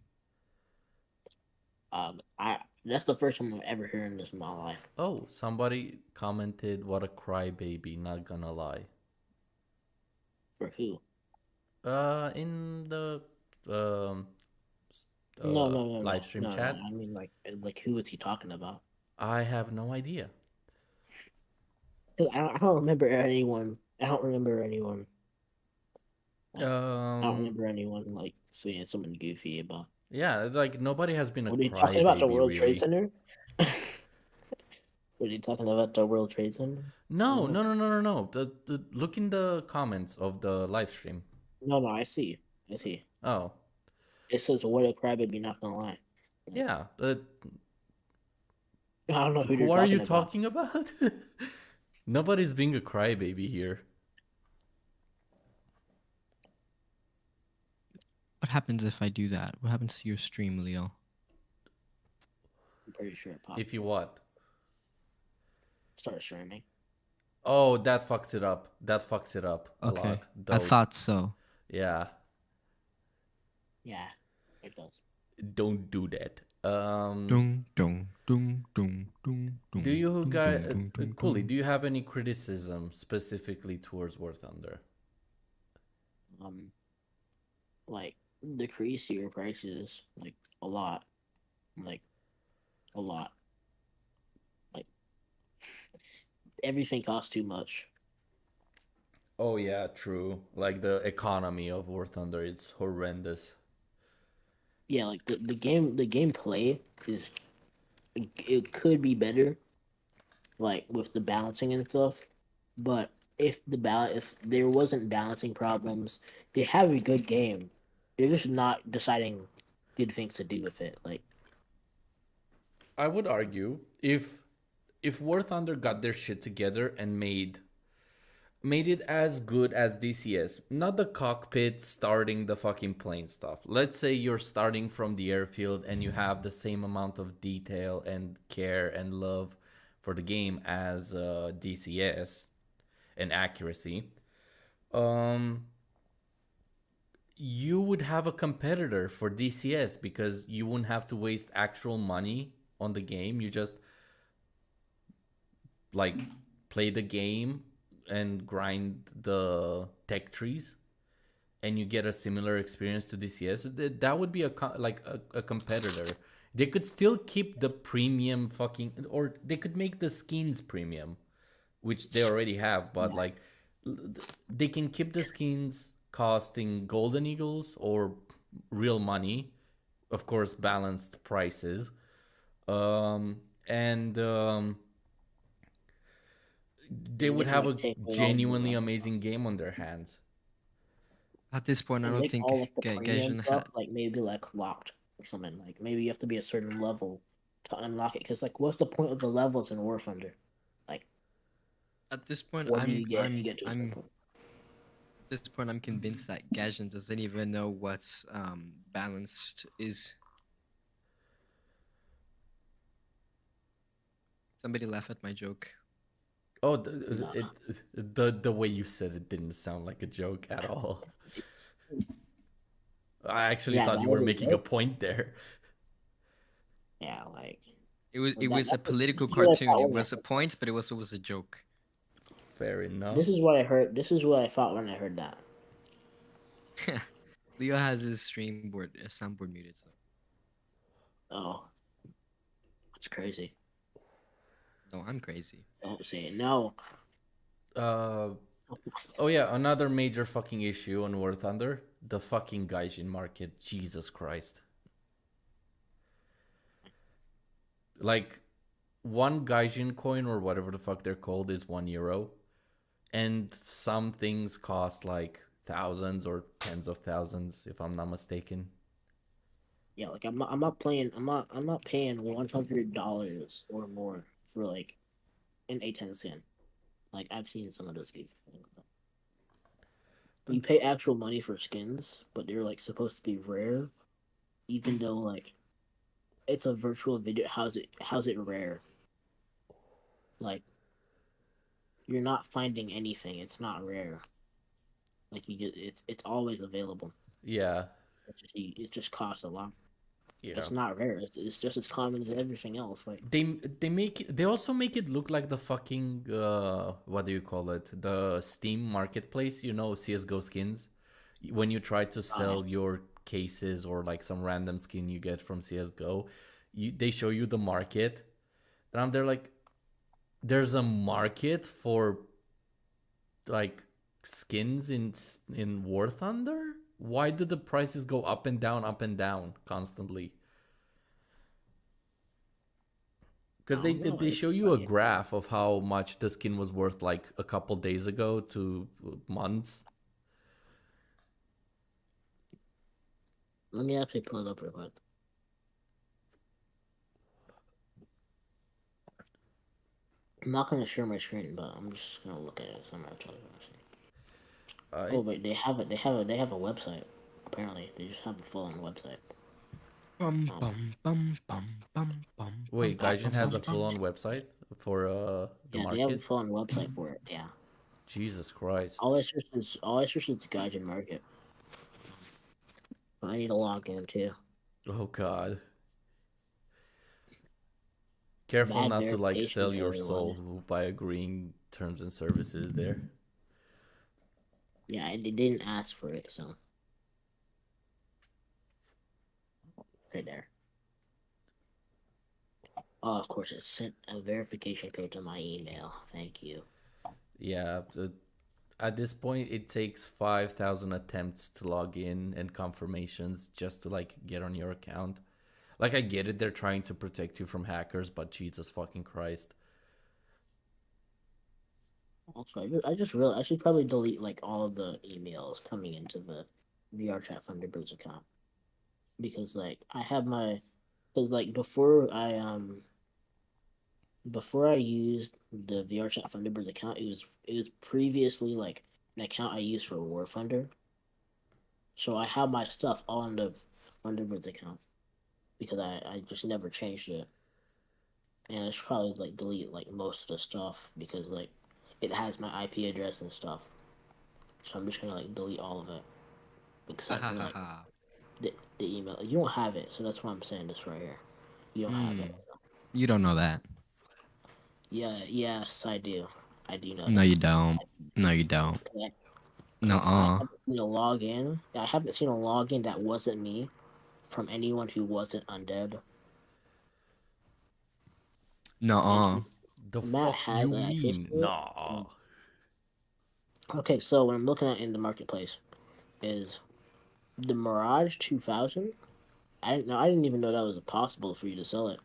I that's the first time I'm ever hearing this in my life. Oh, somebody commented, "What a crybaby." Not gonna lie. For who? In the um No, live stream no. chat, I mean, like who is he talking about? I have no idea. 'Cause I don't remember anyone. I don't remember anyone. Like, I don't Um, remember anyone like saying something goofy about. yeah, like nobody has been a What are you talking about? The crybaby World Trade really. Center? What are you talking about? The World Trade Center? No, No, no, no, no, no, no. Look in the comments of the live stream. no. I see. I see. Oh, It says, "What a crybaby." Not gonna lie. yeah, but I don't know who who you're are you talking about. talking about? Nobody's being a crybaby here. What happens if I do that? What happens to your stream, Leo? I'm pretty sure it popped. If you what? Start streaming. Oh, that fucks it up. That fucks it up a Okay. lot. I Don't. thought so. Yeah, Yeah, it does. don't do that. Dung, dung, dung, dung, dung, dung, Do you dung, guys, dung, dung, dung, Cooley? dung. Do you have any criticism specifically towards War Thunder? Um, like decrease your prices like a lot, like a lot. Like everything costs too much. Oh yeah, true. Like the economy of War Thunder, it's horrendous. Yeah, like the gameplay is it could be better, like with the balancing and stuff. But if there wasn't balancing problems, they have a good game. They're just not deciding good things to do with it. Like I would argue if War Thunder got their shit together and made it as good as DCS, not the cockpit starting the fucking plane stuff. Let's say you're starting from the airfield and you have the same amount of detail and care and love for the game as DCS and accuracy. Um, you would have a competitor for DCS because you wouldn't have to waste actual money on the game. You just like play the game and grind the tech trees and you get a similar experience to DCS. That would be a competitor. They could still keep the premium fucking, or they could make the skins premium, which they already have, but like they can keep the skins costing golden eagles or real money, of course balanced prices, and they would have like a take all genuinely amazing game on their hands. At this point, I don't make think all of the premium Gaijin stuff like maybe like locked or something. Like maybe you have to be a certain level to unlock it. Because like, what's the point of the levels in War Thunder? Like, At this point, what do you get if you get to a certain I'm point? at this point, I'm convinced that Gaijin doesn't even know what's balanced is. Somebody laugh at my joke. Oh, Nah. the way you said it didn't sound like a joke at all. I actually Yeah, thought that you were was a making a joke. point there. Yeah, like It was a that's political this is what I cartoon. thought It when I was a heard- point, but it also was a joke. Fair enough. This is what I heard. This is what I thought when I heard that. Leo has his soundboard muted. So. Oh, it's crazy. No, I'm crazy. Don't say it. No. Uh, Oh yeah, another major fucking issue on War Thunder, the fucking Gaijin market. Jesus Christ. Like one Gaijin coin or whatever the fuck they're called is €1. And some things cost like thousands or tens of thousands, if I'm not mistaken. Yeah, like I'm not paying $100 or more for like an A10 skin. Like I've seen some of those skins. You pay actual money for skins, but they're like supposed to be rare, even though like it's a virtual video. How's it rare? Like you're not finding anything. It's not rare. Like it's always available. Yeah, It just costs a lot. yeah. It's not rare. It's just as common as everything else. Like They also make it look like the fucking what do you call it? The Steam marketplace, you know, CS:GO skins. When you try to sell your cases or like some random skin you get from CS:GO, they show you the market, and I'm there like, there's a market for like skins in War Thunder. Why do the prices go up and down constantly? Because I don't know. they It's show you a funny. graph of how much the skin was worth like a couple days ago to months. Let me actually pull it up real quick. I'm not gonna share my screen, but I'm just gonna look at it. So I'm gonna tell you what I see. Oh wait, they have it. They have a website. Apparently, they just have a full-on website. Bum bum bum bum bum bum. Wait, bum, Gaijin bum, has bum, a bum. full-on website for the Yeah, they have a market. full-on website for it. Yeah. Jesus Christ! All I search is the Gaijin market. But I need to log in too. Oh God! Careful Bad not to like verification sell to your everyone. soul by agreeing terms and services there. Yeah, they didn't ask for it, so right there. Oh, of course, it sent a verification code to my email. Thank you. Yeah, at this point, it takes 5,000 attempts to log in and confirmations just to like get on your account. Like I get it, they're trying to protect you from hackers, but Jesus fucking Christ. Also, I just realized I should probably delete like all of the emails coming into the VR Chat Thunderbirds account because like I have my because like before I used the VR Chat Thunderbirds account, it was previously like an account I used for War Thunder. So I have my stuff on the Thunderbirds account because I just never changed it. And I should probably like delete like most of the stuff because like it has my IP address and stuff. So I'm just gonna like delete all of it except for like the email. You don't have it, so that's why I'm saying this right here. You don't have it. You don't know that. Yeah, yes, I do. I do know No, that. you don't. No, you don't. Okay. No, I haven't seen a login. I haven't seen a login that wasn't me from anyone who wasn't undead. no. The Matt fuck has you access mean? to it. Nah. Okay, so what I'm looking at in the marketplace is the Mirage 2000. I didn't even know that was possible for you to sell it.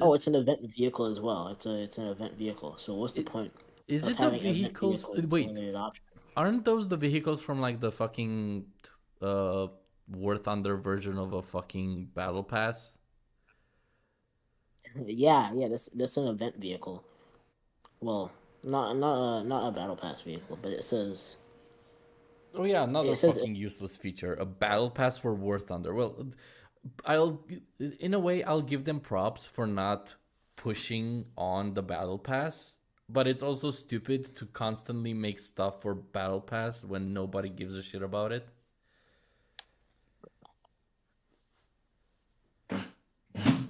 Oh, it's an event vehicle as well. It's an event vehicle. So what's the point Is of it the having event vehicles? vehicles with Wait, limited option? aren't those the vehicles from like the fucking War Thunder version of a fucking battle pass? Yeah, that's an event vehicle. Well, not a battle pass vehicle, but it says Oh yeah, another it says fucking useless feature. A battle pass for War Thunder. Well, I'll in a way I'll give them props for not pushing on the battle pass, but it's also stupid to constantly make stuff for battle pass when nobody gives a shit about it.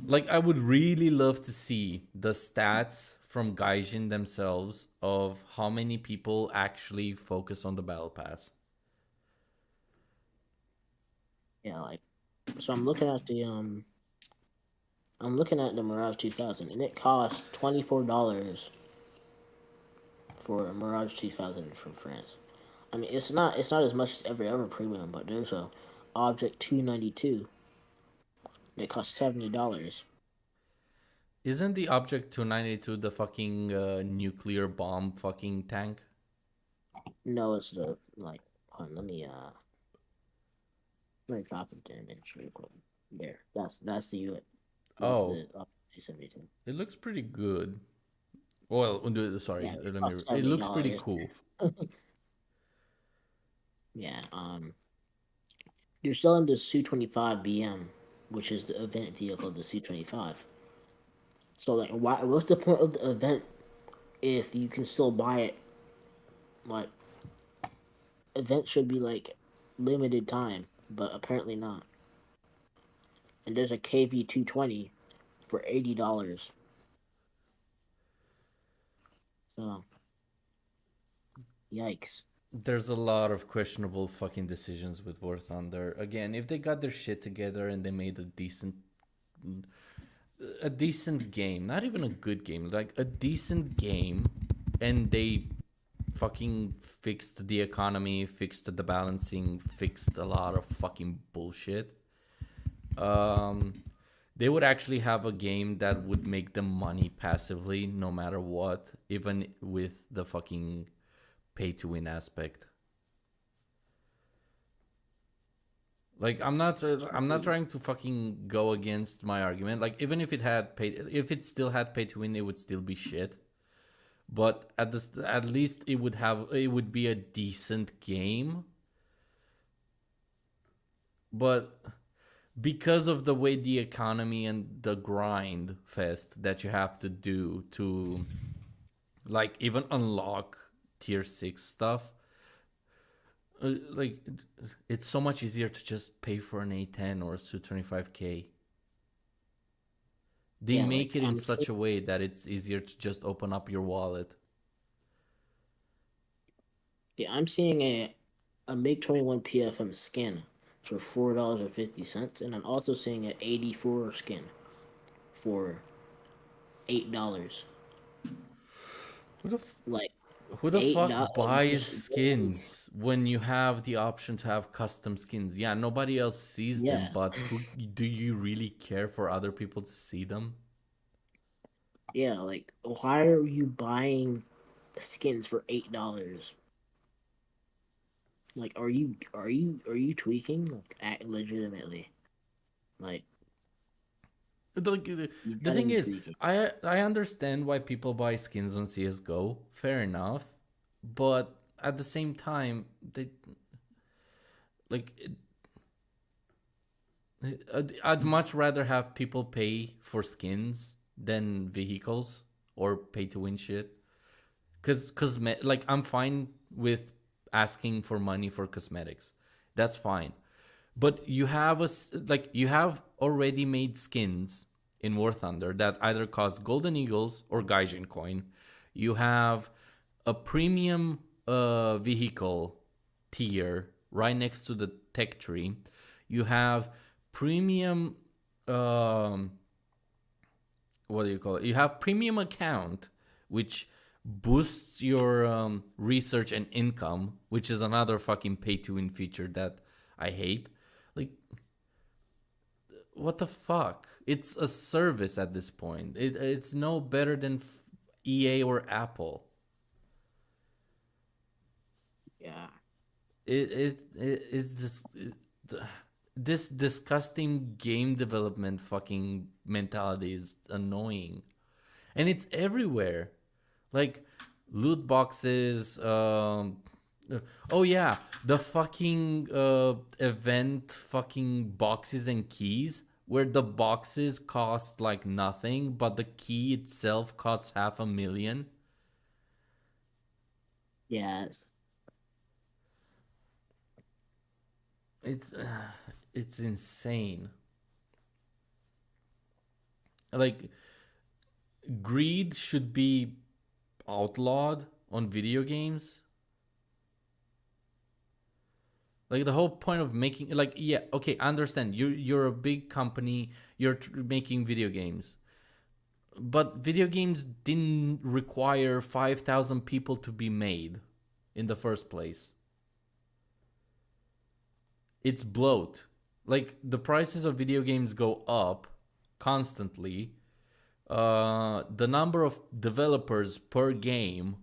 Like I would really love to see the stats from Gaijin themselves of how many people actually focus on the battle pass. yeah, like so I'm looking at the Mirage 2000 and it costs $24 for Mirage 2000 from France. I mean, it's not as much as every other premium, but there's a Object 292 that costs $70. Isn't the Object 292 the fucking nuclear bomb fucking tank? No, it's the like. Hold on, let me drop it in real quick. There, that's the unit. Oh. The Object 272. It looks pretty good. Well, sorry, Yeah, let me. costs It looks pretty $70. cool. Yeah, you're selling the Su-25 BM, which is the event vehicle of the Su-25. So, like, what's the point of the event if you can still buy it? Like, event should be, like, limited time, but apparently not. And there's a KV-220 for $80. So, yikes. There's a lot of questionable fucking decisions with War Thunder. Again, if they got their shit together and they made a decent game, not even a good game, like a decent game, and they fucking fixed the economy, fixed the balancing, fixed a lot of fucking bullshit, they would actually have a game that would make them money passively no matter what, even with the fucking pay to win aspect. Like, I'm not trying to fucking go against my argument. Like, even if it still had pay to win, it would still be shit. But at least it would be a decent game. But because of the way the economy and the grind fest that you have to do to, like, even unlock tier 6 stuff, like, it's so much easier to just pay for an A10 or a Su-25K. They make it in such a way that it's easier to just open up your wallet. Yeah, I'm seeing a MiG-21 PFM skin for $4.50, and I'm also seeing an 84 skin for $8. Who the fuck $8 buys skins when you have the option to have custom skins? Yeah, nobody else sees them, but do you really care for other people to see them? Yeah, like, why are you buying skins for $8? Like, are you tweaking? Like, legitimately, like. The thing is, I understand why people buy skins on CS:GO. Fair enough, but at the same time, I'd much rather have people pay for skins than vehicles or pay to win shit. Cause like, I'm fine with asking for money for cosmetics. That's fine. But you have already made skins in War Thunder that either cost Golden Eagles or Gaijin coin. You have a premium vehicle tier right next to the tech tree. You have premium what do you call it? You have premium account, which boosts your research and income, which is another fucking pay to win feature that I hate. Like, what the fuck? It's a service at this point. It's no better than EA or Apple. Yeah. It's just this disgusting game development fucking mentality is annoying, and it's everywhere. Like, loot boxes. Oh yeah, the fucking event fucking boxes and keys, where the boxes cost like nothing, but the key itself costs $500,000. Yes. It's insane. Like, greed should be outlawed on video games. Like, the whole point of making, like, yeah, okay, I understand. You're a big company. You're making video games. but video games didn't require 5,000 people to be made in the first place. It's bloat. Like, the prices of video games go up constantly. The number of developers per game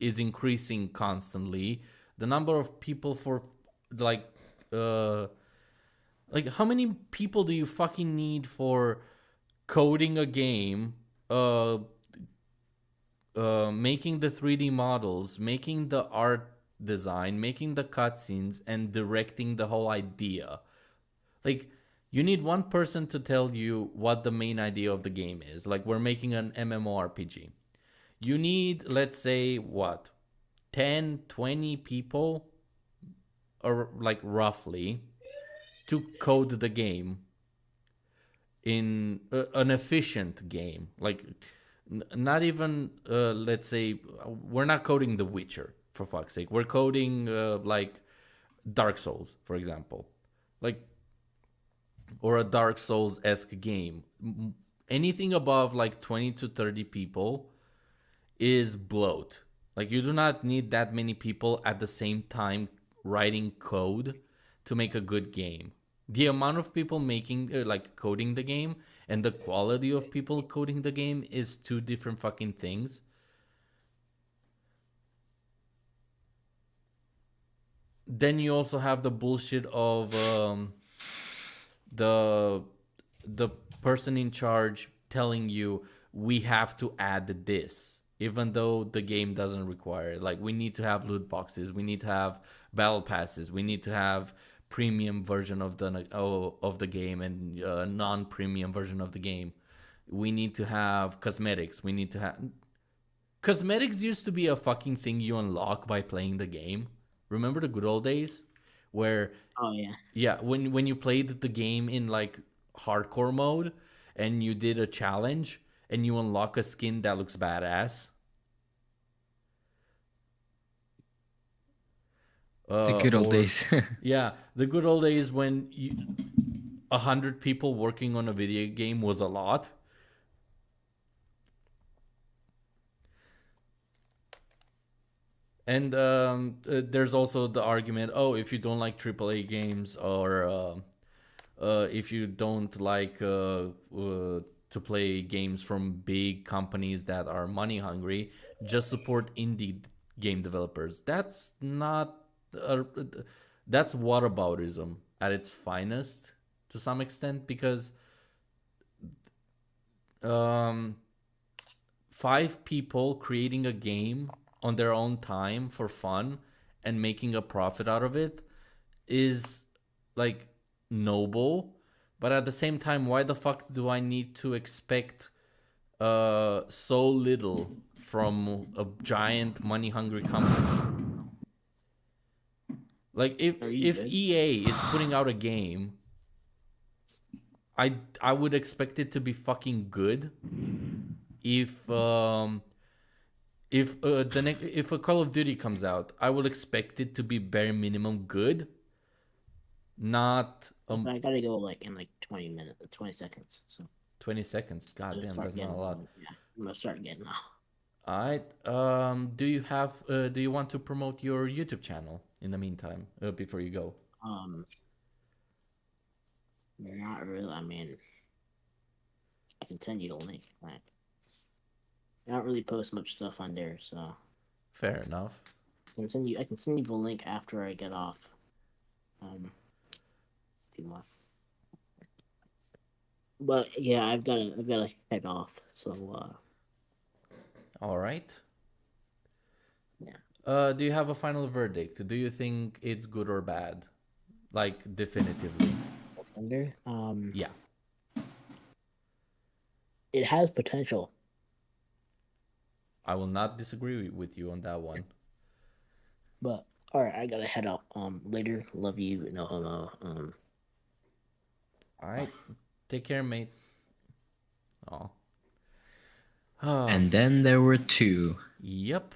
is increasing constantly. The number of people for like how many people do you fucking need for coding a game, making the 3D models, making the art design, making the cutscenes, and directing the whole idea? Like, you need one person to tell you what the main idea of the game is. Like, we're making an MMORPG. You need, let's say, what, 10, 20 people, or like roughly, to code the game in an efficient game. Like, not even, let's say, we're not coding The Witcher, for fuck's sake. We're coding, like, Dark Souls, for example. Like, or a Dark Souls-esque game. Anything above, like, 20 to 30 people is bloat. Like, you do not need that many people at the same time writing code to make a good game. The amount of people making, like, coding the game and the quality of people coding the game is two different fucking things. Then you also have the bullshit of the person in charge telling you, we have to add this, even though the game doesn't require it. Like, we need to have loot boxes, we need to have battle passes, we need to have premium version of the game and non-premium version of the game. We need to have cosmetics. We need to have cosmetics. Used to be a fucking thing you unlock by playing the game. Remember the good old days where when you played the game in like hardcore mode and you did a challenge and you unlock a skin that looks badass. The good old days. Yeah, the good old days when 100 people working on a video game was a lot. And there's also the argument, oh, if you don't like AAA games, or if you don't like to play games from big companies that are money hungry, just support indie game developers. That's not... that's whataboutism at its finest to some extent, because 5 people creating a game on their own time for fun and making a profit out of it is like noble, but at the same time, why the fuck do I need to expect so little from a giant money hungry company? Like, if EA is putting out a game, I would expect it to be fucking good. If a Call of Duty comes out, I will expect it to be bare minimum good. Not I gotta go like in like 20 minutes, 20 seconds. So 20 seconds. God damn, that's not a lot. Yeah, I'm gonna start getting off. All right. Do you want to promote your YouTube channel in the meantime, before you go? Not really. I mean, I can send you the link. Right? I don't really post much stuff on there, so. Fair enough. I can send you the link after I get off. If you want. But yeah, I've got to head off. So. All right. Yeah. Do you have a final verdict? Do you think it's good or bad? Like, definitively. Thunder. Yeah. It has potential. I will not disagree with you on that one. But all right, I gotta head out. Later. Love you. No homo. All right. Take care, mate. Oh. And then there were 2. Yep.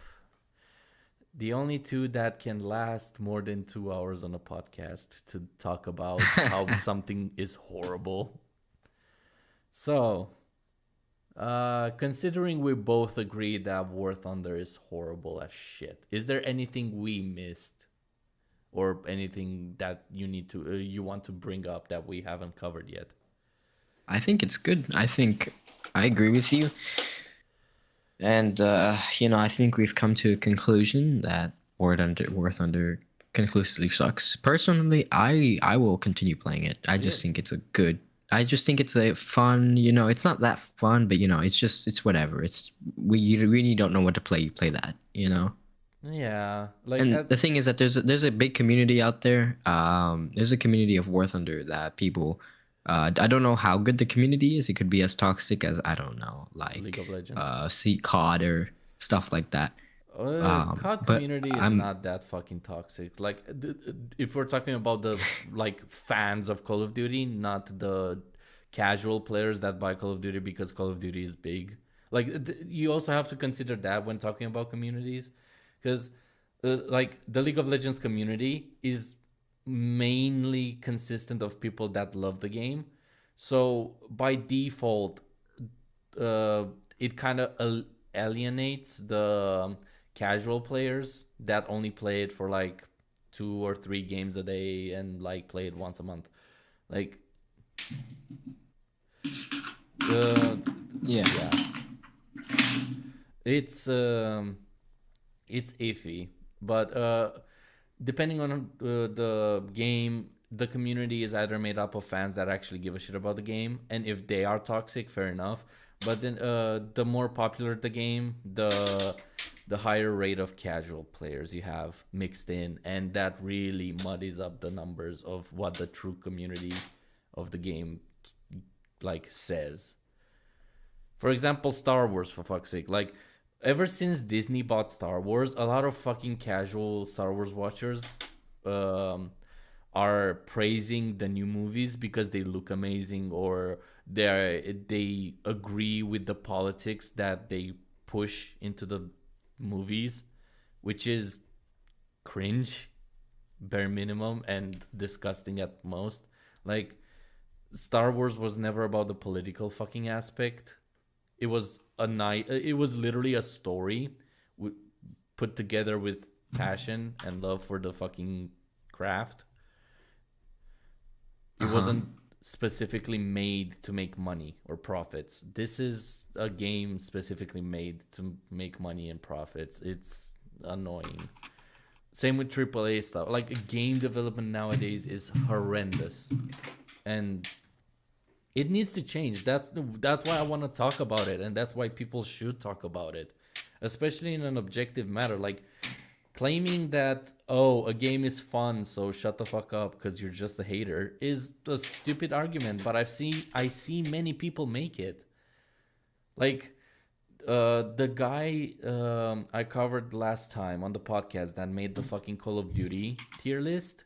The only 2 that can last more than 2 hours on a podcast to talk about how something is horrible. So, Considering we both agree that War Thunder is horrible as shit, is there anything we missed, or anything that you want to bring up that we haven't covered yet? I think it's good. I think I agree with you. And I think we've come to a conclusion that War Thunder conclusively sucks. Personally, I will continue playing it. I just think it's I just think it's a fun, it's not that fun, but it's whatever. You really don't know what to play, you play that, Yeah, like And the thing is that there's a big community out there. There's a community of War Thunder that people I don't know how good the community is. It could be as toxic as, I don't know, like League of Legends. see COD or stuff like that. COD but community is not that fucking toxic. Like, if we're talking about the like fans of Call of Duty, not the casual players that buy Call of Duty because Call of Duty is big. Like, you also have to consider that when talking about communities, because like the League of Legends community is mainly consistent of people that love the game. So by default, it kind of alienates the casual players that only play it for like 2 or 3 games a day and like play it once a month. Like, Yeah. it's iffy, but depending on the game, the community is either made up of fans that actually give a shit about the game, and if they are toxic, fair enough. But then the more popular the game, the higher rate of casual players you have mixed in, and that really muddies up the numbers of what the true community of the game like says. For example, Star Wars, for fuck's sake. Like, ever since Disney bought Star Wars, a lot of fucking casual Star Wars watchers are praising the new movies because they look amazing, or they agree with the politics that they push into the movies, which is cringe, bare minimum, and disgusting at most. Like, Star Wars was never about the political fucking aspect. It was it was literally a story put together with passion and love for the fucking craft. It wasn't specifically made to make money or profits. This is a game specifically made to make money and profits. It's annoying. Same with AAA stuff. Like, game development nowadays is horrendous, and it needs to change. That's why I want to talk about it, and that's why people should talk about it, especially in an objective matter. Like, claiming that, oh, a game is fun, so shut the fuck up because you're just a hater, is a stupid argument. But I see many people make it. Like, the guy I covered last time on the podcast that made the fucking Call of Duty tier list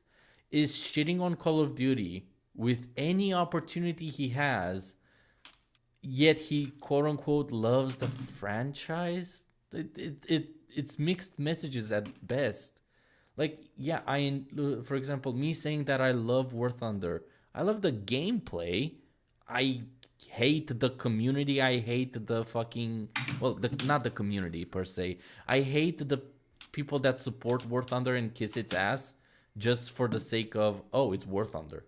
is shitting on Call of Duty with any opportunity he has, yet he quote unquote loves the franchise. It's mixed messages at best. Like, yeah, for example, me saying that I love War Thunder, I love the gameplay. I hate the community. I hate the fucking, well, not the community per se. I hate the people that support War Thunder and kiss its ass just for the sake of, oh, it's War Thunder.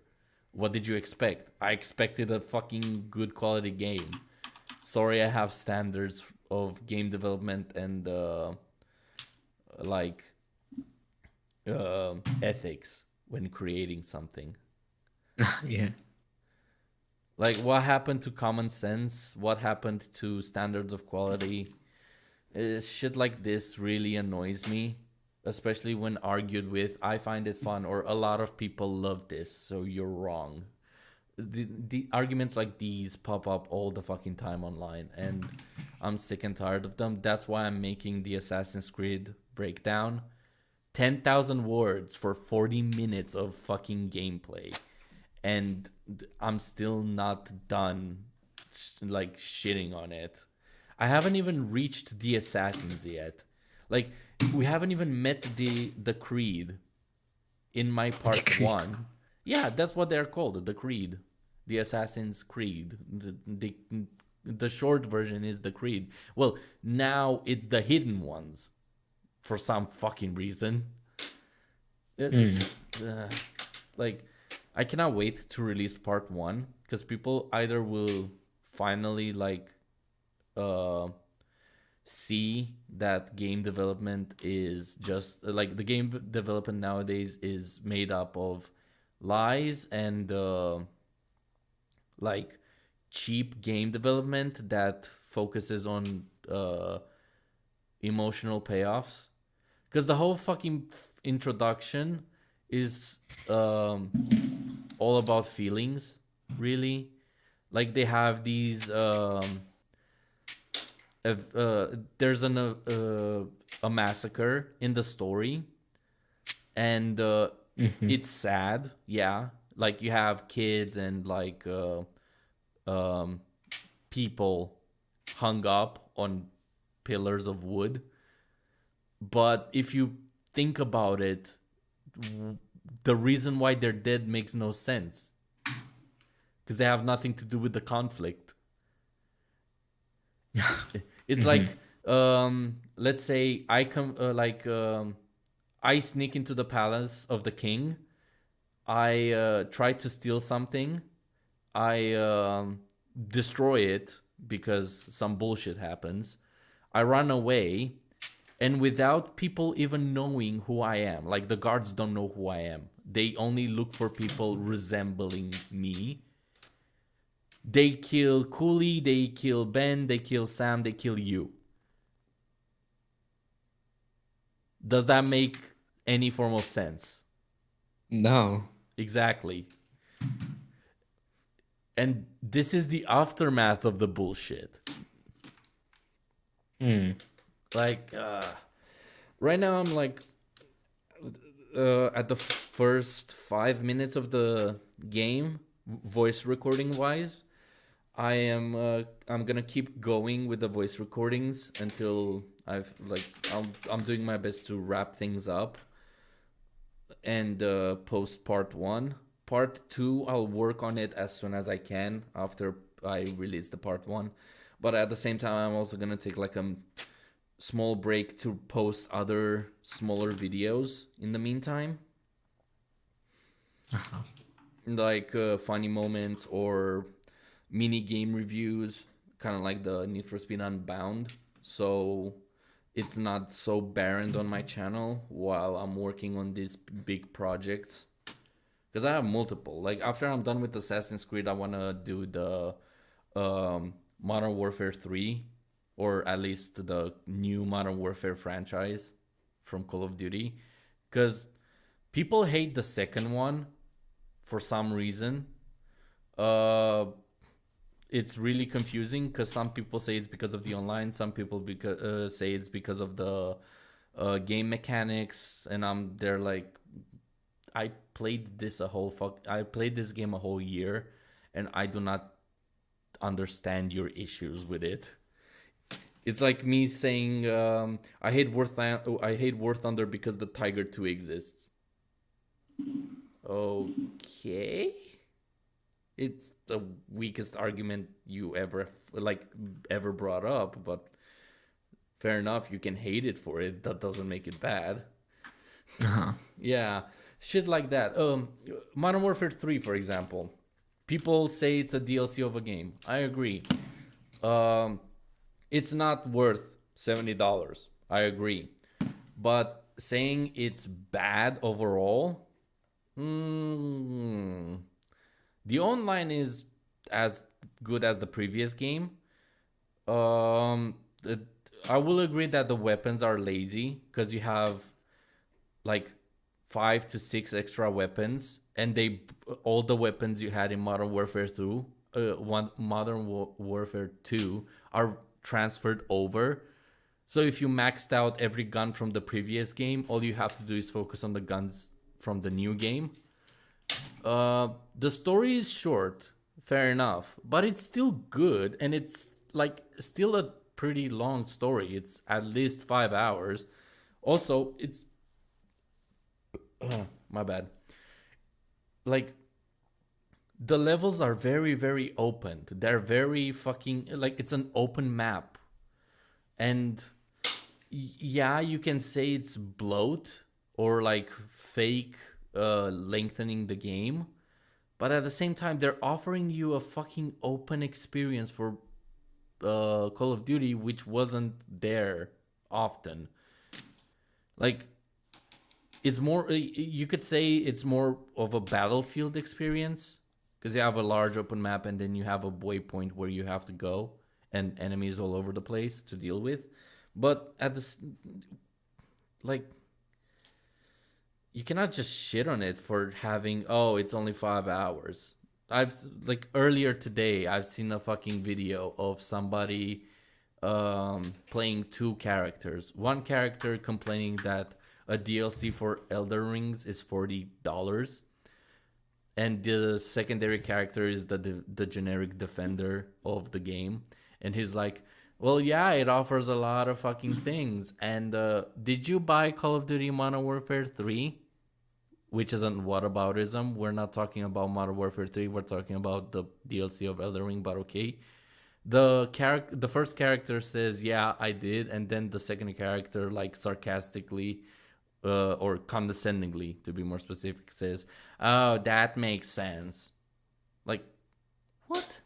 What did you expect? I expected a fucking good quality game. Sorry, I have standards of game development and ethics when creating something. Yeah. Like, what happened to common sense? What happened to standards of quality? Shit like this really annoys me, especially when argued with, I find it fun, or a lot of people love this, so you're wrong. The arguments like these pop up all the fucking time online, and I'm sick and tired of them. That's why I'm making the Assassin's Creed breakdown. 10,000 words for 40 minutes of fucking gameplay. And I'm still not done like shitting on it. I haven't even reached the assassins yet. Like, we haven't even met the Creed in my part 1. Yeah, that's what they're called, the Creed. The Assassin's Creed. The the short version is the Creed. Well, now it's the hidden ones for some fucking reason. Like, I cannot wait to release part 1 because people either will finally like see that game development is just like the game development nowadays is made up of lies and like cheap game development that focuses on emotional payoffs, because the whole fucking introduction is all about feelings, really. Like they have these there's a massacre in the story, and it's sad. Yeah, like you have kids and like people hung up on pillars of wood. But if you think about it, the reason why they're dead makes no sense, because they have nothing to do with the conflict. It's like let's say I come I sneak into the palace of the king. I try to steal something. I destroy it because some bullshit happens. I run away, and without people even knowing who I am, like the guards don't know who I am. They only look for people resembling me. They kill Cooley, they kill Ben, they kill Sam, they kill you. Does that make any form of sense? No. Exactly. And this is the aftermath of the bullshit. Like, right now I'm like, at the first 5 minutes of the game, voice recording wise, I'm gonna keep going with the voice recordings until I'm doing my best to wrap things up and post part 1. Part 2, I'll work on it as soon as I can after I release the part 1. But at the same time, I'm also gonna take like a small break to post other smaller videos in the meantime. Like funny moments or mini game reviews, kind of like the Need for Speed Unbound. So it's not so barren on my channel while I'm working on these big projects. Because I have multiple. Like after I'm done with Assassin's Creed, I want to do the Modern Warfare 3, or at least the new Modern Warfare franchise from Call of Duty. Because people hate the second one for some reason. It's really confusing because some people say it's because of the online, some people say it's because of the game mechanics, and they're like, I played this game a whole year, and I do not understand your issues with it. It's like me saying I hate War Thunder because the Tiger 2 exists. Okay. It's the weakest argument you ever brought up, but fair enough, you can hate it for it. That doesn't make it bad. Yeah, shit like that. Modern Warfare 3, for example. People say it's a DLC of a game. I agree. It's not worth $70. I agree. But saying it's bad overall, the online is as good as the previous game. I will agree that the weapons are lazy because you have like 5 to 6 extra weapons, and all the weapons you had in Modern Warfare 2, Warfare 2 are transferred over. So if you maxed out every gun from the previous game, all you have to do is focus on the guns from the new game. The story is short, fair enough, but it's still good, and it's like still a pretty long story. It's at least 5 hours. Also, it's my bad. Like the levels are very, very open. They're very fucking like it's an open map. And yeah, you can say it's bloat or like fake lengthening the game, but at the same time they're offering you a fucking open experience for Call of Duty, which wasn't there often. Like, it's more, you could say it's more of a Battlefield experience because you have a large open map and then you have a waypoint where you have to go and enemies all over the place to deal with. But at this, like, you cannot just shit on it for having, oh, it's only 5 hours. I've, like, earlier today, I've seen a fucking video of somebody playing 2 characters. One character complaining that a DLC for Elder Rings is $40, and the secondary character is the generic defender of the game, and he's like, well, yeah, it offers a lot of fucking things. And did you buy Call of Duty Modern Warfare 3? Which isn't whataboutism. We're not talking about Modern Warfare 3. We're talking about the DLC of Elden Ring, but okay. The first character says, yeah, I did. And then the second character, like, sarcastically or condescendingly, to be more specific, says, oh, that makes sense. Like, what?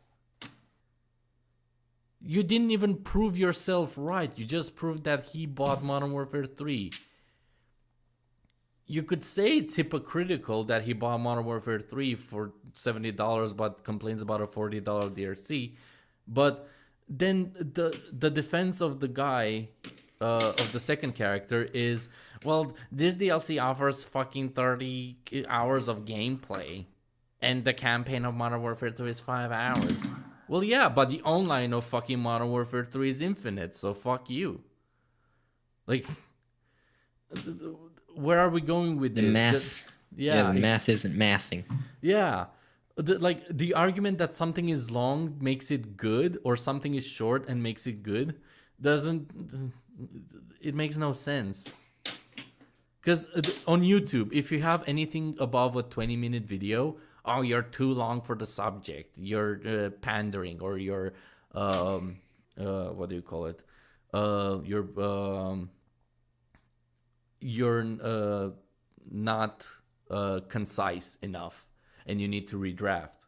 You didn't even prove yourself right. You just proved that he bought Modern Warfare 3. You could say it's hypocritical that he bought Modern Warfare 3 for $70 but complains about a $40 DLC. But then the defense of the guy, of the second character is, well, this DLC offers fucking 30 hours of gameplay. And the campaign of Modern Warfare 2 is 5 hours. Well, yeah, but the online of fucking Modern Warfare 3 is infinite, so fuck you. Like, where are we going with The this? math. The math isn't mathing. Yeah. The argument that something is long makes it good, or something is short and makes it good, it makes no sense. Because on YouTube, if you have anything above a 20-minute video, oh, you're too long for the subject, you're pandering, or you're, what do you call it? You're not concise enough, and you need to redraft.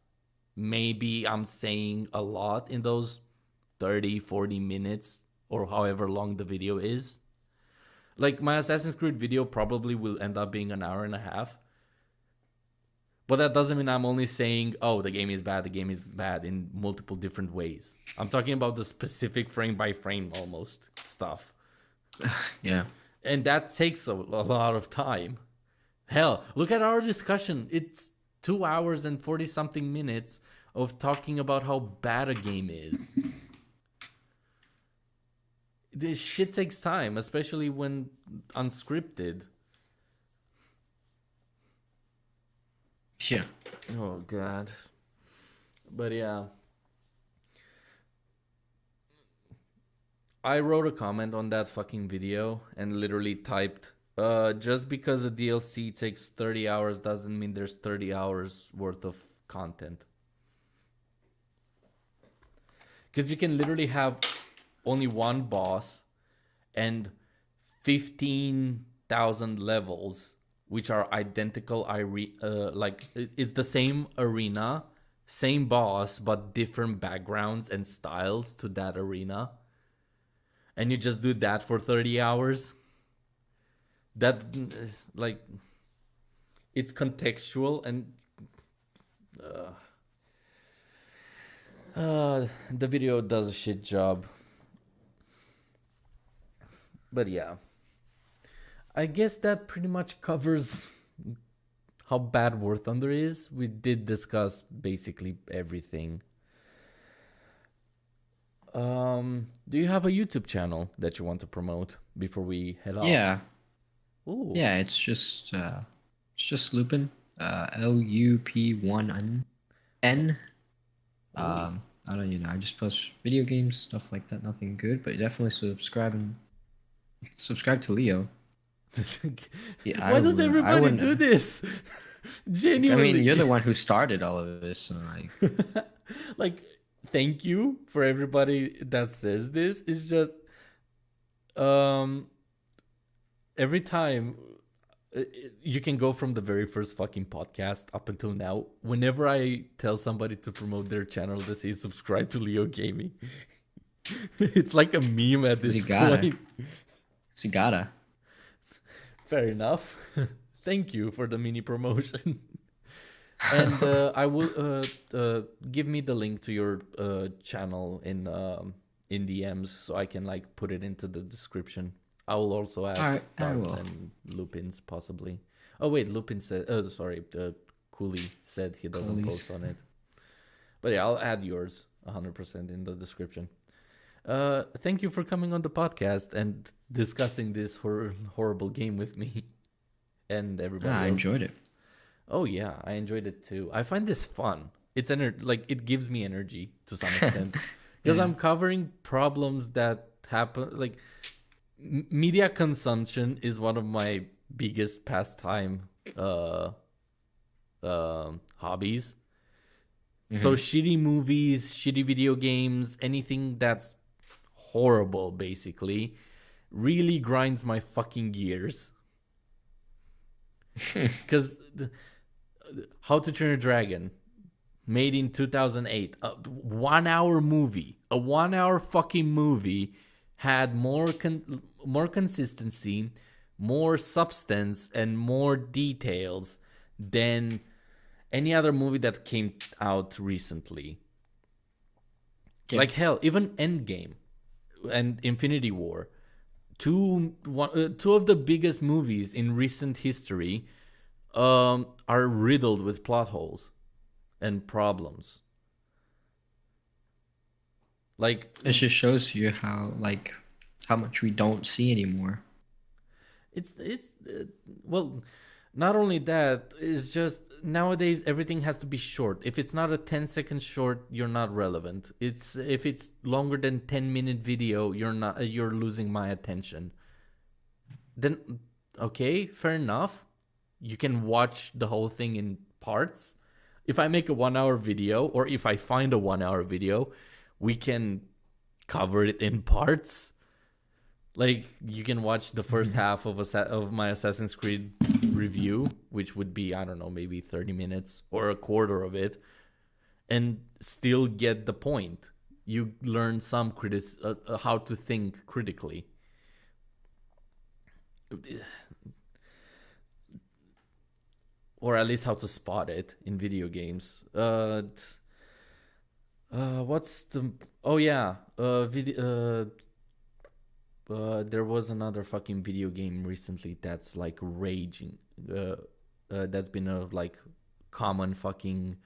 Maybe I'm saying a lot in those 30, 40 minutes, or however long the video is. Like, my Assassin's Creed video probably will end up being an hour and a half. But that doesn't mean I'm only saying, oh, the game is bad in multiple different ways. I'm talking about the specific frame by frame almost stuff. Yeah. And that takes a lot of time. Hell, look at our discussion. It's 2 hours and 40 something minutes of talking about how bad a game is. This shit takes time, especially when unscripted. Yeah. Oh, God. But yeah. I wrote a comment on that fucking video and literally typed, just because a DLC takes 30 hours doesn't mean there's 30 hours worth of content. Because you can literally have only one boss and 15,000 levels, which are identical. Like, it's the same arena, same boss, but different backgrounds and styles to that arena. And you just do that for 30 hours. That, like, it's contextual, and the video does a shit job. But yeah, I guess that pretty much covers how bad War Thunder is. We did discuss basically everything. Do you have a YouTube channel that you want to promote before we head off? Yeah. Ooh. Yeah, it's just Lupin. LUP1N. I don't I just post video games, stuff like that, nothing good, but definitely subscribe to Leo. Why does everybody do this? I Genuinely. mean, you're the one who started all of this, so like, Like, thank you for everybody that says this. It's just every time you can go from the very first fucking podcast up until now. Whenever I tell somebody to promote their channel, they say subscribe to Leo Gaming. It's like a meme at this you gotta. point. So you gotta. Fair enough. Thank you for the mini promotion. And I will give me the link to your channel in DMs so I can like put it into the description. I will also add Alright, I darts will. and lupins possibly. Oh wait, Lupin said. Sorry, Cooley said he doesn't Coolies. post on it. But yeah, I'll add yours 100% in the description. Thank you for coming on the podcast and discussing this horrible game with me and everybody I else. enjoyed it. Oh yeah, I enjoyed it too. I find this fun. It's like it gives me energy to some extent because I'm covering problems that happen. Like media consumption is one of my biggest pastime hobbies. So shitty movies, shitty video games, anything that's horrible, basically, really grinds my fucking gears. Because How to Train Your Dragon, made in 2008, a 1 hour movie, a 1 hour fucking movie, had more consistency, more substance, and more details than any other movie that came out recently. Yeah. Like hell, even Endgame and Infinity War, two of the biggest movies in recent history, are riddled with plot holes and problems. Like It just shows you how much we don't see anymore. it's well, not only that, it's just nowadays everything has to be short. If it's not a 10-second short, you're not relevant. If it's longer than 10-minute video, you're losing my attention. Then okay, fair enough. You can watch the whole thing in parts. If I make a 1 hour video, or if I find a 1 hour video, we can cover it in parts. Like you can watch the first half of my Assassin's Creed review, which would be, I don't know, maybe 30 minutes or a quarter of it, and still get the point. You learn some how to think critically. Or at least how to spot it in video games. What's the? Oh yeah, there was another fucking video game recently that's like raging. That's been a like common fucking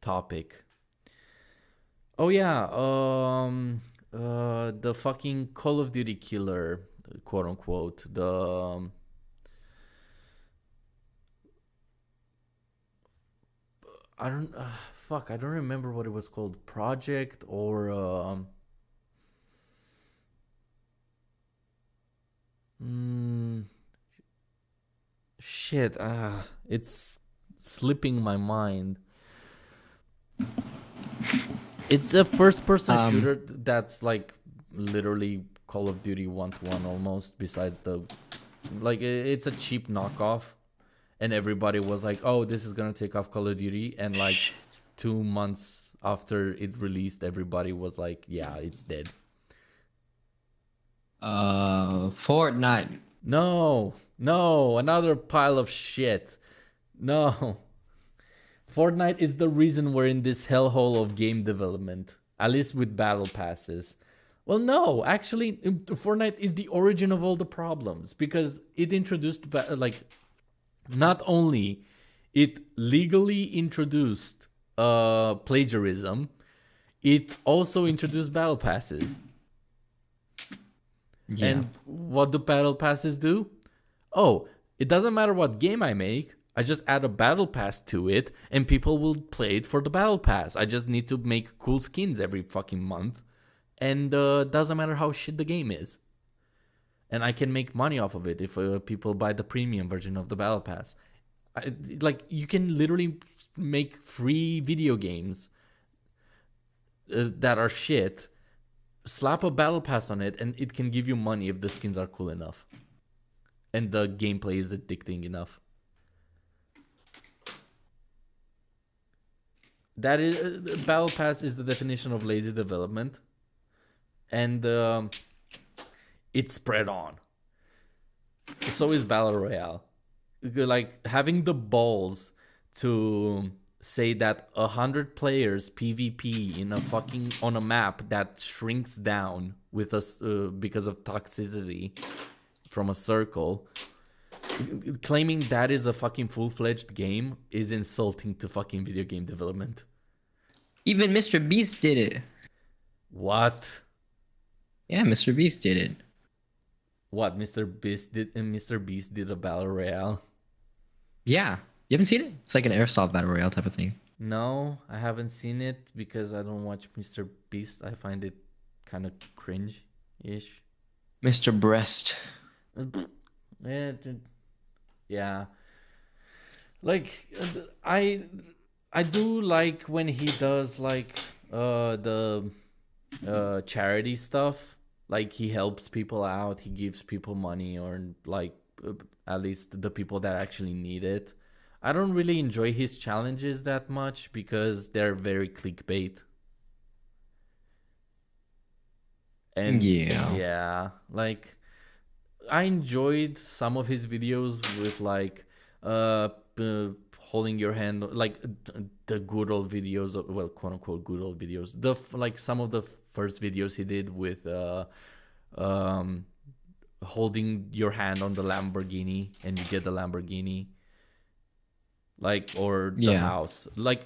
topic. Oh yeah, the fucking Call of Duty killer, quote unquote. I don't I don't remember what it was called. Project or shit, it's slipping my mind. It's a first person shooter that's like literally Call of Duty 1-to-1 almost, besides the like it's a cheap knockoff. And everybody was like, "Oh, this is gonna take off Call of Duty," and like 2 months after it released, everybody was like, "Yeah, it's dead." Fortnite. No, another pile of shit. No, Fortnite is the reason we're in this hellhole of game development, at least with battle passes. Well, no, actually, Fortnite is the origin of all the problems because it introduced not only it legally introduced plagiarism, it also introduced battle passes. Yeah. And what do battle passes do? Oh, it doesn't matter what game I make. I just add a battle pass to it and people will play it for the battle pass. I just need to make cool skins every fucking month. And doesn't matter how shit the game is. and I can make money off of it if people buy the premium version of the Battle Pass. Like, you can literally make free video games that are shit, slap a Battle Pass on it, and it can give you money if the skins are cool enough and the gameplay is addicting enough. That is, Battle Pass is the definition of lazy development, and it's spread on. So is Battle Royale. Like, having the balls to say that 100 players PvP in a fucking on a map that shrinks down with us because of toxicity from a circle, claiming that is a fucking full-fledged game is insulting to fucking video game development. Even Mr. Beast did it. What? Yeah, Mr. Beast did it. What Mr. Beast did? Mr. Beast did a battle royale. Yeah. You haven't seen it? It's like an airsoft battle royale type of thing. No, I haven't seen it because I don't watch Mr. Beast. I find it kind of cringe-ish. Mr. Breast. Yeah. Like, I do like when he does like the charity stuff. Like, he helps people out, he gives people money, or like at least the people that actually need it. I don't really enjoy his challenges that much because they're very clickbait. And yeah, like, I enjoyed some of his videos with like holding your hand, like the good old videos, well, quote unquote good old videos. Like some of the first videos he did with holding your hand on the Lamborghini and you get the Lamborghini. Like, or the house, like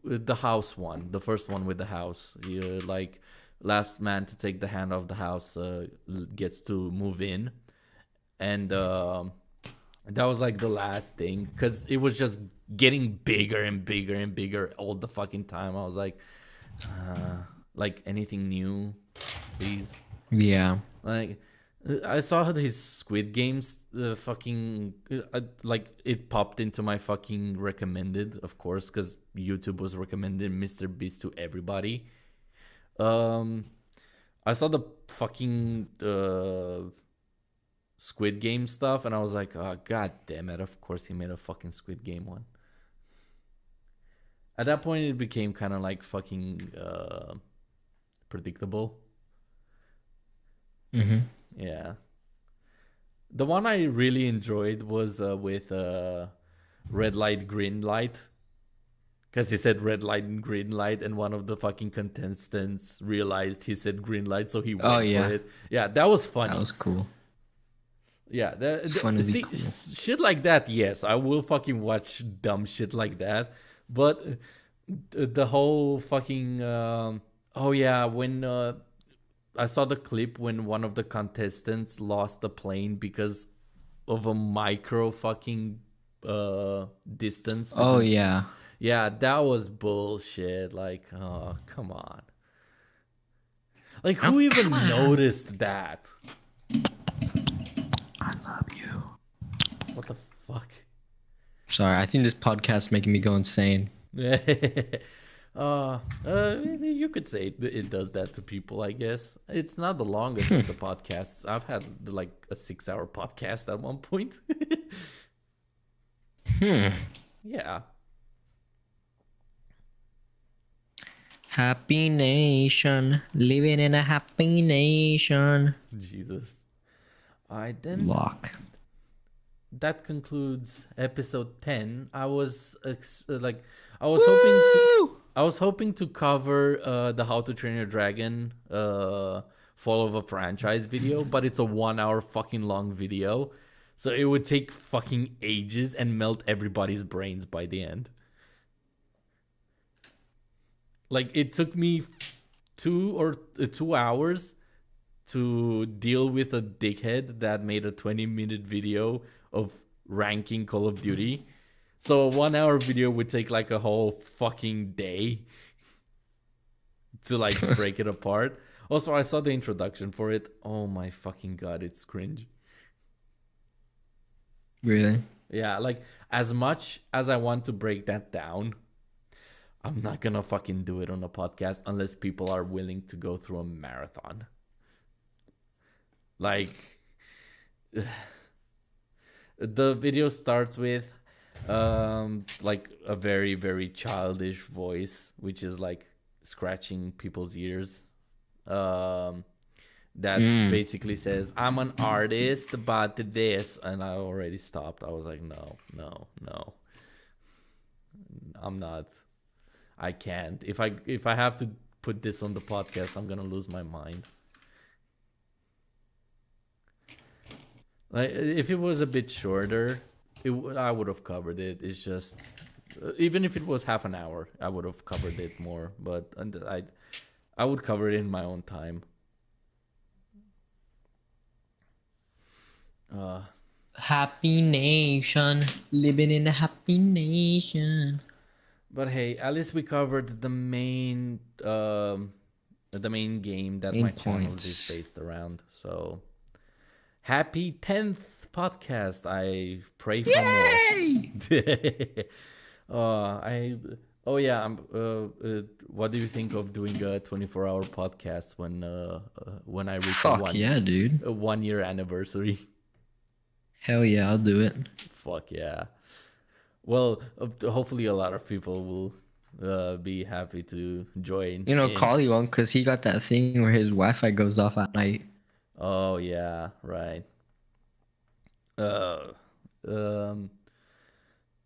the house one, the first one with the house. You like, last man to take the hand of the house gets to move in, and that was like the last thing because it was just getting bigger and bigger and bigger all the fucking time. I was like anything new, please. Yeah. Like, I saw his Squid Games fucking like it popped into my fucking recommended, of course, because YouTube was recommending Mr. Beast to everybody. I saw the fucking Squid Game stuff and I was like, oh, god damn it, of course he made a fucking Squid Game one. At that point it became kind of like fucking predictable. Mm-hmm. Yeah. The one I really enjoyed was with red light, green light. Because he said red light and green light, and one of the fucking contestants realized he said green light, so he went for it. Yeah, that was funny. That was cool. Yeah, Funny, cool. Shit like that, yes. I will fucking watch dumb shit like that. But the whole fucking... when... I saw the clip when one of the contestants lost the plane because of a micro fucking distance. Oh, yeah. Yeah, that was bullshit. Like, oh, come on. Like, who even noticed that? I love you. What the fuck? Sorry, I think this podcast is making me go insane. You could say it does that to people, I guess. It's not the longest of the podcasts. I've had like a 6-hour podcast at one point. Yeah. Happy nation, living in a happy nation. Jesus. Alright then. Lock. That concludes episode 10. I was hoping to cover the How to Train Your Dragon Fall of a Franchise video, but it's a 1 hour fucking long video. So it would take fucking ages and melt everybody's brains by the end. Like, it took me 2 hours to deal with a dickhead that made a 20-minute video of ranking Call of Duty. So a 1 hour video would take like a whole fucking day to like break it apart. Also, I saw the introduction for it. Oh my fucking god, it's cringe. Really? Yeah, like as much as I want to break that down, I'm not gonna fucking do it on a podcast unless people are willing to go through a marathon. Like, the video starts with like a very, very childish voice, which is like scratching people's ears. That basically says, I'm an artist, but this, and I already stopped. I was like, no, I'm not. I can't. If I have to put this on the podcast, I'm gonna lose my mind. Like, if it was a bit shorter, I would have covered it. It's just, even if it was half an hour, I would have covered it more. But I would cover it in my own time. Happy nation, living in a happy nation. But hey, at least we covered the main game that Main my channel points. is based around. So happy 10th podcast. I pray for more. What do you think of doing a 24-hour podcast when I reach Fuck yeah, dude. a 1 year anniversary? Hell yeah, I'll do it. Fuck yeah. Well, hopefully a lot of people will be happy to join. You know, in. Collie won't, because he got that thing where his Wi-Fi goes off at night. Oh yeah, right.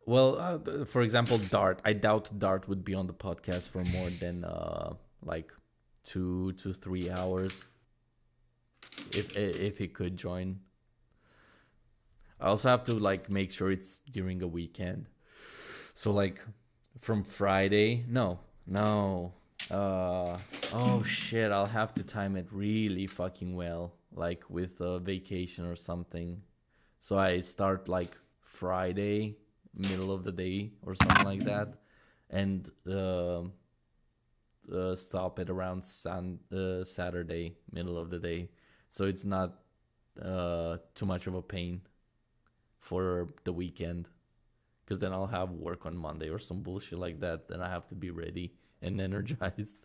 Well, for example, Dart. I doubt Dart would be on the podcast for more than like 2 to 3 hours. If he could join. I also have to like make sure it's during a weekend. So like from Friday. No. Oh shit, I'll have to time it really fucking well, like with a vacation or something. So I start like Friday, middle of the day or something like that, and stop at around Saturday, middle of the day. So it's not too much of a pain for the weekend, because then I'll have work on Monday or some bullshit like that. Then I have to be ready and energized.